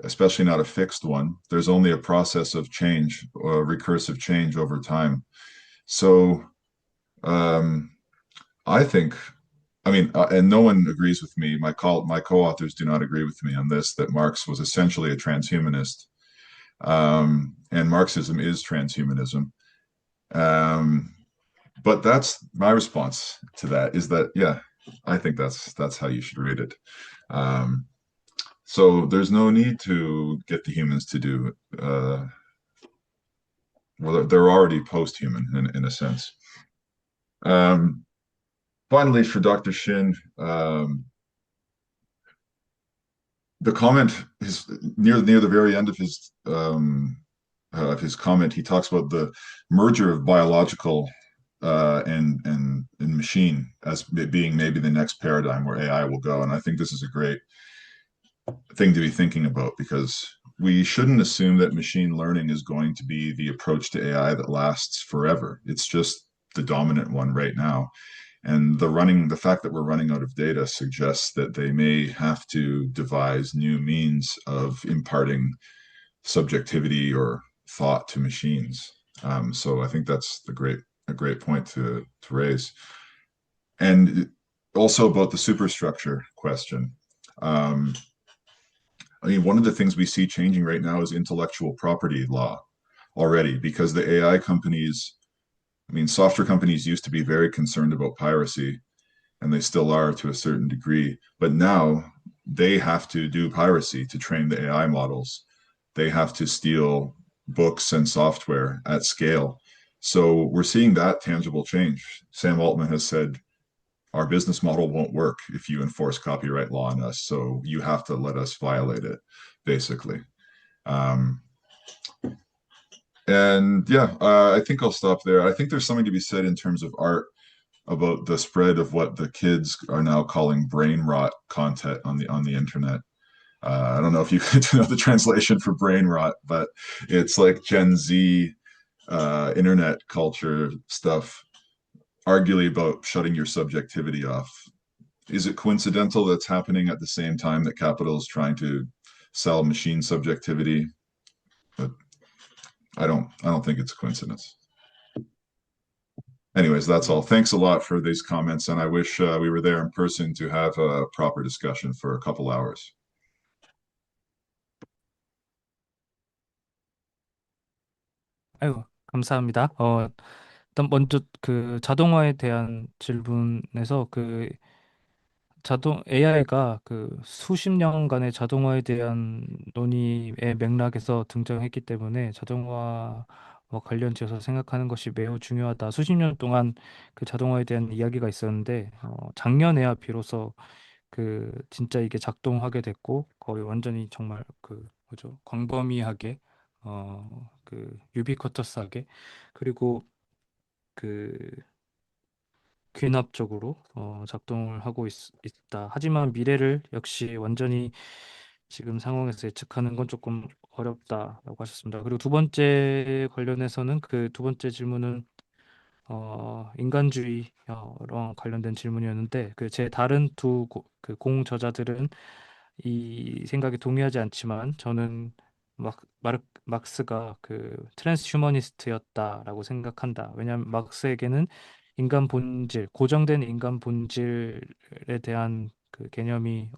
especially not a fixed one. There's only a process of change or recursive change over time. So I think, and no one agrees with me. My co-authors do not agree with me on this, that Marx was essentially a transhumanist. And Marxism is transhumanism. But that's my response to that is that, yeah, I think that's how you should read it. So there's no need to get the humans to do, well, they're already post-human in a sense. Finally, for Dr. Shin, the comment is near the very end of his comment. He talks about the merger of biological and machine as being maybe the next paradigm where AI will go. And I think this is a great thing to be thinking about because we shouldn't assume that machine learning is going to be the approach to AI that lasts forever. It's just the dominant one right now. And the fact that we're running out of data suggests that they may have to devise new means of imparting subjectivity or thought to machines. So I think that's a great point to raise. And also about the superstructure question. Um, I mean, one of the things we see changing right now is intellectual property law already, because the AI companies, I mean, software companies used to be very concerned about piracy, and they still are to a certain degree. But now they have to do piracy to train the AI models. They have to steal books and software at scale. So we're seeing that tangible change. Sam Altman has said, our business model won't work if you enforce copyright law on us. So you have to let us violate it, basically. Um, and yeah, I think I'll stop there. I think there's something to be said in terms of art about the spread of what the kids are now calling brain rot content on the internet. I don't know if you know the translation for brain rot, but it's like Gen Z internet culture stuff, arguably about shutting your subjectivity off. Is it coincidental that's happening at the same time that capital is trying to sell machine subjectivity? But I don't think it's a coincidence. Anyways, that's all. Thanks a lot for these comments, and I wish we were there in person to have a proper discussion for a couple hours. 아유, 감사합니다. 일단 먼저 그 자동화에 대한 질문에서 그 자동 AI가 그 수십 년간의 자동화에 대한 논의의 맥락에서 등장했기 때문에 자동화와 관련지어서 생각하는 것이 매우 중요하다. 수십 년 동안 그 자동화에 대한 이야기가 있었는데 작년에야 비로소 그 진짜 이게 작동하게 됐고 거의 완전히 정말 그 뭐죠? 광범위하게 그 유비쿼터스하게 그리고 그 귀납적으로 작동을 하고 있다. 하지만 미래를 역시 완전히 지금 상황에서 예측하는 건 조금 어렵다라고 하셨습니다. 그리고 두 번째 관련해서는 그 두 번째 질문은 인간주의랑 관련된 질문이었는데 그 제 다른 그 공저자들은 이 생각에 동의하지 않지만 저는 막스가 그 트랜스휴머니스트였다라고 생각한다. 왜냐하면 막스에게는 인간 본질, 고정된 인간 본질에 대한 그 개념이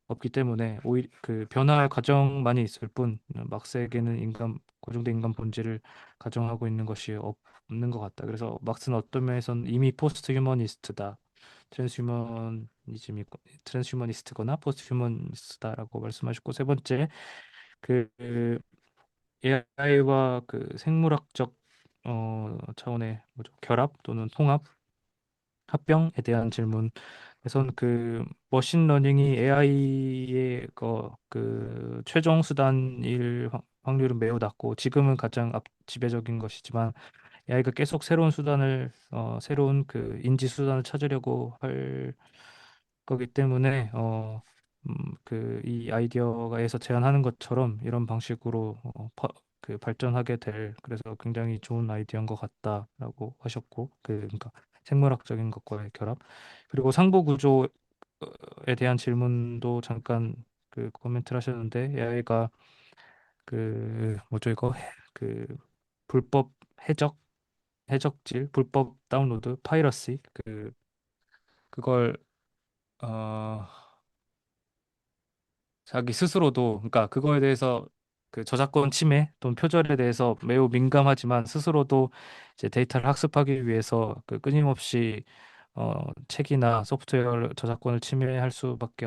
없기 때문에 오히려 그 변화의 과정만이 있을 뿐 막스에게는 고정된 인간 본질을 가정하고 있는 것이 없는 것 같다. 그래서 막스는 어떤 면에서는 이미 포스트 휴머니스트다. 트랜스휴머니즘이 트랜스휴머니스트거나 포스트 휴머니스트다라고 말씀하셨고 세 번째 그 AI와 그 생물학적 차원의 뭐죠? 결합 또는 통합 합병에 대한 질문에선 그 머신러닝이 AI의 그 최종 수단일 확률은 매우 낮고 지금은 가장 지배적인 것이지만 AI가 계속 새로운 그 인지 수단을 찾으려고 할 거기 때문에 그 이 아이디어가에서 제안하는 것처럼 이런 방식으로 그 발전하게 그래서 굉장히 좋은 아이디어인 것 같다라고 하셨고 그러니까 생물학적인 것과의 결합 그리고 상부 구조에 대한 질문도 잠깐 그 코멘트를 하셨는데 AI가 그 뭐죠 이거 그 불법 해적질 불법 다운로드 파이러시 그걸 어 자기 스스로도 그러니까 그거에 대해서 그 저작권 침해 또는 표절에 대해서 매우 민감하지만 스스로도 이제 데이터를 학습하기 위해서 그 끊임없이 책이나 소프트웨어 저작권을 침해할 수밖에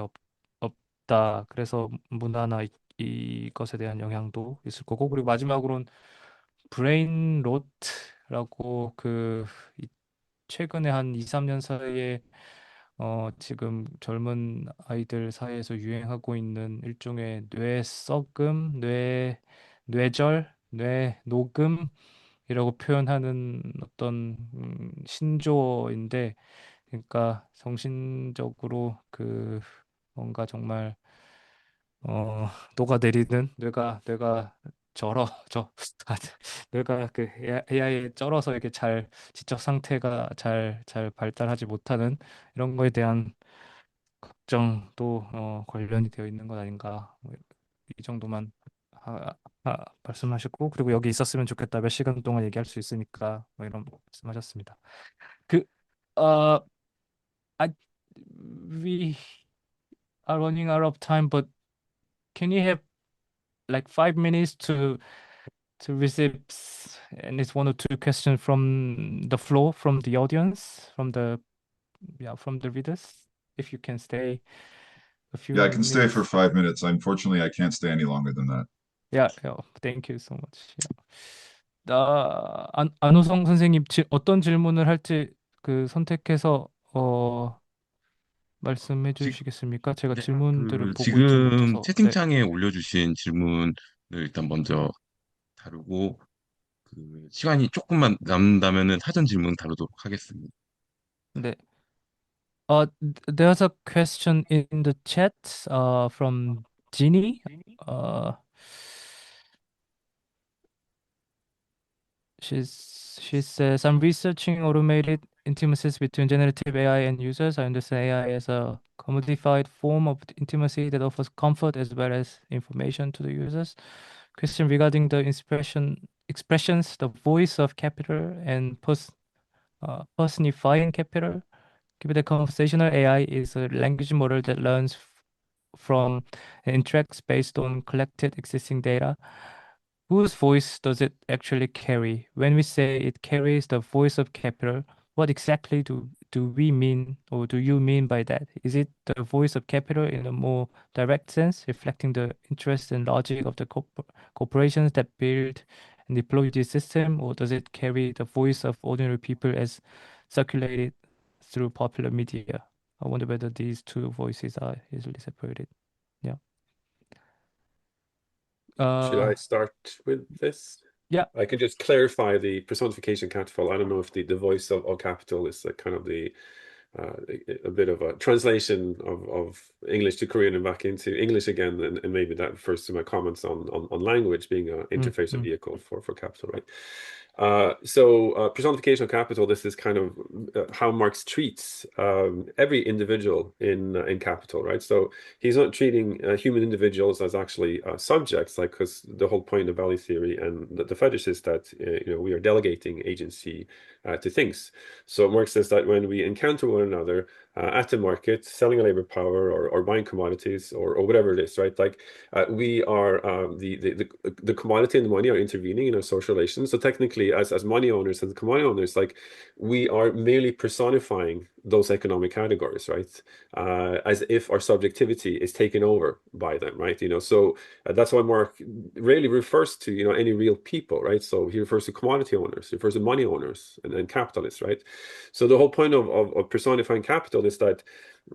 없다. 그래서 문화나 이것에 대한 영향도 있을 거고 그리고 마지막으로는 브레인 로트라고 최근에 한 2, 3년 사이에 지금 젊은 아이들 사이에서 유행하고 있는 일종의 뇌 썩음, 뇌절, 뇌 녹음이라고 표현하는 어떤 신조어인데, 그러니까 정신적으로 그 뭔가 정말 녹아내리는 뇌가 저 뇌가 그 AI에 쩔어서 이렇게 잘 지적 상태가 잘 발달하지 못하는 이런 거에 대한 걱정도 관련이 되어 있는 것 아닌가 이 정도만 말씀하셨고 그리고 여기 있었으면 좋겠다 몇 시간 동안 얘기할 수 있으니까 뭐 이런 말씀하셨습니다. 그 Uh, I we are running out of time, but can you have like 5 minutes to receive at least one or two questions from the floor, from the audience, from the readers? If you can stay a few Yeah, I can stay for minutes. 5 minutes. Unfortunately, I can't stay any longer than that. Yeah, thank you so much. 안호성 선생님 어떤 질문을 할지 그 선택해서 말씀해 지, 주시겠습니까? 제가 네, 질문들을 보고 있지 지금 못해서. 네. 채팅창에 올려주신 질문을 일단 먼저 다루고 시간이 조금만 남는다면은 사전 질문 다루도록 하겠습니다. 네. There's a question in the chat from Ginny. She says, I'm researching automated intimacies between generative AI and users. I understand AI as a commodified form of intimacy that offers comfort as well as information to the users. Question regarding the expressions, the voice of capital and personifying capital. Given that conversational AI is a language model that learns from and interacts based on collected existing data, whose voice does it actually carry? When we say it carries the voice of capital, what exactly do we mean, or do you mean by that? Is it the voice of capital in a more direct sense, reflecting the interest and logic of the corporations that build and deploy this system, or does it carry the voice of ordinary people as circulated through popular media? I wonder whether these two voices are easily separated. Yeah. Should I start with this? Yeah. I can just clarify the personification capital. I don't know if the voice of capital is like kind of the a bit of a translation of English to Korean and back into English again, and maybe that refers to my comments on language being an interface or vehicle for capital, right? So personification of capital, this is kind of how Marx treats every individual in capital, right? So he's not treating human individuals as actually subjects, like, because the whole point of value theory and the fetish is that we are delegating agency to things. So Marx says that when we encounter one another at the market, selling a labor power or buying commodities or whatever it is, right? Like we are the commodity and the money are intervening in our social relations. So technically, as money owners and commodity owners, like we are merely personifying those economic categories, right? As if our subjectivity is taken over by them, right? So that's why Mark rarely refers to any real people, right? So he refers to commodity owners, he refers to money owners and capitalists, right? So the whole point of personifying capital is that,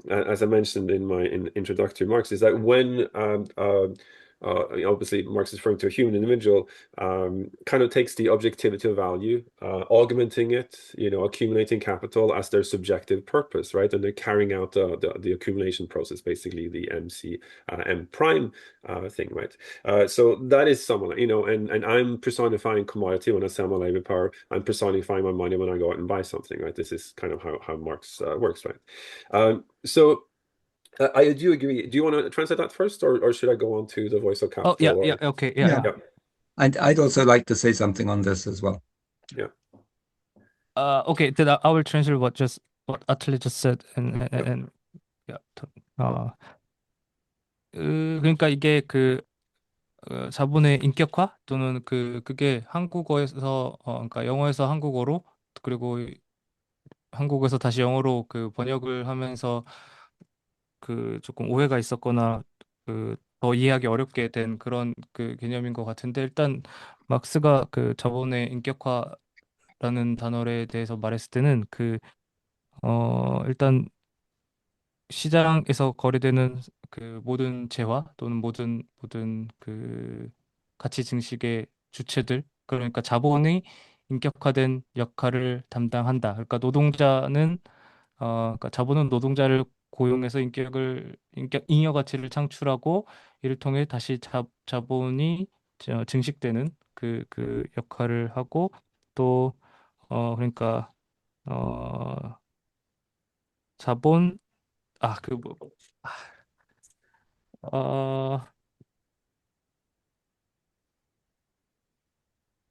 as I mentioned in my introductory remarks, is that when obviously Marx is referring to a human individual, kind of takes the objectivity of value, augmenting it, accumulating capital as their subjective purpose, right? And they're carrying out the accumulation process, basically the MC M prime thing, right? So that is someone, and I'm personifying commodity when I sell my labor power. I'm personifying my money when I go out and buy something, right? This is kind of how Marx works, right? So I do agree. Do you want to translate that first, or should I go on to the voice of capital? Oh, yeah, okay, yeah. I'd also like to say something on this as well. Yeah. Okay, then I will translate what Atli just said, and yeah. 그러니까 이게 자본의 인격화 또는 그게 한국어에서 그러니까 영어에서 한국어로, 그리고 한국에서 다시 영어로 번역을 하면서 조금 오해가 있었거나 더 이해하기 어렵게 된 그런 개념인 것 같은데, 일단 막스가 자본의 인격화라는 단어에 대해서 말했을 때는 일단 시장에서 거래되는 모든 재화 또는 모든 가치 증식의 주체들, 그러니까 자본이 인격화된 역할을 담당한다. 그러니까 그러니까 자본은 노동자를 고용해서 잉여가치를 창출하고 이를 통해 다시 자본이 증식되는 역할을 하고, 또 그러니까 자본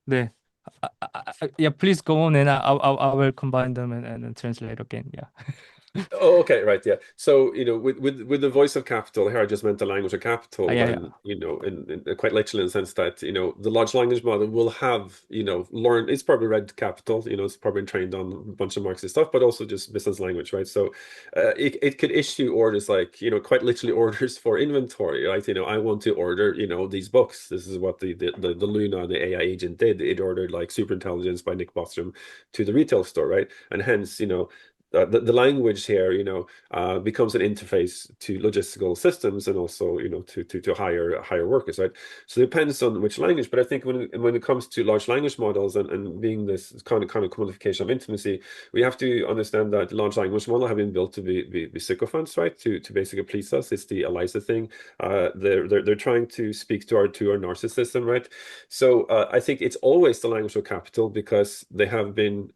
네. Yeah, please go on, and I will combine them and translate again. Yeah. Oh, okay, right, yeah. So, with the voice of capital here, I just meant the language of capital, Yeah, and in quite literally in the sense that the large language model will have learned. It's probably read capital, it's probably trained on a bunch of Marxist stuff, but also just business language, right? So, it could issue orders like quite literally orders for inventory, right? I want to order these books. This is what the Luna, the AI agent, did. It ordered like Superintelligence by Nick Bostrom to the retail store, right? And hence, the language here, becomes an interface to logistical systems and also, to hire workers, right? So it depends on which language. But I think when it comes to large language models and being this kind of quantification of intimacy, we have to understand that large language models have been built to be sycophants, right? To basically please us. It's the Eliza thing. They're trying to speak to our narcissism, right? So I think it's always the language of capital because they have been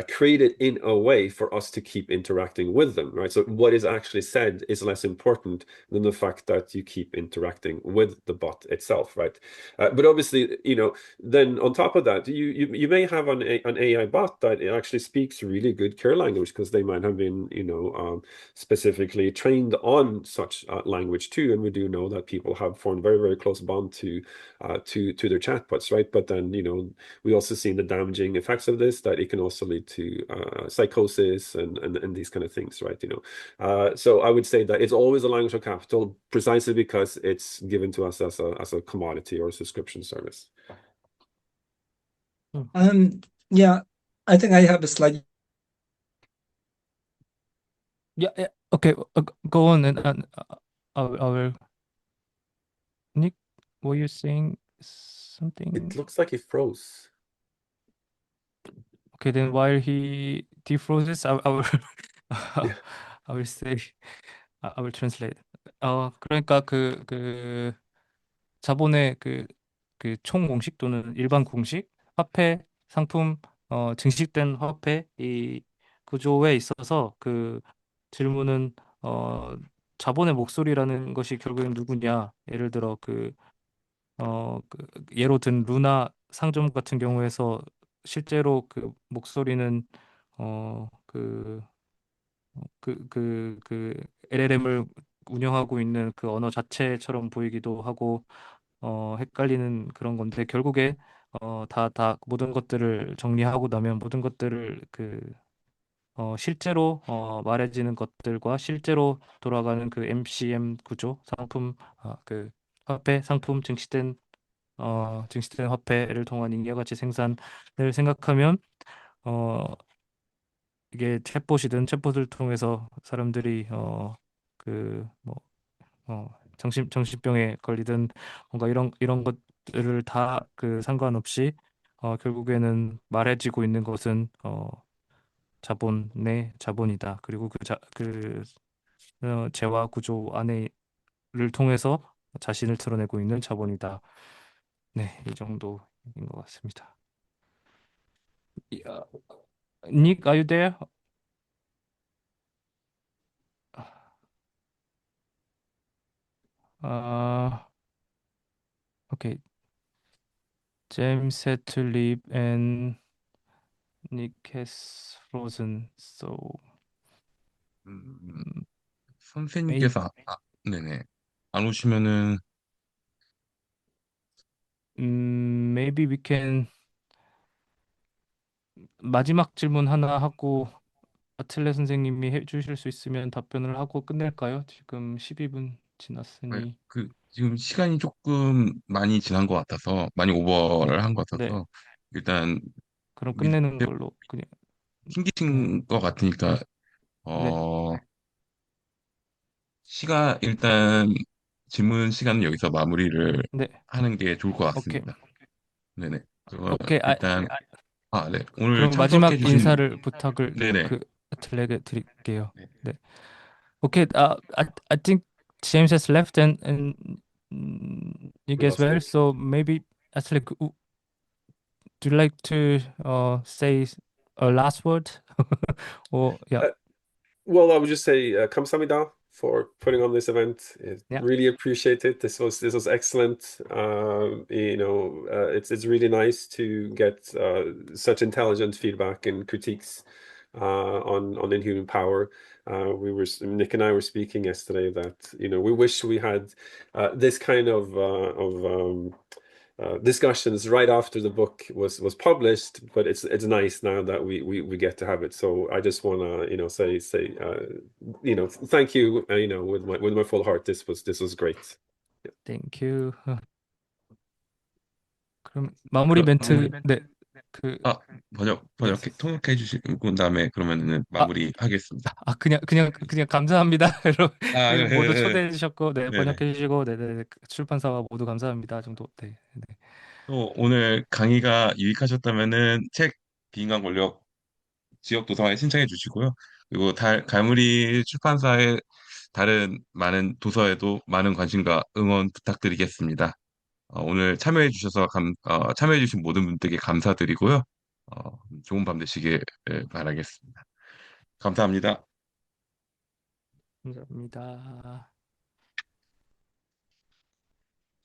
created in a way for us to keep interacting with them, right? So what is actually said is less important than the fact that you keep interacting with the bot itself, right? But obviously, then on top of that, you may have an AI bot that actually speaks really good care language because they might have been, specifically trained on such language too. And we do know that people have formed very, very close bond to their chatbots, right? But then, we also seen the damaging effects of this, that it can also lead to psychosis and these kind of things, right? So I would say that it's always a language of capital precisely because it's given to us as a commodity or a subscription service. Yeah, I think I have a slight. Yeah. Okay, go on, and I will. Nick, were you saying something? It looks like he froze. Okay, then while he defroze, I will Yeah. I will say I will translate. 그러니까 그 자본의 그 총 공식 또는 일반 공식, 화폐, 상품, 증식된 화폐 이 구조에 있어서 그 질문은 자본의 목소리라는 것이 결국엔 누구냐? 예를 들어 예로 든 루나 상점 같은 경우에서 실제로 그 목소리는 그 LLM을 운영하고 있는 그 언어 자체처럼 보이기도 하고 헷갈리는 그런 건데, 결국에 다 모든 것들을 정리하고 나면 모든 것들을 실제로 말해지는 것들과 실제로 돌아가는 그 MCM 구조, 상품, 그 화폐, 상품, 증시된 화폐를 통한 잉여가치 생산을 생각하면 이게 챗봇이든 챗봇을 통해서 사람들이 정신병에 걸리든 뭔가 이런 것들을 다 상관없이 결국에는 말해지고 있는 것은 자본의 자본이다. 그리고 재화 구조 안에를 통해서 자신을 드러내고 있는 자본이다. 네, 이 정도인 것 같습니다. Nick, are you there? Okay. James had to leave and Nick has frozen. So 선생님께서 네네 안 오시면은 maybe we can 마지막 질문 하나 하고 아틀레 선생님이 해주실 수 있으면 답변을 하고 끝낼까요? 지금 12분 지났으니. 지금 시간이 조금 많이 지난 것 같아서 많이 오버를 한 것 네. 같아서 일단 그럼 끝내는 걸로 그냥. 튕기신 것 같으니까 네. 일단 질문 시간은 여기서 마무리를 네. 하는 게 좋을 것 오케이. 같습니다. 네네. 오케이. 일단 네. 오늘 그럼 마지막 참석해 주신 인사를 부탁을 네네. 아틀레에게 드릴게요. 네. Okay, I think James has left and you guys well. So maybe actually, do you like to say a last word? Or yeah. Well, I would just say 감사합니다 for putting on this event. Yeah. Really appreciate it. This was excellent. It's really nice to get such intelligent feedback and critiques on inhuman power. Nick and I were speaking yesterday that we wish we had this kind of discussions right after the book was published, but it's nice now that we get to have it. So I just want to say thank you with my full heart. This was great. Thank you. 그럼 마무리 멘트 통역해 주시고 다음에 그러면은 마무리하겠습니다. 그냥 감사합니다. 여러분 모두 네. 초대해 주셨고 네네. 번역해 주시고 출판사와 모두 감사합니다 정도. 네. 또 오늘 강의가 유익하셨다면은 책 비인간 권력 지역 도서관에 신청해 주시고요. 그리고 갈무리 출판사의 다른 많은 도서에도 많은 관심과 응원 부탁드리겠습니다. 오늘 참여해 주신 모든 분들께 감사드리고요. 좋은 밤 되시길 바라겠습니다. 감사합니다. 감사합니다.